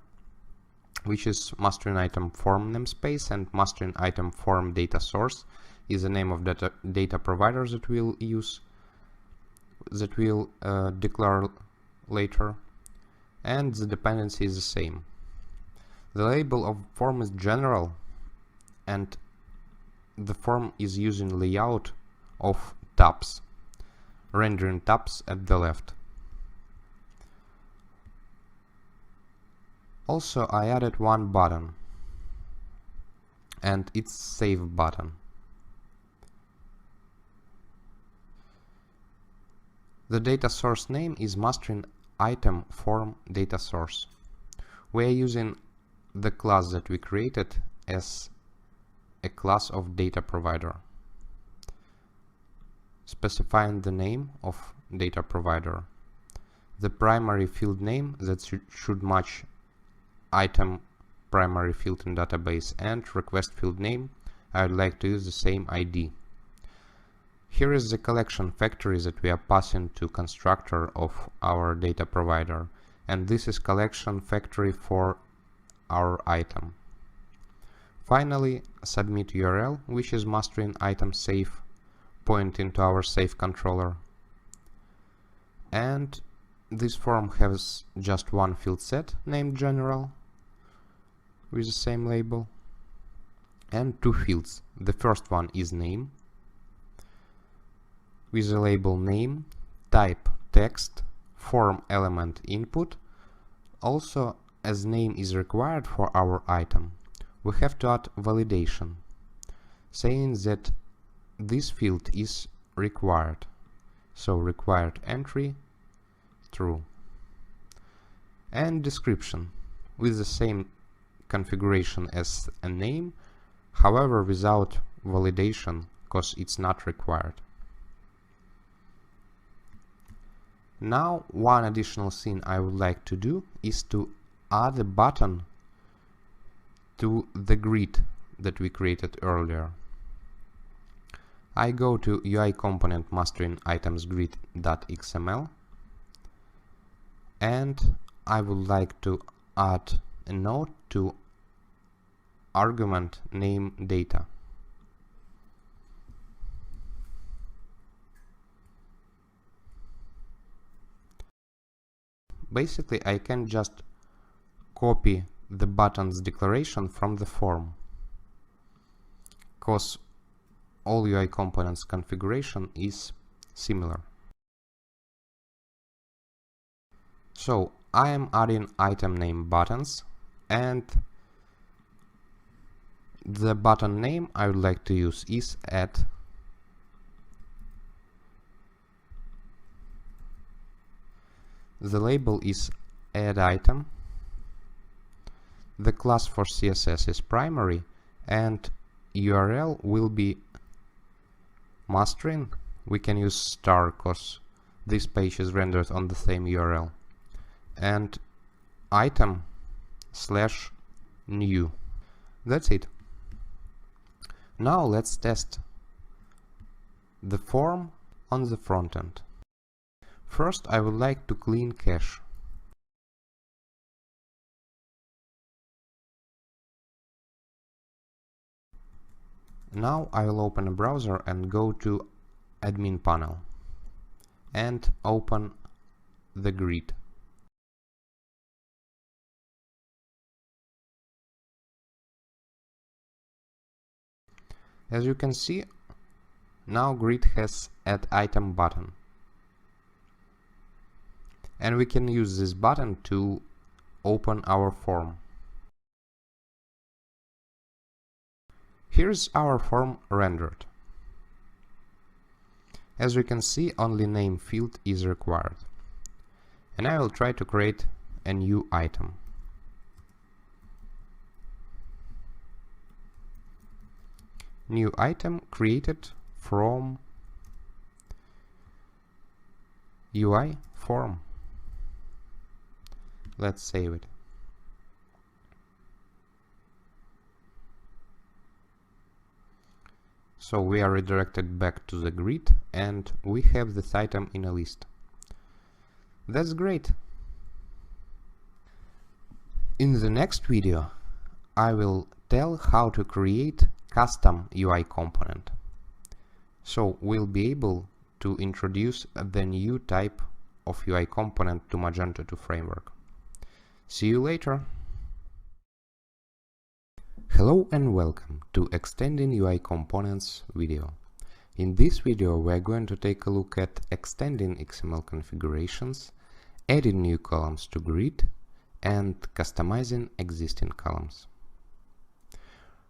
which is mastering item form namespace, and mastering item form data source is the name of data provider that we'll use, that we'll declare later, and the dependency is the same. The label of form is general, and the form is using layout of tabs, rendering tabs at the left. Also, I added one button, and it's save button. The data source name is mastering item form data source. We are using the class that we created as a class of data provider, specifying the name of data provider, the primary field name that should match item primary field in database, and request field name. I would like to use the same ID. Here is the collection factory that we are passing to constructor of our data provider, and this is collection factory for our item. Finally, submit URL, which is mastering item save, pointing to our save controller. And this form has just one field set named general with the same label, and two fields. The first one is name with the label name, type text, form element input. Also, as name is required for our item, we have to add validation, saying that this field is required. So required entry true. And description with the same configuration as a name, however without validation, because it's not required. Now, one additional thing I would like to do is to add a button to the grid that we created earlier. I go to UI component mastering items grid.xml, and I would like to add a node to argument name data. Basically, I can just copy the button's declaration from the form, because all UI components configuration is similar. So I am adding item name buttons, and the button name I would like to use is add. The label is add item. The class for CSS is primary, and URL will be mastering. We can use star because this page is rendered on the same URL. And item / new. That's it. Now let's test the form on the front end. First, I would like to clean cache. Now I will open a browser and go to admin panel and open the grid. As you can see, now grid has add item button. And we can use this button to open our form. Here's our form rendered. As we can see, only name field is required. And I will try to create a new item. New item created from UI form. Let's save it. So we are redirected back to the grid and we have this item in a list. That's great. In the next video, I will tell how to create custom UI component. So we'll be able to introduce the new type of UI component to Magento 2 framework. See you later. Hello and welcome to Extending UI Components video. In this video we are going to take a look at extending XML configurations, adding new columns to grid, and customizing existing columns.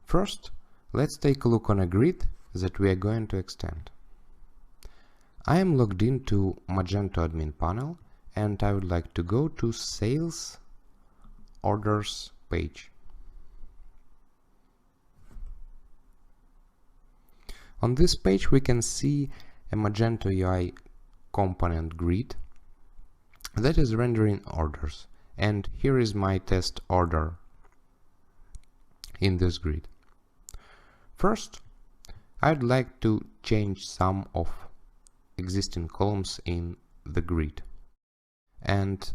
First, let's take a look on a grid that we are going to extend. I am logged into Magento admin panel and I would like to go to Sales Orders page. On this page we can see a Magento UI component grid that is rendering orders, and here is my test order in this grid. First, I'd like to change some of existing columns in the grid, and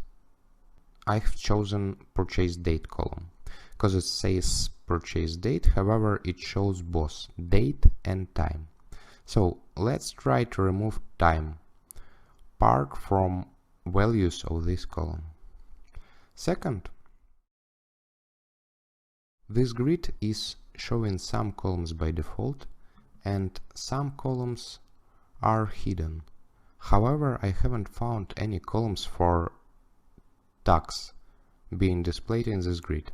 I've chosen purchase date column because it says purchase date, however it shows both date and time. So let's try to remove time part from values of this column. Second, this grid is showing some columns by default and some columns are hidden. However, I haven't found any columns for tags being displayed in this grid.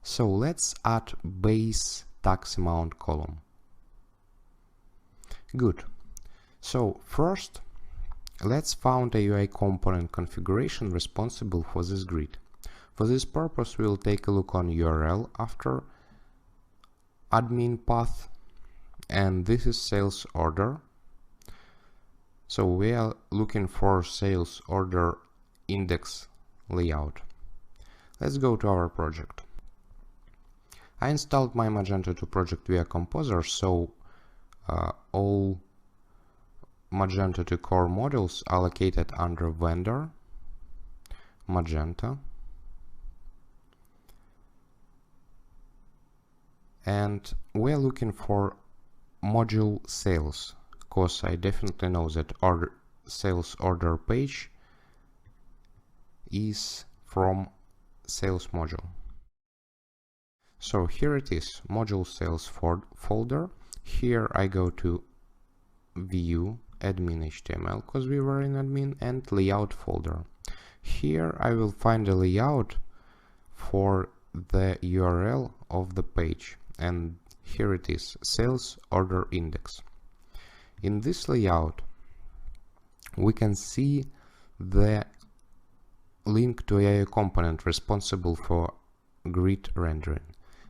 So let's add base tax amount column. Good. So first, let's find a UI component configuration responsible for this grid. For this purpose, we'll take a look on URL after admin path, and this is sales order. So we are looking for sales order index layout. Let's go to our project. I installed my Magento 2 project via Composer, so all Magento 2 core modules are located under vendor, Magento, and we're looking for module sales, because I definitely know that sales order page is from sales module. So here it is, module sales folder. Here I go to view admin HTML because we were in admin, and layout folder. Here I will find a layout for the URL of the page, and here it is, sales order index. In this layout we can see the link to AI component responsible for grid rendering,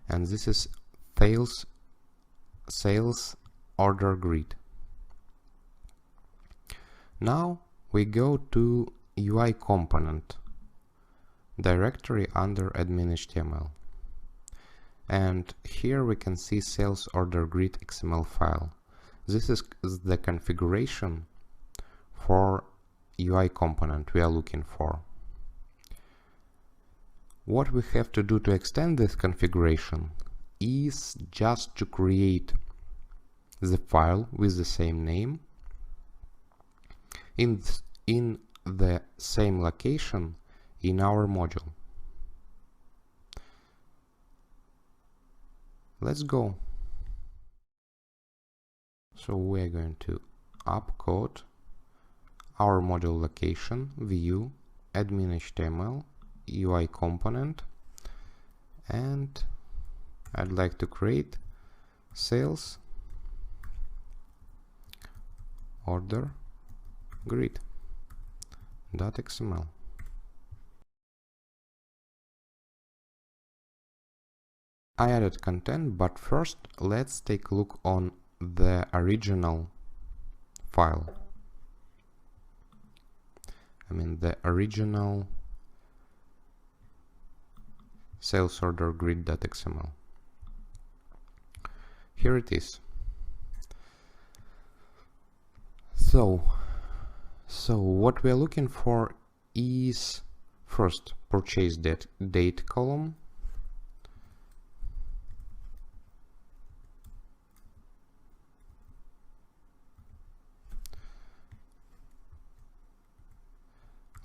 and this is sales order grid. Now we go to UI component directory under admin HTML, and here we can see sales order grid XML file. This is the configuration for UI component we are looking for. What we have to do to extend this configuration is just to create the file with the same name in the same location in our module. Let's go. So we are going to upcode our module location, view, admin HTML, UI component, and I'd like to create sales order grid.xml. I added content, but first let's take a look on the original file. I mean the original sales order grid.xml. Here it is. So what we are looking for is first purchase date column,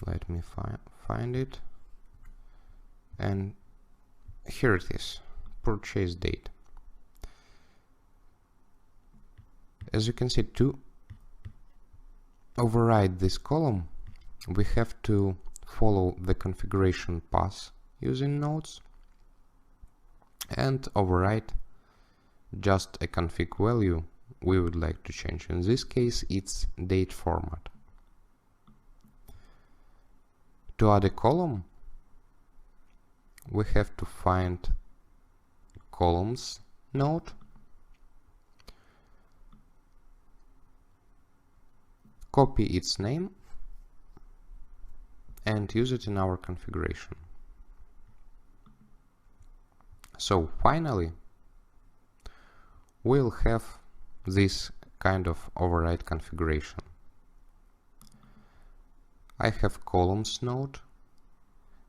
let me find it, and here it is, purchase date. As you can see, to override this column we have to follow the configuration path using nodes and override just a config value we would like to change. In this case it's date format. To add a column we have to find columns node, copy its name and use it in our configuration. So finally we'll have this kind of override configuration. I have columns node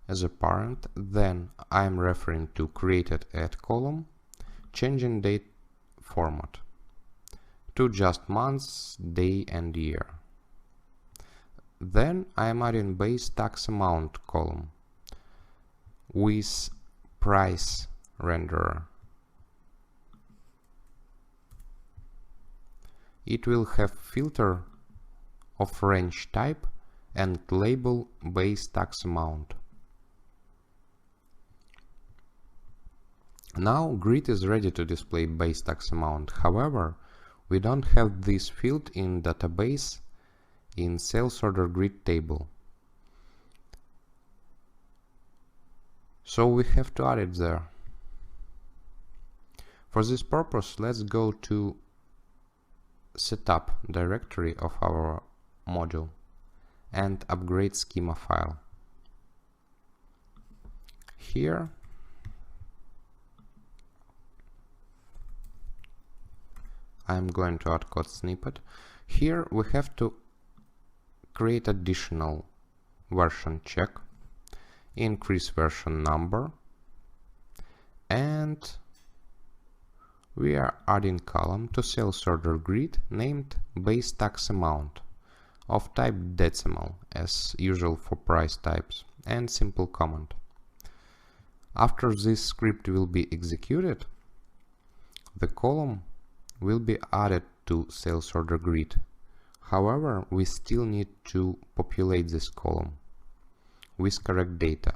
as a parent, then I'm referring to created add column, changing date format to just months, day and year. Then I am adding base tax amount column with price renderer. It will have filter of range type and label base tax amount. Now grid is ready to display base tax amount. However, we don't have this field in database in sales order grid table. So we have to add it there. For this purpose, let's go to setup directory of our module and upgrade schema file. Here I'm going to add code snippet. Here we have to create additional version check, increase version number, and we are adding column to sales order grid named base tax amount of type decimal as usual for price types, and simple comment. After this script will be executed, the column will be added to sales order grid. However, we still need to populate this column with correct data.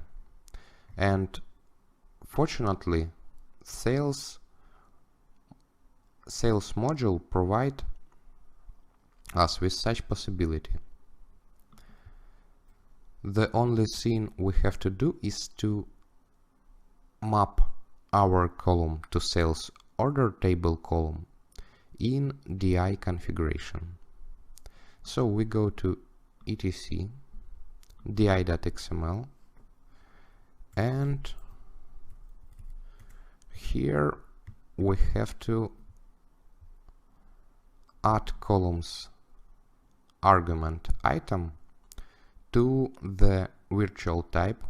And fortunately, sales module provide us with such possibility. The only thing we have to do is to map our column to sales order table column in DI configuration. So we go to etc di.xml, and here we have to add columns argument item to the virtual type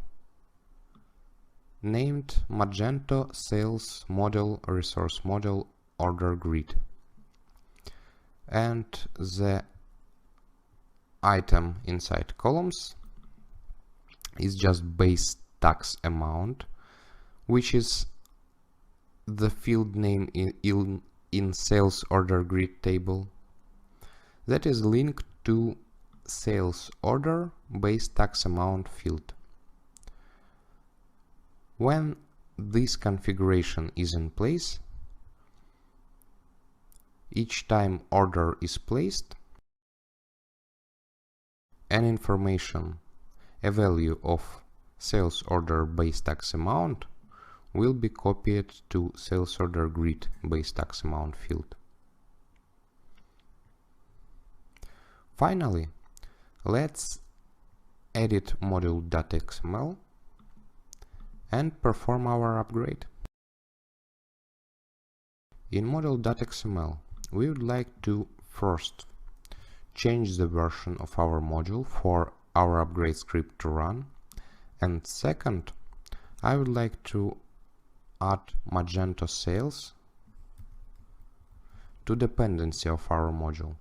named Magento sales model resource model order grid, and the item inside columns is just base tax amount, which is the field name in in sales order grid table that is linked to sales order base tax amount field. When this configuration is in place, each time order is placed, an information, a value of sales order base tax amount will be copied to sales order grid base tax amount field. Finally, let's edit module.xml and perform our upgrade. In module.xml, we would like to first change the version of our module for our upgrade script to run, and second, I would like to add Magento sales to dependency of our module,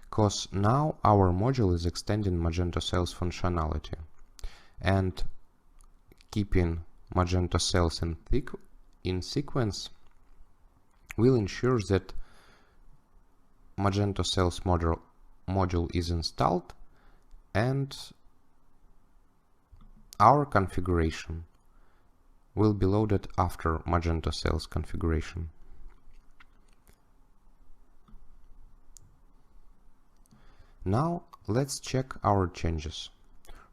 because now our module is extending Magento sales functionality, and keeping Magento sales in sequence will ensure that Magento sales module is installed and our configuration will be loaded after Magento sales configuration. Now let's check our changes.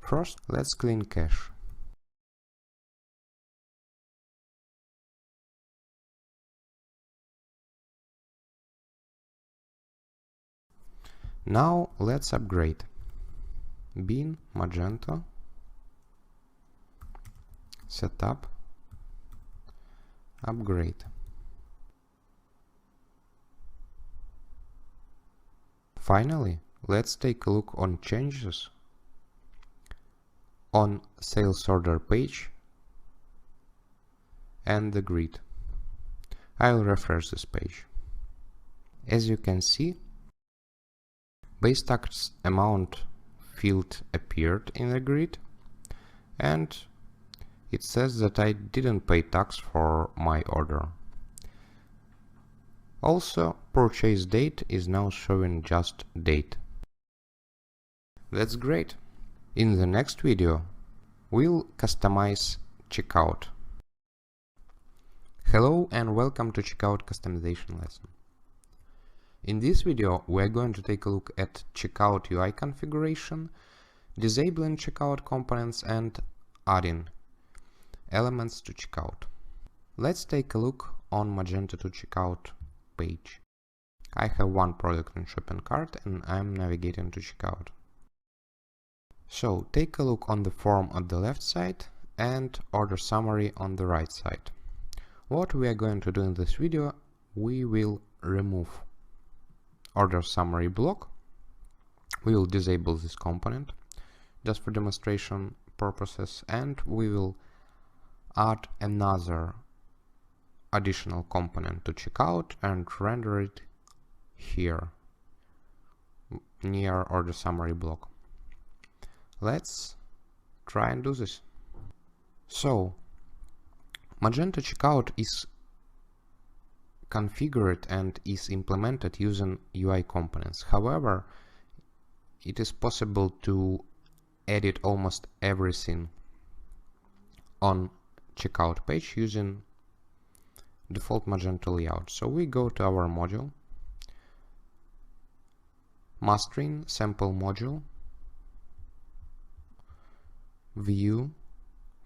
First, let's clean cache. Now let's upgrade. Bin Magento setup upgrade. Finally, let's take a look on changes on sales order page and the grid. I'll refresh this page. As you can see, base tax amount field appeared in the grid, and it says that I didn't pay tax for my order. Also, purchase date is now showing just date. That's great. In the next video, we'll customize checkout. Hello and welcome to checkout customization lesson. In this video, we are going to take a look at checkout UI configuration, disabling checkout components, and adding elements to checkout. Let's take a look on Magento to checkout page. I have one product in shopping cart and I'm navigating to checkout. So take a look on the form on the left side and order summary on the right side. What we are going to do in this video, we will remove order summary block. We will disable this component just for demonstration purposes, and we will add another additional component to checkout and render it here near order summary block. Let's try and do this. So Magento checkout is configured and is implemented using UI components. However, it is possible to edit almost everything on checkout page using default Magento layout. So we go to our module, mastering sample module, view,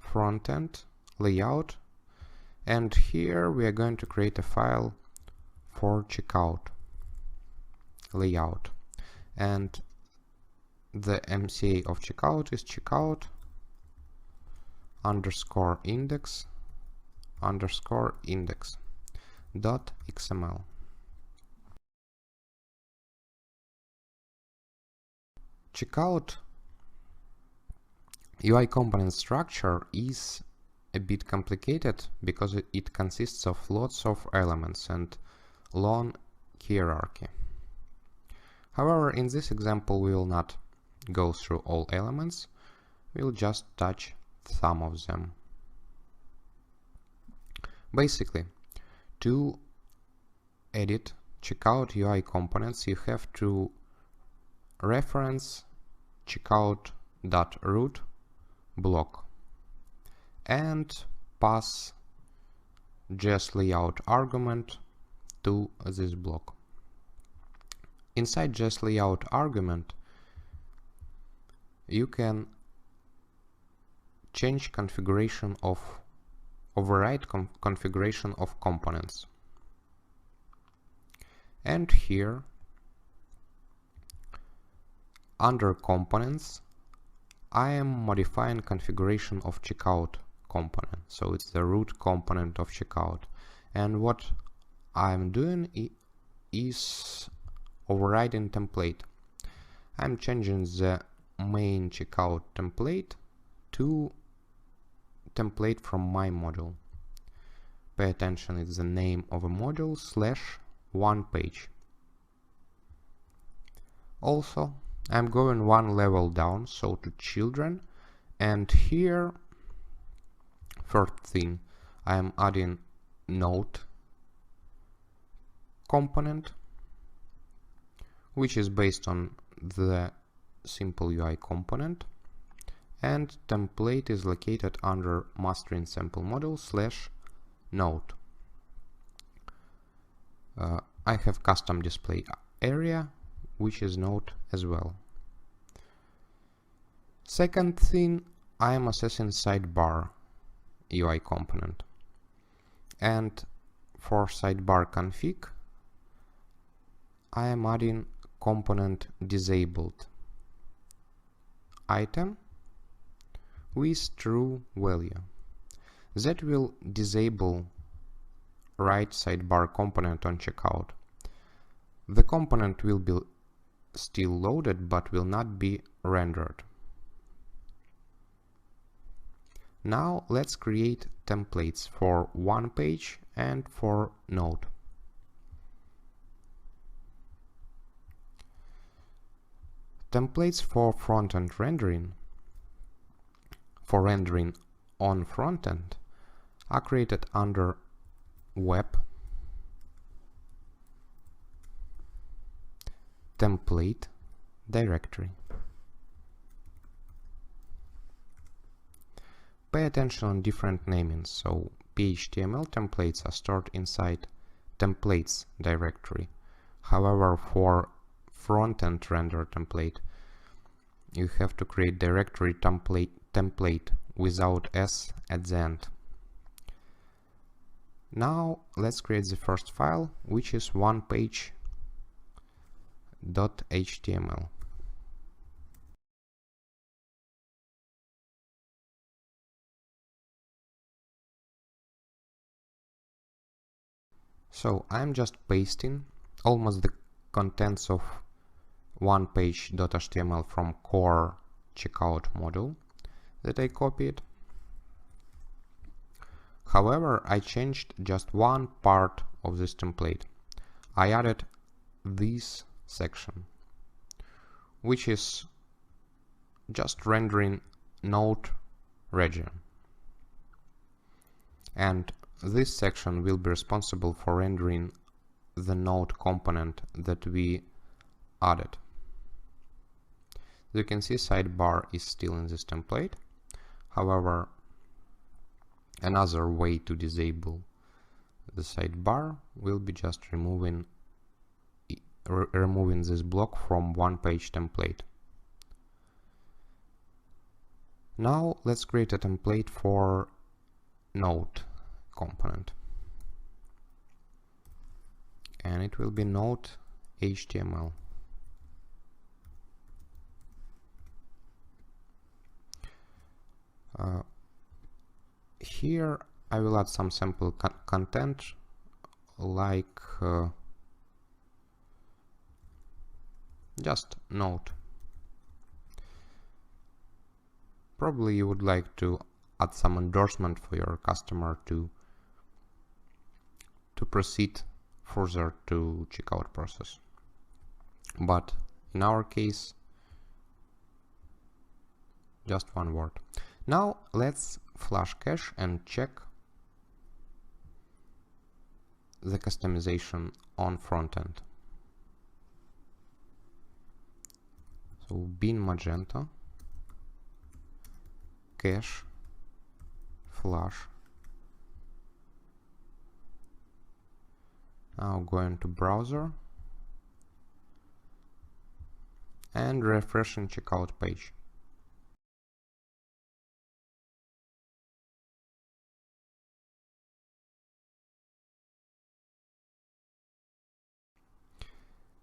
frontend, layout, and here we are going to create a file for checkout layout, and the MCA of checkout is checkout underscore index dot XML. Checkout UI component structure is a bit complicated because it consists of lots of elements and long hierarchy. However, in this example we will not go through all elements, we'll just touch some of them. Basically, to edit checkout UI components, you have to reference checkout.root block and pass JS layout argument to this block. Inside JS layout argument, you can change configuration of override configuration of components. And here, under components, I am modifying configuration of checkout component. So it's the root component of checkout. And what I'm doing is overriding template. I'm changing the main checkout template to template from my module. Pay attention, it's the name of a module / one page. Also, I'm going one level down, so to children, and here, first thing, I am adding note component, which is based on the simple UI component, and template is located under mastering sample model / note. I have custom display area, which is note as well. Second thing, I am assessing sidebar UI component, and for sidebar config, I am adding component disabled item with true value. That will disable right sidebar component on checkout. The component will be still loaded but will not be rendered. Now let's create templates for one page and for note. Templates for front-end rendering, for rendering on front-end, are created under web, template directory. Pay attention on different namings, so PHTML templates are stored inside templates directory. However, for front-end render template, you have to create directory template without s at the end. Now let's create the first file, which is onepage.html. So I'm just pasting almost the contents of onepage.html from core checkout module that I copied. However, I changed just one part of this template. I added this section, which is just rendering node region. And this section will be responsible for rendering the node component that we added. You can see sidebar is still in this template. However, another way to disable the sidebar will be just removing this block from one page template. Now let's create a template for node component, and it will be node HTML. Here I will add some sample content like just note. Probably you would like to add some endorsement for your customer to proceed further to checkout process. But in our case, just one word. Now let's flush cache and check the customization on frontend. So bin Magento, cache, flash. Now going to browser and refreshing checkout page.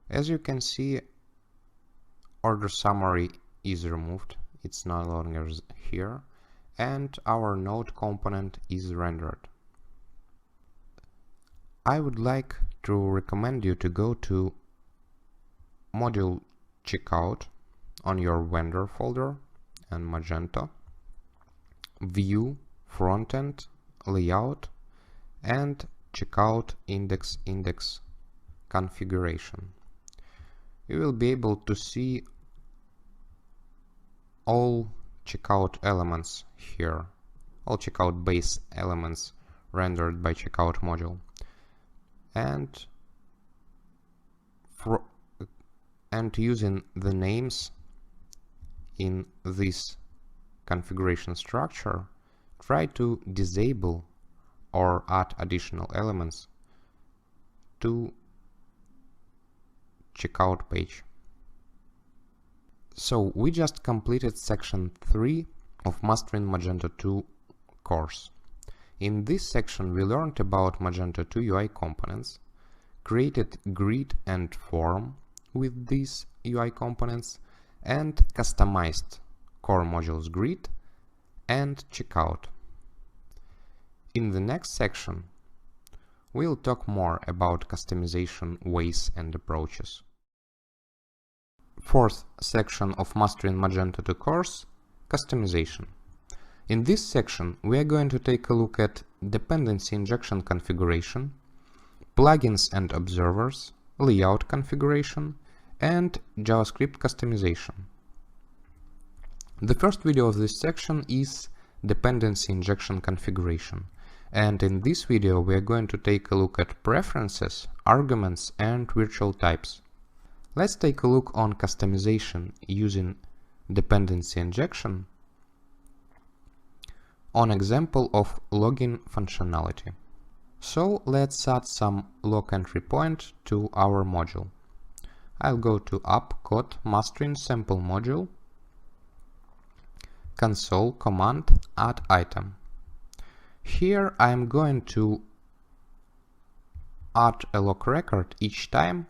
As you can see, order summary is removed, it's no longer here, and our node component is rendered. I would like to recommend you to go to module checkout on your vendor folder and Magento, view, frontend, layout, and checkout index configuration. You will be able to see all checkout elements here, all checkout base elements rendered by checkout module. And using the names in this configuration structure, try to disable or add additional elements to checkout page. So we just completed section 3 of Mastering Magento 2 course. In this section we learned about Magento 2 UI components, created grid and form with these UI components, and customized core modules grid and checkout. In the next section we'll talk more about customization ways and approaches. Fourth section of Mastering Magento 2 course, customization. In this section we are going to take a look at dependency injection configuration, plugins and observers, layout configuration, and JavaScript customization. The first video of this section is dependency injection configuration, and in this video we are going to take a look at preferences, arguments, and virtual types. Let's take a look on customization using dependency injection on example of login functionality. So let's add some log entry point to our module. I'll go to app code mastering sample module, console command add item. Here I'm going to add a log record each time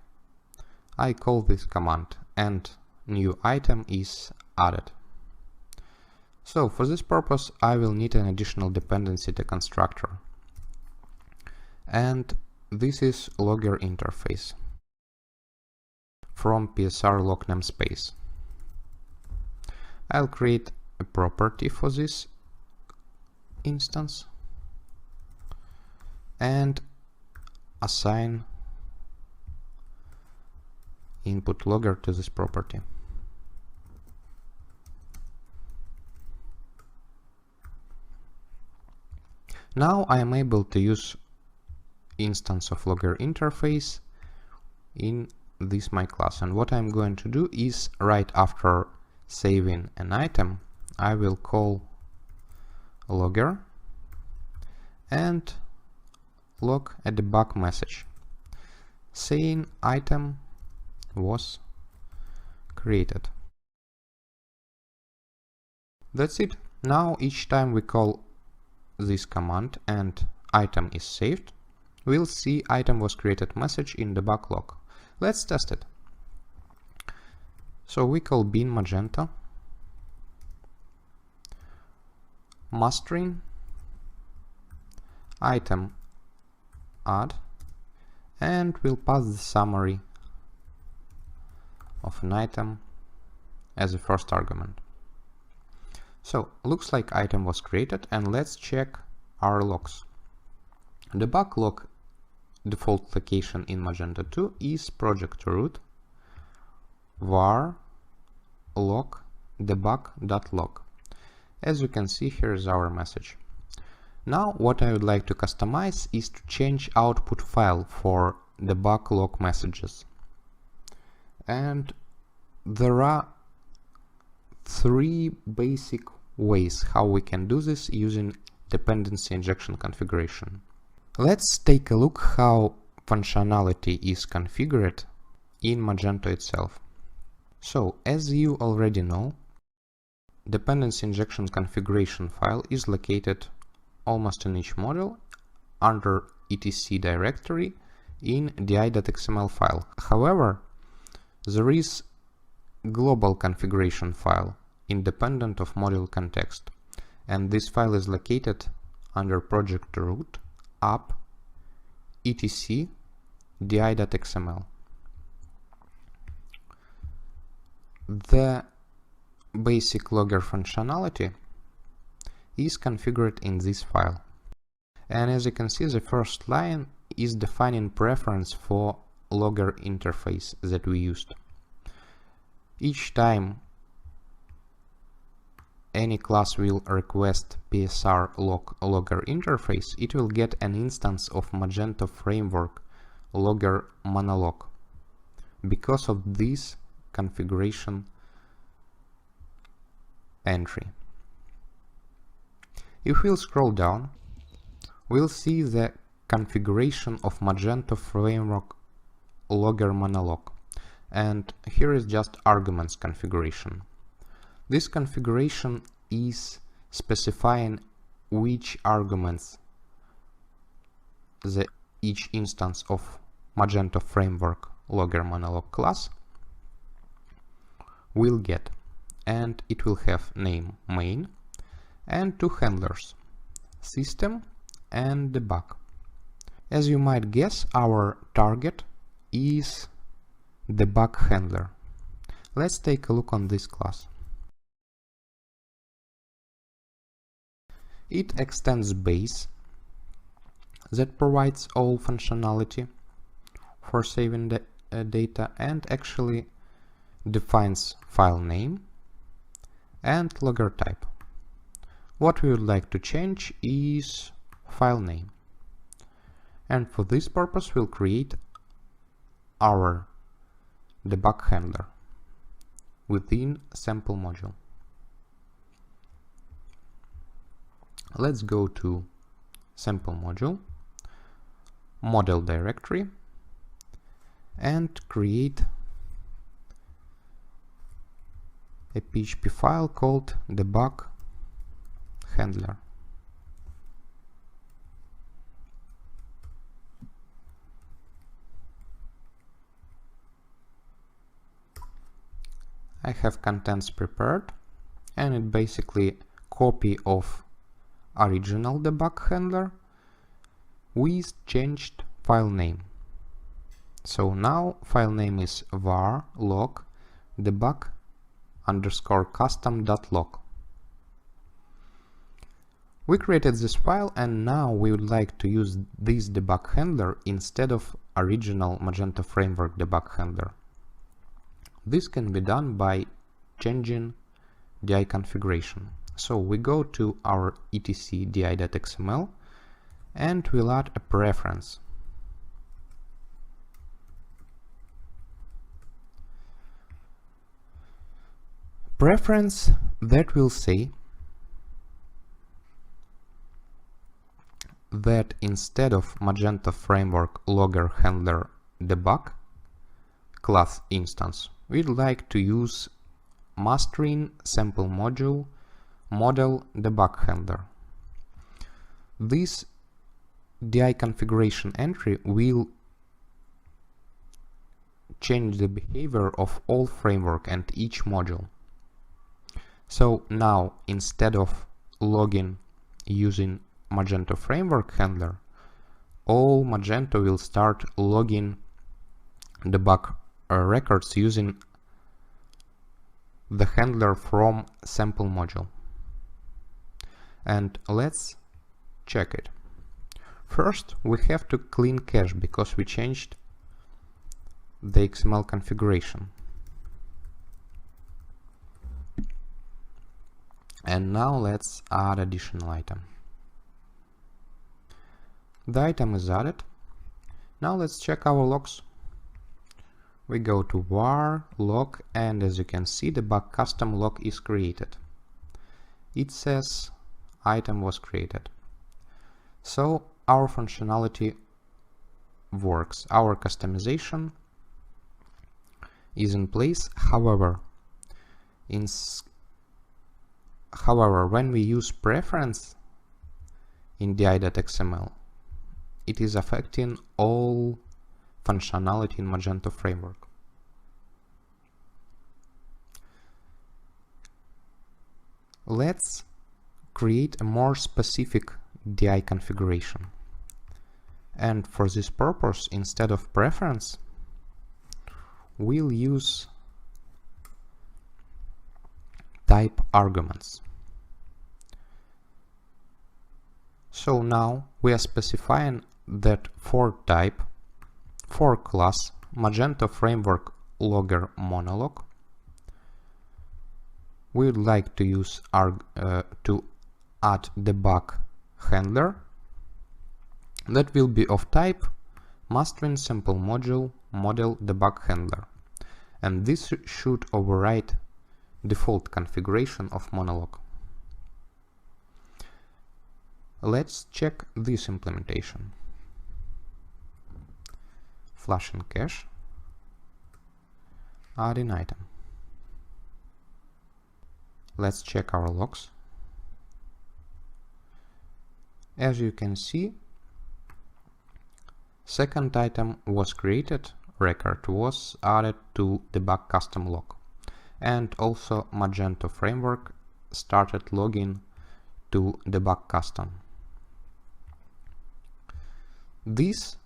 I call this command and new item is added. So for this purpose I will need an additional dependency to constructor, and this is logger interface from PSR log namespace. I'll create a property for this instance and assign input logger to this property. Now I am able to use instance of logger interface in this my class, and what I'm going to do is right after saving an item I will call logger and log a debug message saying item was created. That's it. Now each time we call this command and item is saved, we'll see item was created message in debug log. Let's test it. So we call bin Magento mastering item add, and we'll pass the summary of an item as a first argument. So looks like item was created, and let's check our logs. Debug log default location in Magento 2 is project root var log debug.log. As you can see, here is our message. Now what I would like to customize is to change output file for debug log messages. And there are three basic ways how we can do this using dependency injection configuration. Let's take a look how functionality is configured in Magento itself. So, as you already know, dependency injection configuration file is located almost in each module under etc directory in di.xml file. However, there is global configuration file independent of module context, and this file is located under project root app etc di.xml. The basic logger functionality is configured in this file. And as you can see, the first line is defining preference for logger interface that we used. Each time any class will request PSR logger interface, it will get an instance of Magento framework logger monologue because of this configuration entry. If we'll scroll down, we'll see the configuration of Magento framework logger monologue, and here is just arguments configuration. This configuration is specifying which arguments each instance of Magento framework logger monologue class will get, and it will have name main and two handlers, system and debug. As you might guess, our target is debug handler. Let's take a look on this class. It extends base that provides all functionality for saving the data, and actually defines file name and logger type. What we would like to change is file name, and for this purpose we'll create our debug handler within sample module. Let's go to sample module, model directory, and create a PHP file called debug handler. I have contents prepared, and it basically copy of original debug handler with changed file name. So now file name is var log debug underscore custom.log. We created this file, and now we would like to use this debug handler instead of original Magento framework debug handler. This can be done by changing DI configuration. So we go to our etc di.xml and we'll add a preference. Preference that will say that instead of Magento framework logger handler debug class instance, we'd like to use mastering sample module model debug handler. This DI configuration entry will change the behavior of all framework and each module. So now, instead of logging using Magento framework handler, all Magento will start logging debug records using the handler from sample module. And let's check it. First, we have to clean cache because we changed the XML configuration. And now let's add additional item. The item is added. Now let's check our logs. We go to var log, and as you can see, the bug custom log is created. It says item was created. So our functionality works. Our customization is in place. However, when we use preference in di.xml, it is affecting all functionality in Magento framework. Let's create a more specific DI configuration. And for this purpose, instead of preference, we'll use type arguments. So now we are specifying that for type, for class Magento framework logger monologue, we would like to use to add debug handler that will be of type mastering simple module model debug handler, and this should override default configuration of monologue. Let's check this implementation. Flushing cache, adding item. Let's check our logs. As you can see, second item was created, record was added to debug custom log, and also Magento framework started logging to debug custom. This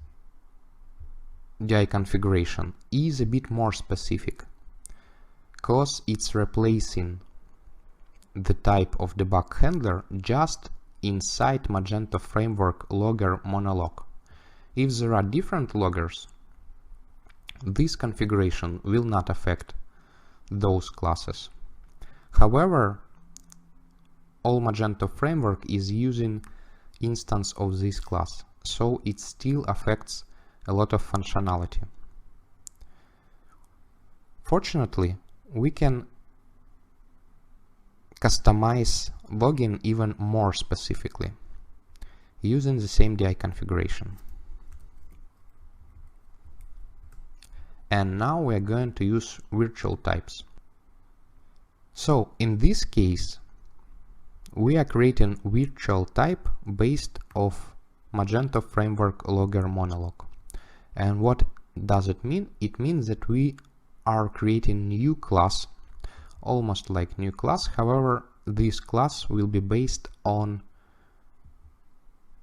DI configuration is a bit more specific because it's replacing the type of debug handler just inside Magento framework logger monologue. If there are different loggers, this configuration will not affect those classes. However, all Magento framework is using instance of this class, so it still affects a lot of functionality. Fortunately, we can customize login even more specifically using the same DI configuration. And now we are going to use virtual types. So in this case, we are creating virtual type based off Magento framework logger monologue. And what does it mean? It means that we are creating new class, almost like new class. However, this class will be based on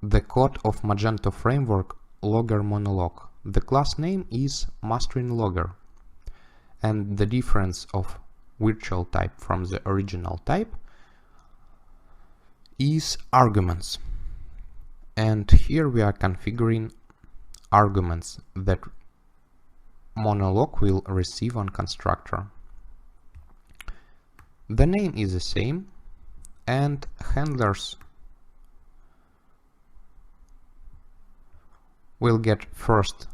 the code of Magento framework logger monologue. The class name is mastering logger, and the difference of virtual type from the original type is arguments. And here we are configuring arguments that monologue will receive on constructor. The name is the same, and handlers will get first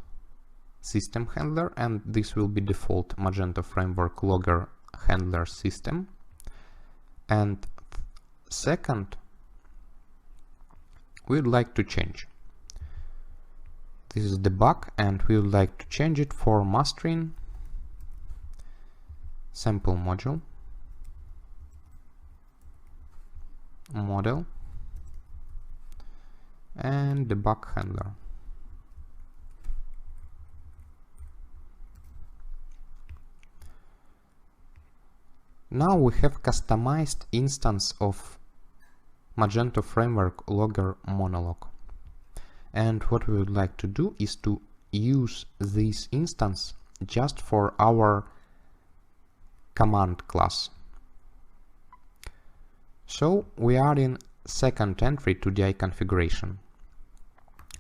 system handler, and this will be default Magento framework logger handler system. And second, we would like to change. This is debug, and we would like to change it for mastering sample module model and debug handler. Now we have customized instance of Magento framework logger monologue. And what we would like to do is to use this instance just for our command class. So we are in second entry to DI configuration,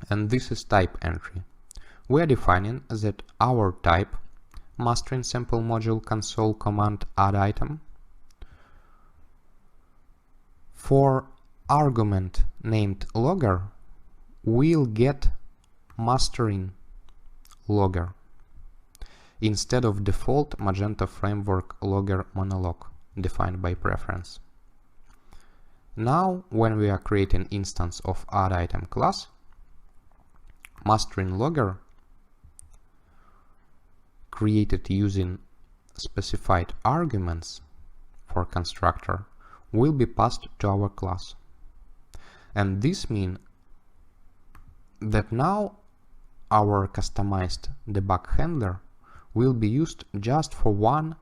and this is type entry. We are defining that our type mastering sample module console command add item. For argument named logger, we'll get mastering logger instead of default Magento framework logger monologue defined by preference. Now, when we are creating instance of addItem class, mastering logger created using specified arguments for constructor will be passed to our class. And this means that now our customized debug handler will be used just for one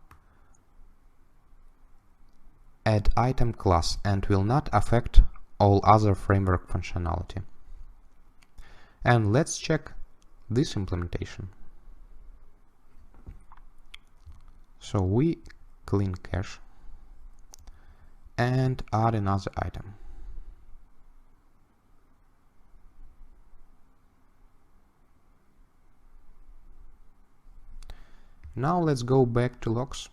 addItem class and will not affect all other framework functionality. And let's check this implementation. So we clean cache and add another item. Now let's go back to logs.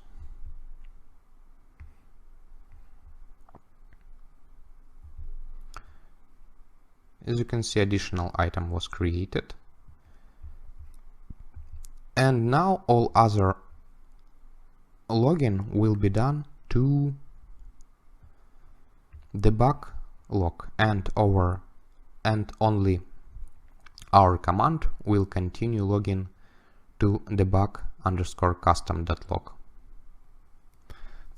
As you can see, additional item was created. And now all other login will be done to debug log, and only our command will continue logging to debug_custom.log.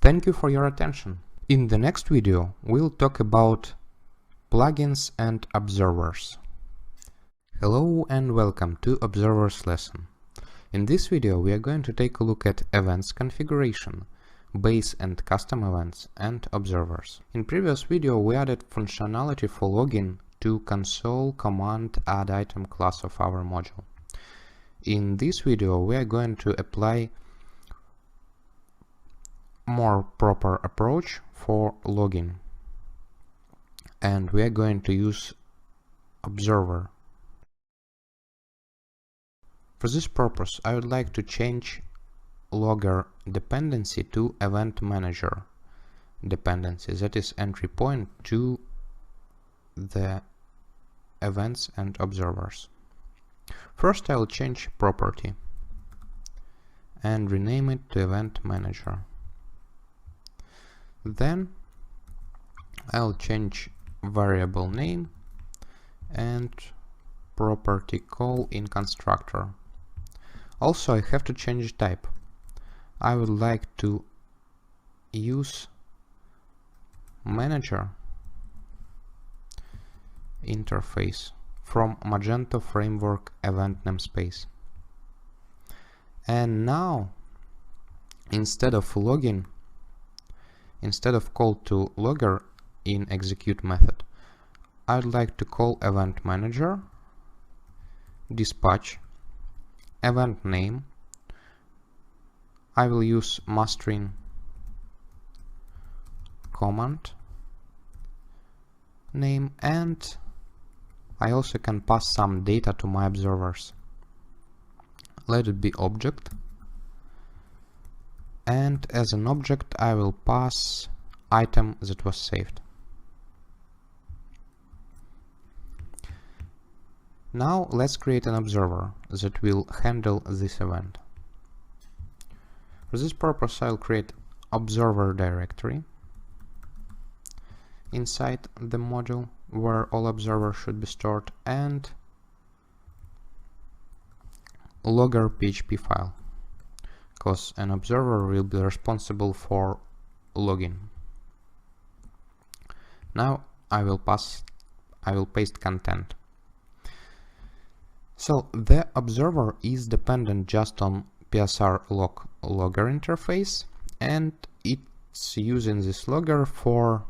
Thank you for your attention. In the next video, we'll talk about plugins and observers. Hello and welcome to observers lesson. In this video, we are going to take a look at events configuration, base and custom events, and observers. In previous video, we added functionality for login to console command addItem class of our module. In this video, we are going to apply more proper approach for login, and we are going to use observer. For this purpose, I would like to change logger dependency to event manager dependency, that is entry point to the events and observers. First, I will change property and rename it to event manager. Then I'll change variable name and property call in constructor. Also, I have to change type. I would like to use manager interface from Magento framework event namespace. And now, instead of call to logger in execute method, I'd like to call event manager dispatch event name. I will use mastering command name, and I also can pass some data to my observers. Let it be object, and as an object I will pass item that was saved. Now let's create an observer that will handle this event. For this purpose, I'll create observer directory inside the module where all observers should be stored, and logger PHP file, because an observer will be responsible for logging. Now I will paste content. So the observer is dependent just on PSR logger interface, and it's using this logger for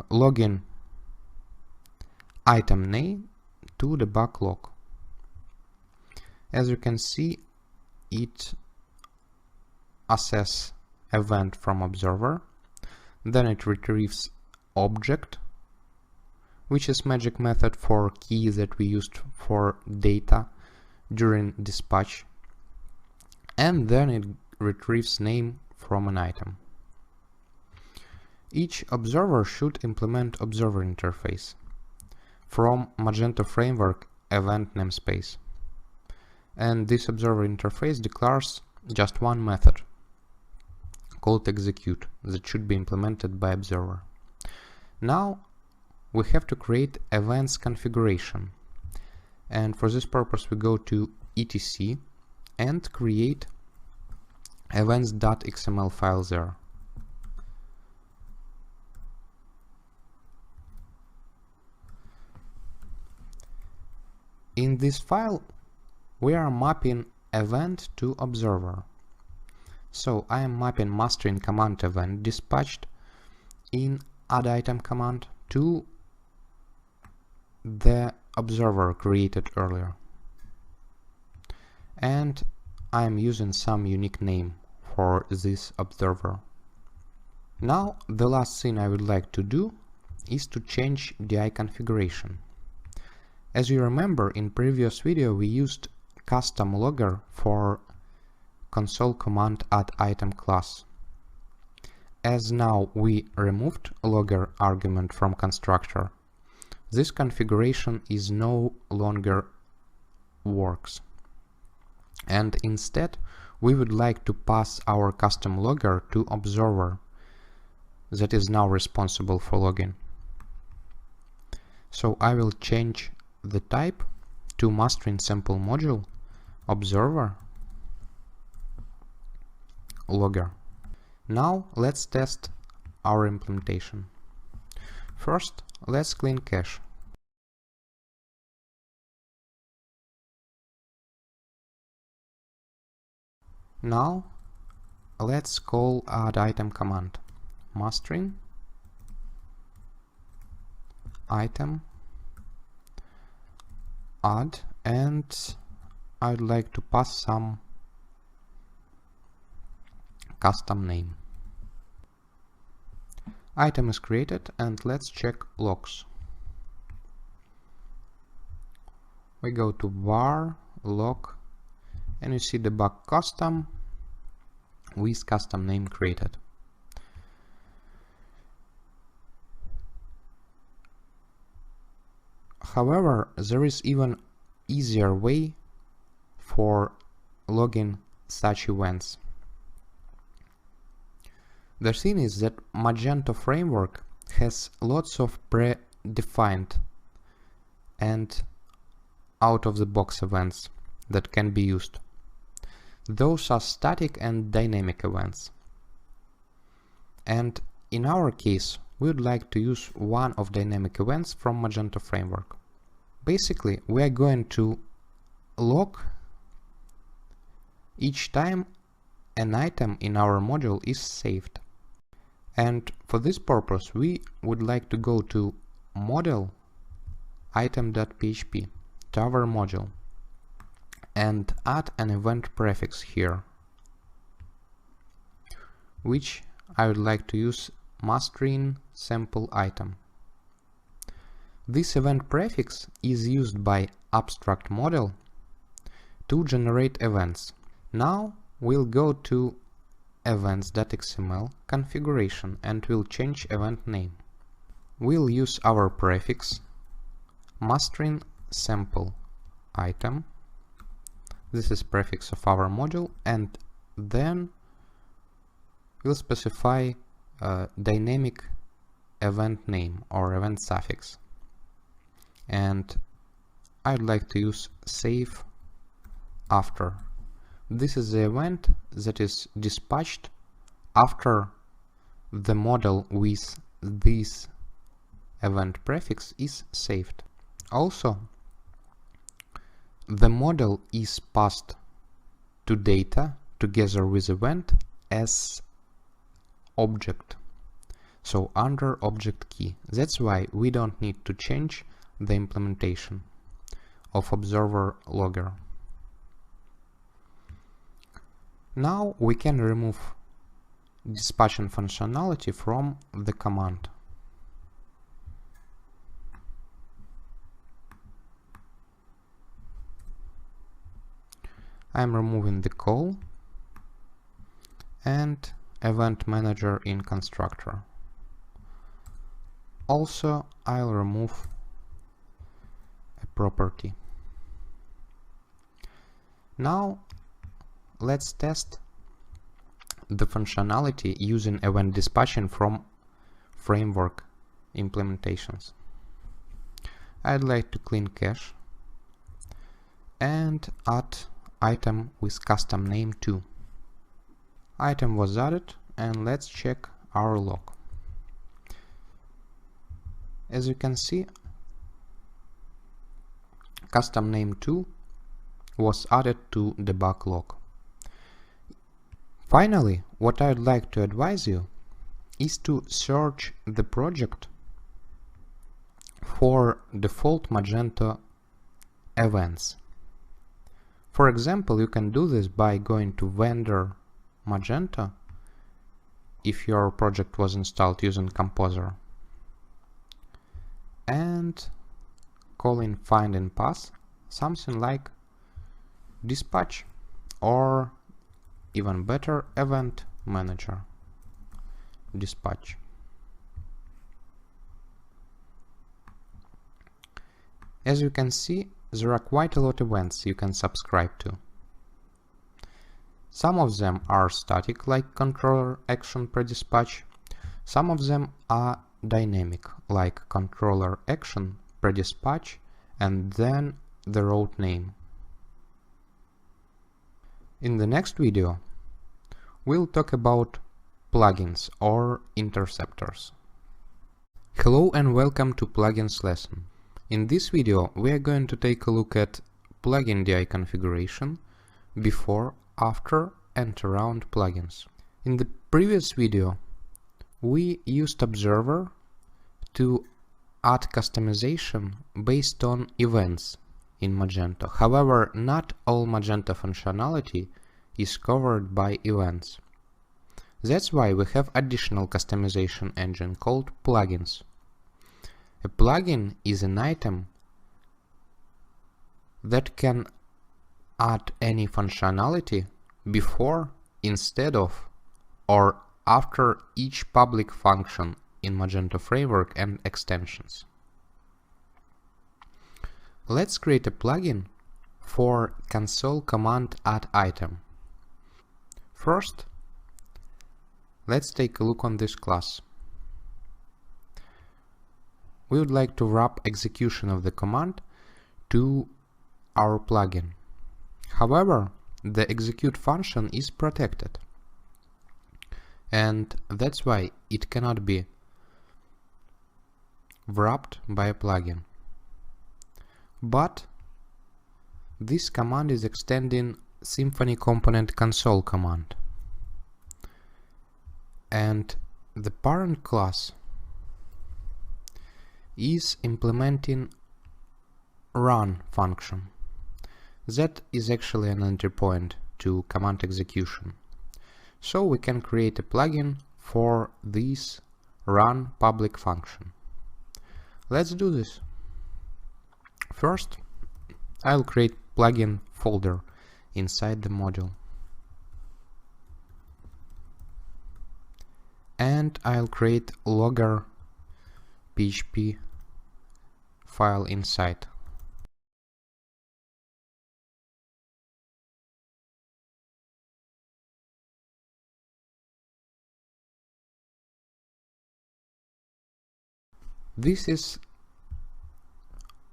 logging item name to the debug log. As you can see, it assess event from observer, then it retrieves object, which is magic method for key that we used for data during dispatch, and then it retrieves name from an item. Each observer should implement observer interface from Magento framework event namespace. And this observer interface declares just one method called execute that should be implemented by observer. Now we have to create events configuration, and for this purpose we go to etc and create events.xml file there. In this file we are mapping event to observer. So I am mapping mastering command event dispatched in add item command to the observer created earlier. And I am using some unique name for this observer. Now the last thing I would like to do is to change DI configuration. As you remember, in previous video we used custom logger for console command add item class. As now we removed logger argument from constructor, this configuration is no longer works. And instead we would like to pass our custom logger to observer that is now responsible for logging. So I will change the type to mastering sample module observer logger. Now let's test our implementation. First, let's clean cache. Now let's call add item command mastering item add, and I'd like to pass some custom name. Item is created, and let's check logs. We go to var log and you see debug custom with custom name created. However, there is even easier way for logging such events. The thing is that Magento framework has lots of predefined and out-of-the-box events that can be used. Those are static and dynamic events. And in our case, we would like to use one of dynamic events from Magento framework. Basically, we are going to log each time an item in our module is saved. And for this purpose, we would like to go to model item.php to our module and add an event prefix here, which I would like to use mastering sample item. This event prefix is used by abstract model to generate events. Now we'll go to events.xml configuration and we'll change event name. We'll use our prefix mastering sample item. This is prefix of our module, and then we'll specify a dynamic event name or event suffix. And I'd like to use save after. This is the event that is dispatched after the model with this event prefix is saved. Also, the model is passed to data together with event as object, so under object key. That's why we don't need to change the implementation of observer logger. Now we can remove dispatching functionality from the command. I'm removing the call and event manager in constructor. Also, I'll remove a property. Now let's test the functionality using event dispatching from framework implementations. I'd like to clean cache and add item with custom name too. Item was added, and let's check our log. As you can see, custom name 2 was added to debug log. Finally, what I'd like to advise you is to search the project for default Magento events. For example, you can do this by going to vendor Magento if your project was installed using Composer and calling find in path something like dispatch, or even better, event manager dispatch. As you can see, there are quite a lot of events you can subscribe to. Some of them are static, like controller action pre-dispatch. Some of them are dynamic, like controller action pre-dispatch and then the route name. In the next video, we'll talk about plugins or interceptors. Hello and welcome to plugins lesson. In this video, we are going to take a look at plugin DI configuration, before, after, and around plugins. In the previous video, we used Observer to add customization based on events in Magento. However, not all Magento functionality is covered by events. That's why we have additional customization engine called plugins. A plugin is an item that can add any functionality before, instead of, or after each public function in Magento framework and extensions. Let's create a plugin for console command add item. First, let's take a look on this class. We would like to wrap execution of the command to our plugin. However, the execute function is protected, and that's why it cannot be wrapped by a plugin. But this command is extending Symfony component console command, and the parent class is implementing run function. That is actually an entry point to command execution. So we can create a plugin for this run public function. Let's do this. First, I'll create plugin folder inside the module. And I'll create logger PHP file inside. This is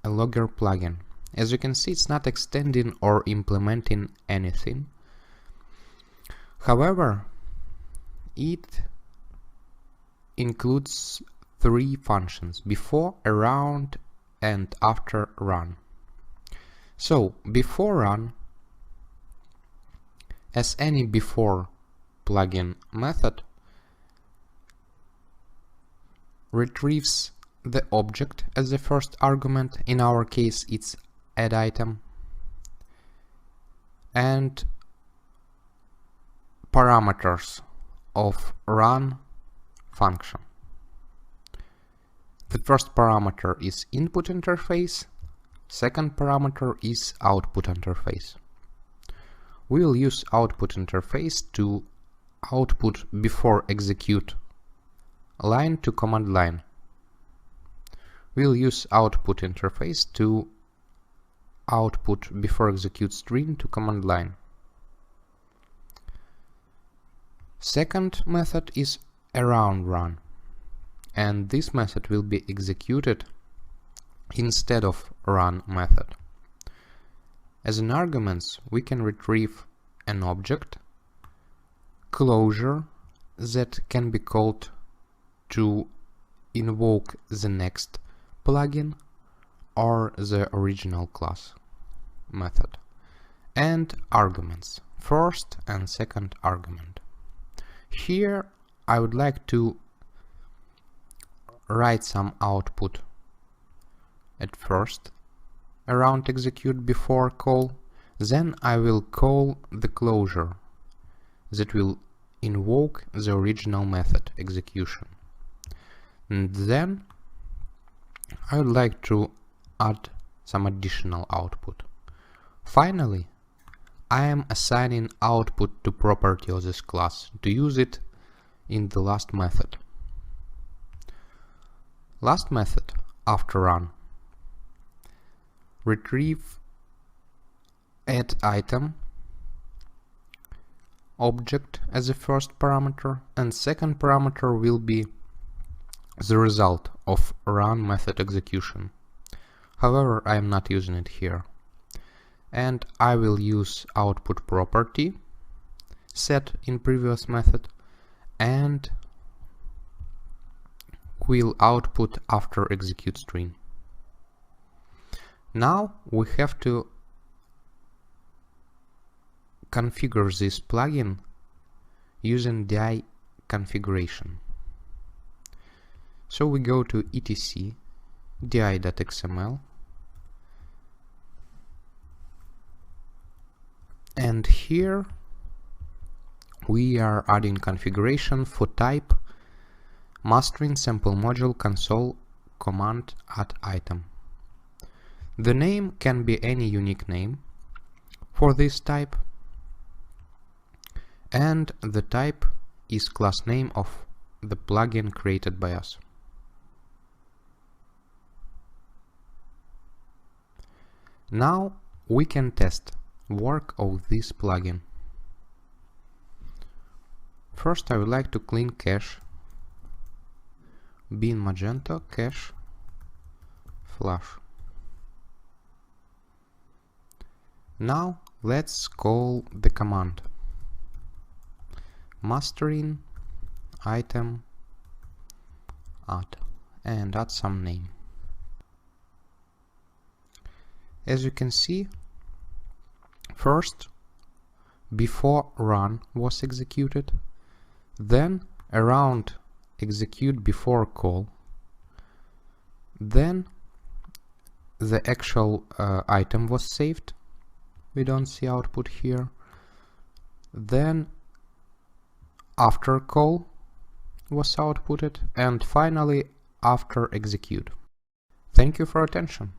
a logger plugin. As you can see, it's not extending or implementing anything. However, it includes three functions: before, around, and after run. So, before run, as any before plugin method, retrieves the object as the first argument. In our case, it's add item, and parameters of run function. The first parameter is input interface, second parameter is output interface. We will use output interface to output before execute line to command line. We'll use output interface to output before execute string to command line. Second method is around run, and this method will be executed instead of run method. As an arguments, we can retrieve an object, closure, that can be called to invoke the next plugin or the original class method, and arguments, first and second argument. Here I would like to write some output at first around execute before call, then I will call the closure that will invoke the original method execution, and then I would like to add some additional output. Finally, I am assigning output to property of this class to use it in the last method. Last method after run retrieve add item object as a first parameter, and second parameter will be the result of run method execution. However, I am not using it here. And I will use output property set in previous method and will output after execute string. Now we have to configure this plugin using DI configuration. So we go to etc di.xml, and here we are adding configuration for type mastering sample module console command add item. The name can be any unique name for this type, and the type is class name of the plugin created by us. Now we can test work of this plugin. First, I would like to clean cache bin Magento cache flush. Now let's call the command mastering item add and add some name. As you can see, first before run was executed, then around execute before call, then the actual item was saved. We don't see output here. Then after call was outputted, and finally after execute. Thank you for attention.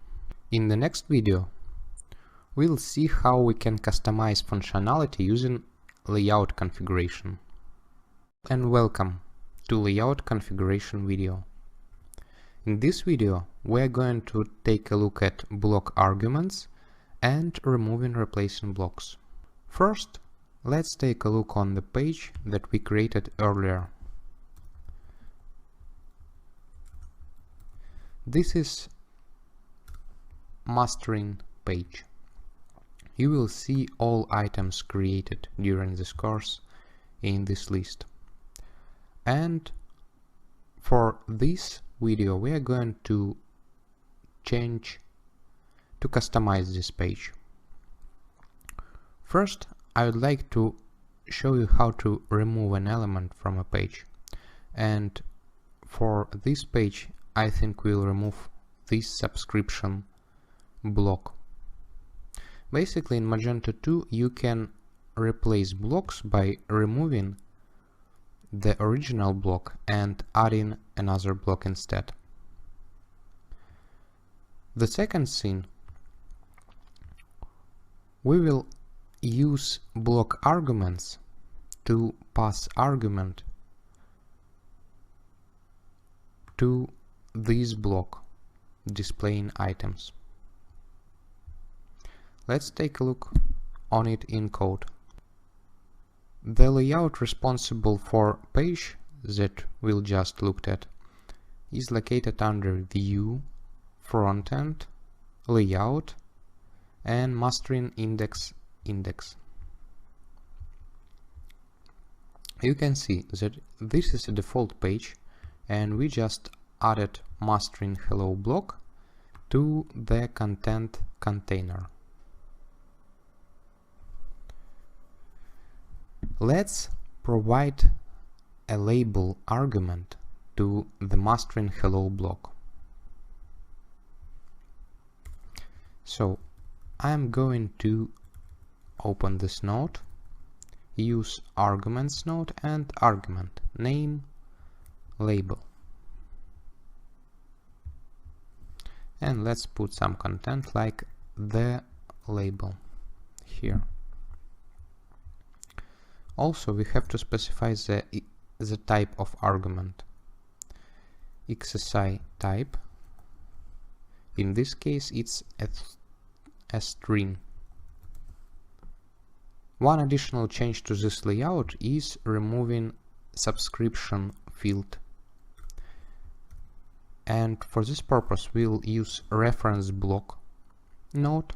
In the next video, we'll see how we can customize functionality using layout configuration. And welcome to layout configuration video. In this video, we're going to take a look at block arguments and removing replacing blocks. First, let's take a look on the page that we created earlier. This is mastering page. You will see all items created during this course in this list. And for this video, we are going to customize this page. First, I would like to show you how to remove an element from a page. And for this page, I think we'll remove this subscription block. Basically, in Magento 2, you can replace blocks by removing the original block and adding another block instead. The second thing, we will use block arguments to pass argument to this block displaying items. Let's take a look on it in code. The layout responsible for page that we just looked at is located under View, Frontend, Layout, and Mastering Index. You can see that this is a default page, and we just added mastering hello block to the content container. Let's provide a label argument to the mastering hello block. So I'm going to open this node, use arguments node and argument name label, and let's put some content like the label here. Also, we have to specify the type of argument, XSI type. In this case it's a string. One additional change to this layout is removing subscription field, and for this purpose we'll use reference block node.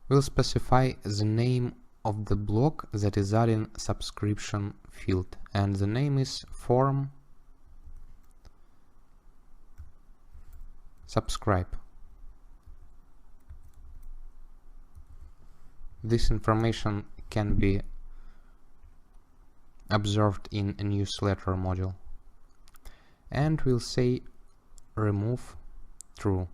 We'll specify the name of the block that is adding subscription field, and the name is form subscribe. This information can be observed in a newsletter module, and we'll say remove true.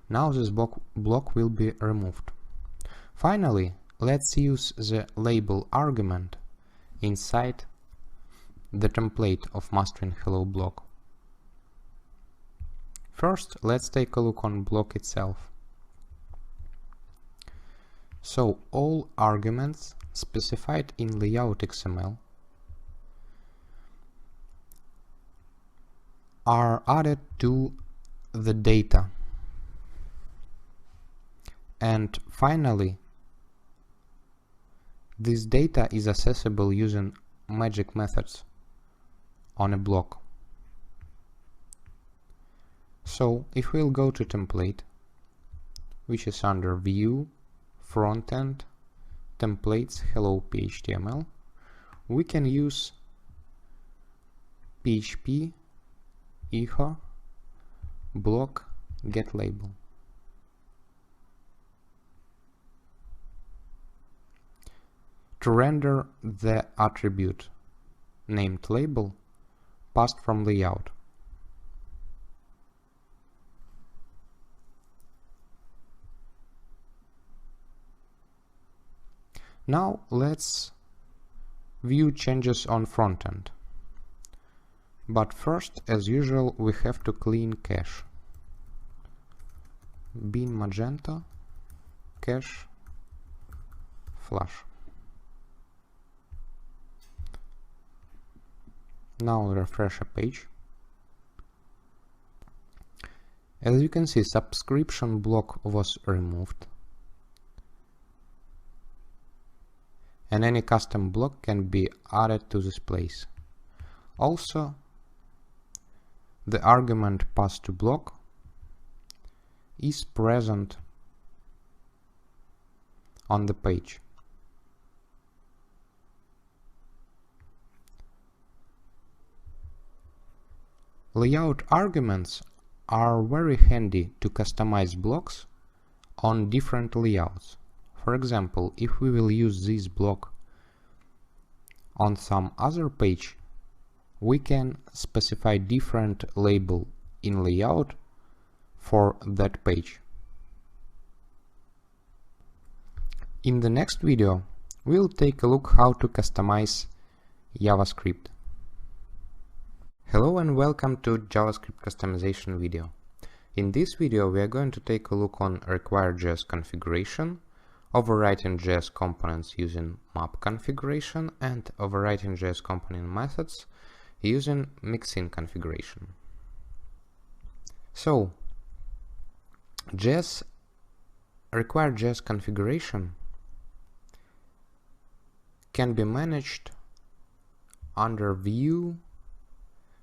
Now this block will be removed. Finally, let's use the label argument inside the template of mastering hello block. First, let's take a look on block itself. So all arguments specified in layout XML are added to the data. And finally, this data is accessible using magic methods on a block. So if we'll go to template, which is under View, Frontend, Templates, Hello PHTML, we can use PHP echo block get label. To render the attribute named label passed from layout. Now let's view changes on frontend. But first, as usual, we have to clean cache. Bin Magento cache flush. Now refresh a page. As you can see, subscription block was removed, and any custom block can be added to this place. Also, the argument passed to block is present on the page. Layout arguments are very handy to customize blocks on different layouts. For example, if we will use this block on some other page, we can specify different label in layout for that page. In the next video, we'll take a look how to customize JavaScript. Hello and welcome to JavaScript customization video. In this video we are going to take a look on require.js configuration, overwriting JS components using map configuration, and overwriting JS component methods using mixin configuration. So required JS configuration can be managed under view.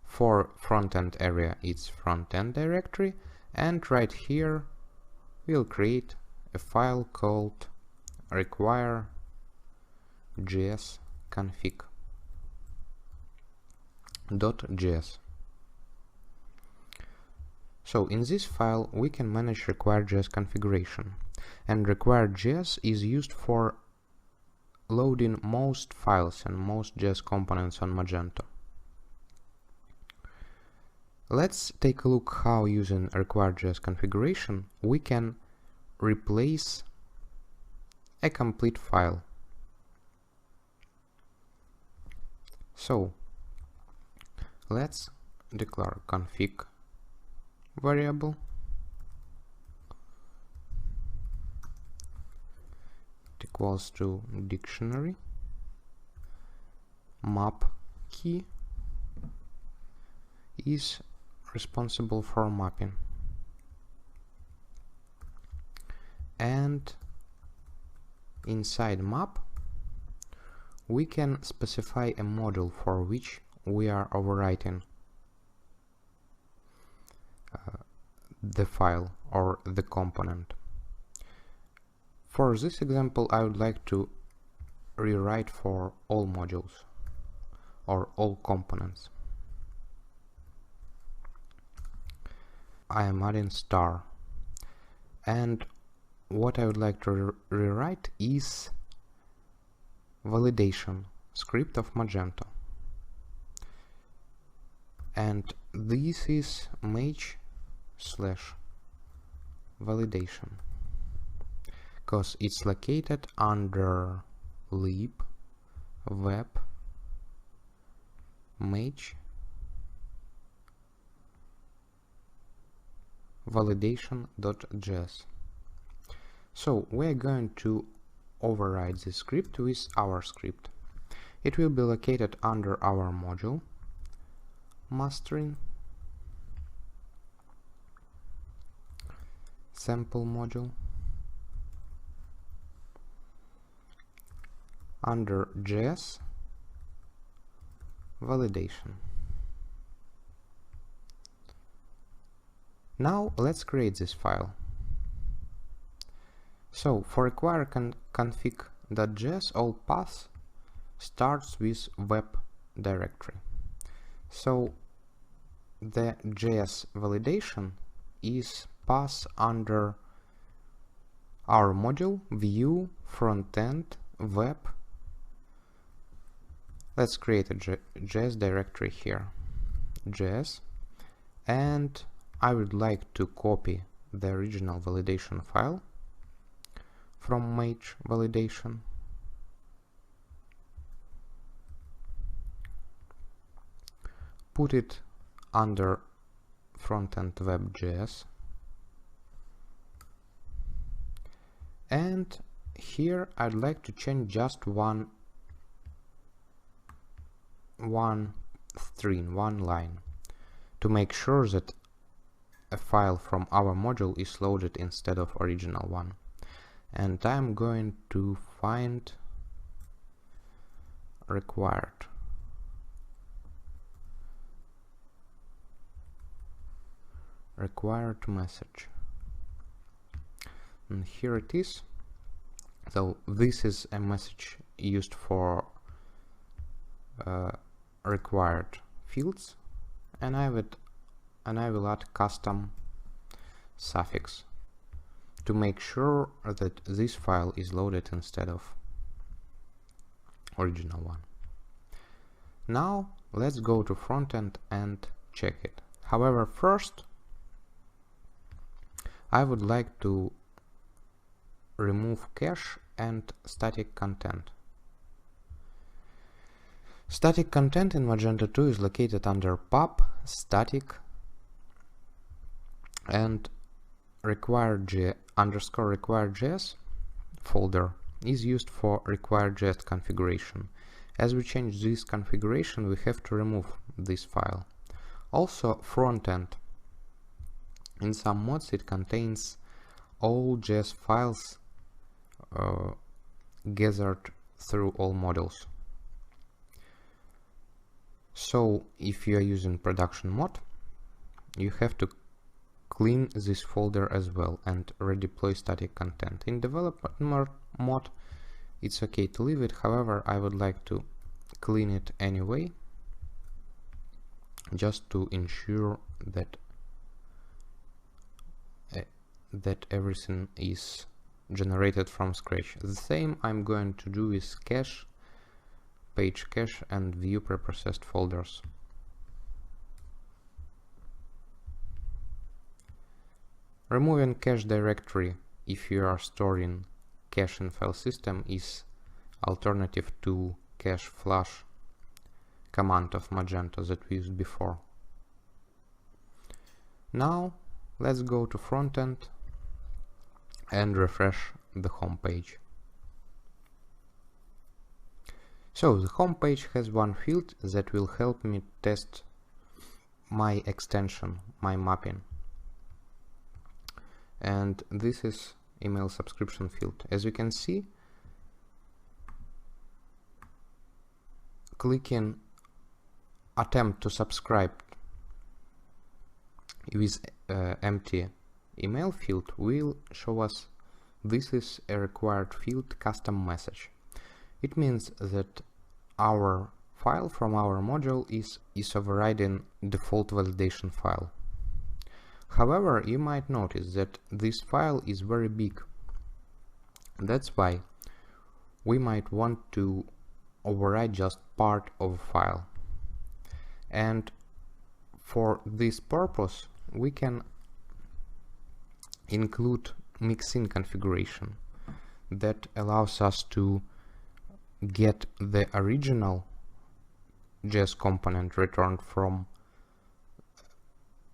For front-end area, it's front-end directory, and right here we'll create a file called require JS config.js. So in this file we can manage required JS configuration, and required JS is used for loading most files and most JS components on Magento. Let's take a look how, using required JS configuration, we can replace a complete file. So let's declare config variable equals to dictionary map key is responsible for mapping, and inside map we can specify a module for which we are overwriting the file or the component. For this example, I would like to rewrite for all modules or all components. I am adding star, and what I would like to rewrite is validation script of Magento, and this is mage/validation because it's located under lib web mage validation.js. So we're going to override this script with our script. It will be located under our module mastering sample module under JS validation. Now let's create this file. So for require config.js, all path starts with web directory. So the JS validation is path under our module view frontend web. Let's create a JS directory here, JS, and I would like to copy the original validation file from mage validation, put it under frontend web.js, and here I'd like to change just one string, one line, to make sure that a file from our module is loaded instead of original one. And I'm going to find required message, and here it is. So this is a message used for required fields, and I will add custom suffix to make sure that this file is loaded instead of original one. Now let's go to frontend and check it. However, first I would like to remove cache and static content. Static content in Magento 2 is located under pub static, and required_required.js folder is used for required.js configuration. As we change this configuration, we have to remove this file. Also, frontend In some mods it contains all JS files gathered through all modules. So if you are using production mod, you have to clean this folder as well and redeploy static content. In development mode it's okay to leave it, however I would like to clean it anyway, just to ensure that everything is generated from scratch. The same I'm going to do with cache, page cache and view preprocessed folders. Removing cache directory if you are storing cache in file system is alternative to cache flush command of Magento that we used before. Now let's go to frontend and refresh the home page. So the home page has one field that will help me test my extension, my mapping. And this is email subscription field. As you can see, clicking attempt to subscribe with empty email field will show us this is a required field custom message. It means that our file from our module is overriding default validation file. However, you might notice that this file is very big. That's why we might want to override just part of a file. And for this purpose, we can include mixin configuration that allows us to get the original JS component returned from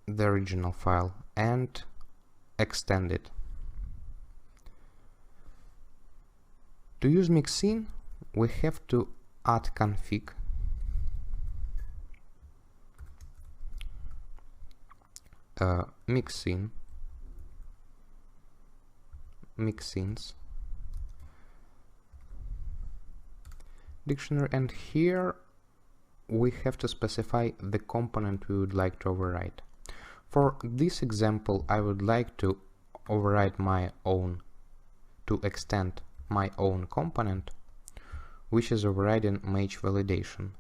the original file and extend it. To use mixin, we have to add config mixins dictionary, and here we have to specify the component we would like to override. For this example, I would like to override my own, to extend my own component, which is overriding match validation,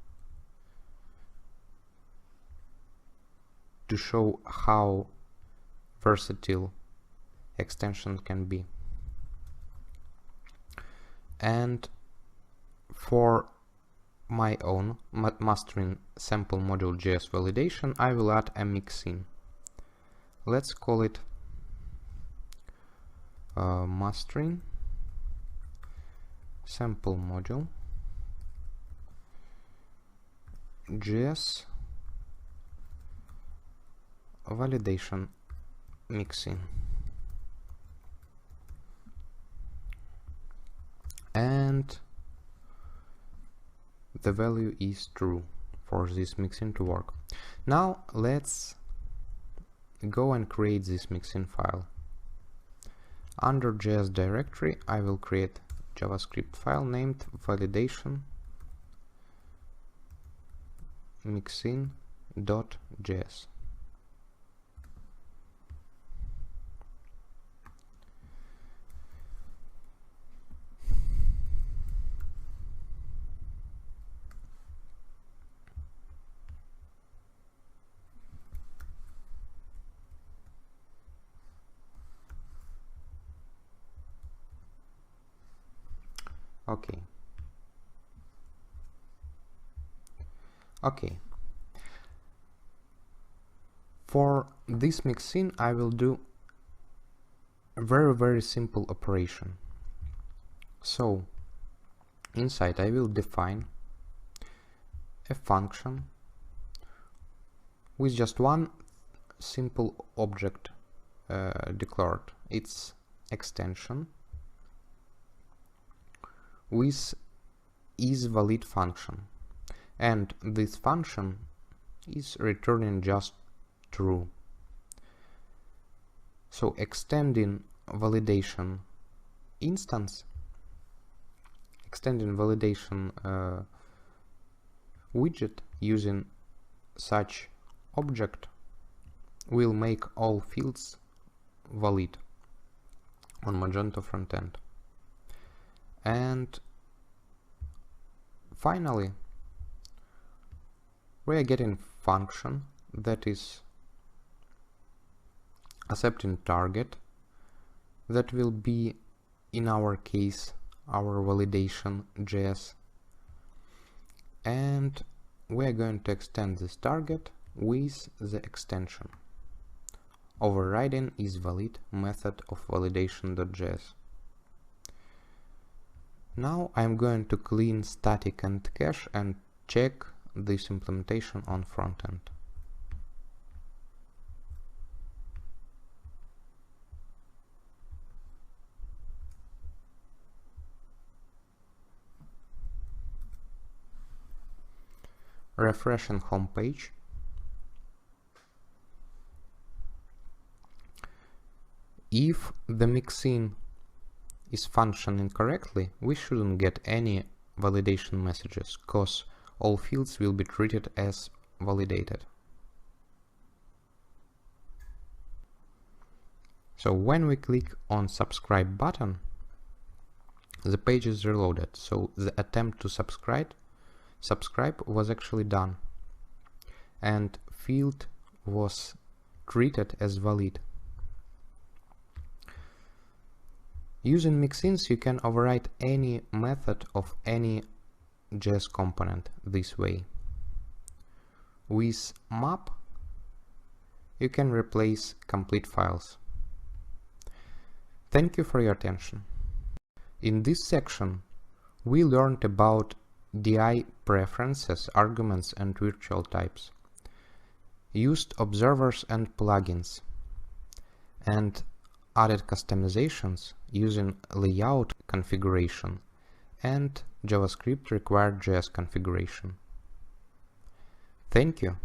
to show how versatile extension can be. And for my own mastering sample module JS validation, I will add a mixin. Let's call it mastering sample module JS validation mixin. And the value is true for this mixin to work. Now let's go and create this mixin file. Under JS directory, I will create JavaScript file named validation mixin.js. Okay. For this mixin, I will do a very simple operation. So inside I will define a function with just one simple object declared. It's extension with isValid function, and this function is returning just true. So extending validation instance, extending validation widget using such object will make all fields valid on Magento frontend. And finally, we are getting function that is accepting target that will be, in our case, our validation JS, and we are going to extend this target with the extension overriding is valid method of validation.js. Now I'm going to clean static and cache and check this implementation on frontend. Refreshing home page. If the mixin is functioning correctly, we shouldn't get any validation messages, because all fields will be treated as validated. So when we click on subscribe button, the page is reloaded, so the attempt to subscribe was actually done, and field was treated as valid. Using mixins, you can override any method of any JS component this way. With map, you can replace complete files. Thank you for your attention. In this section, we learned about DI preferences, arguments, and virtual types, used observers and plugins, and added customizations using layout configuration and JavaScript required JS configuration. Thank you.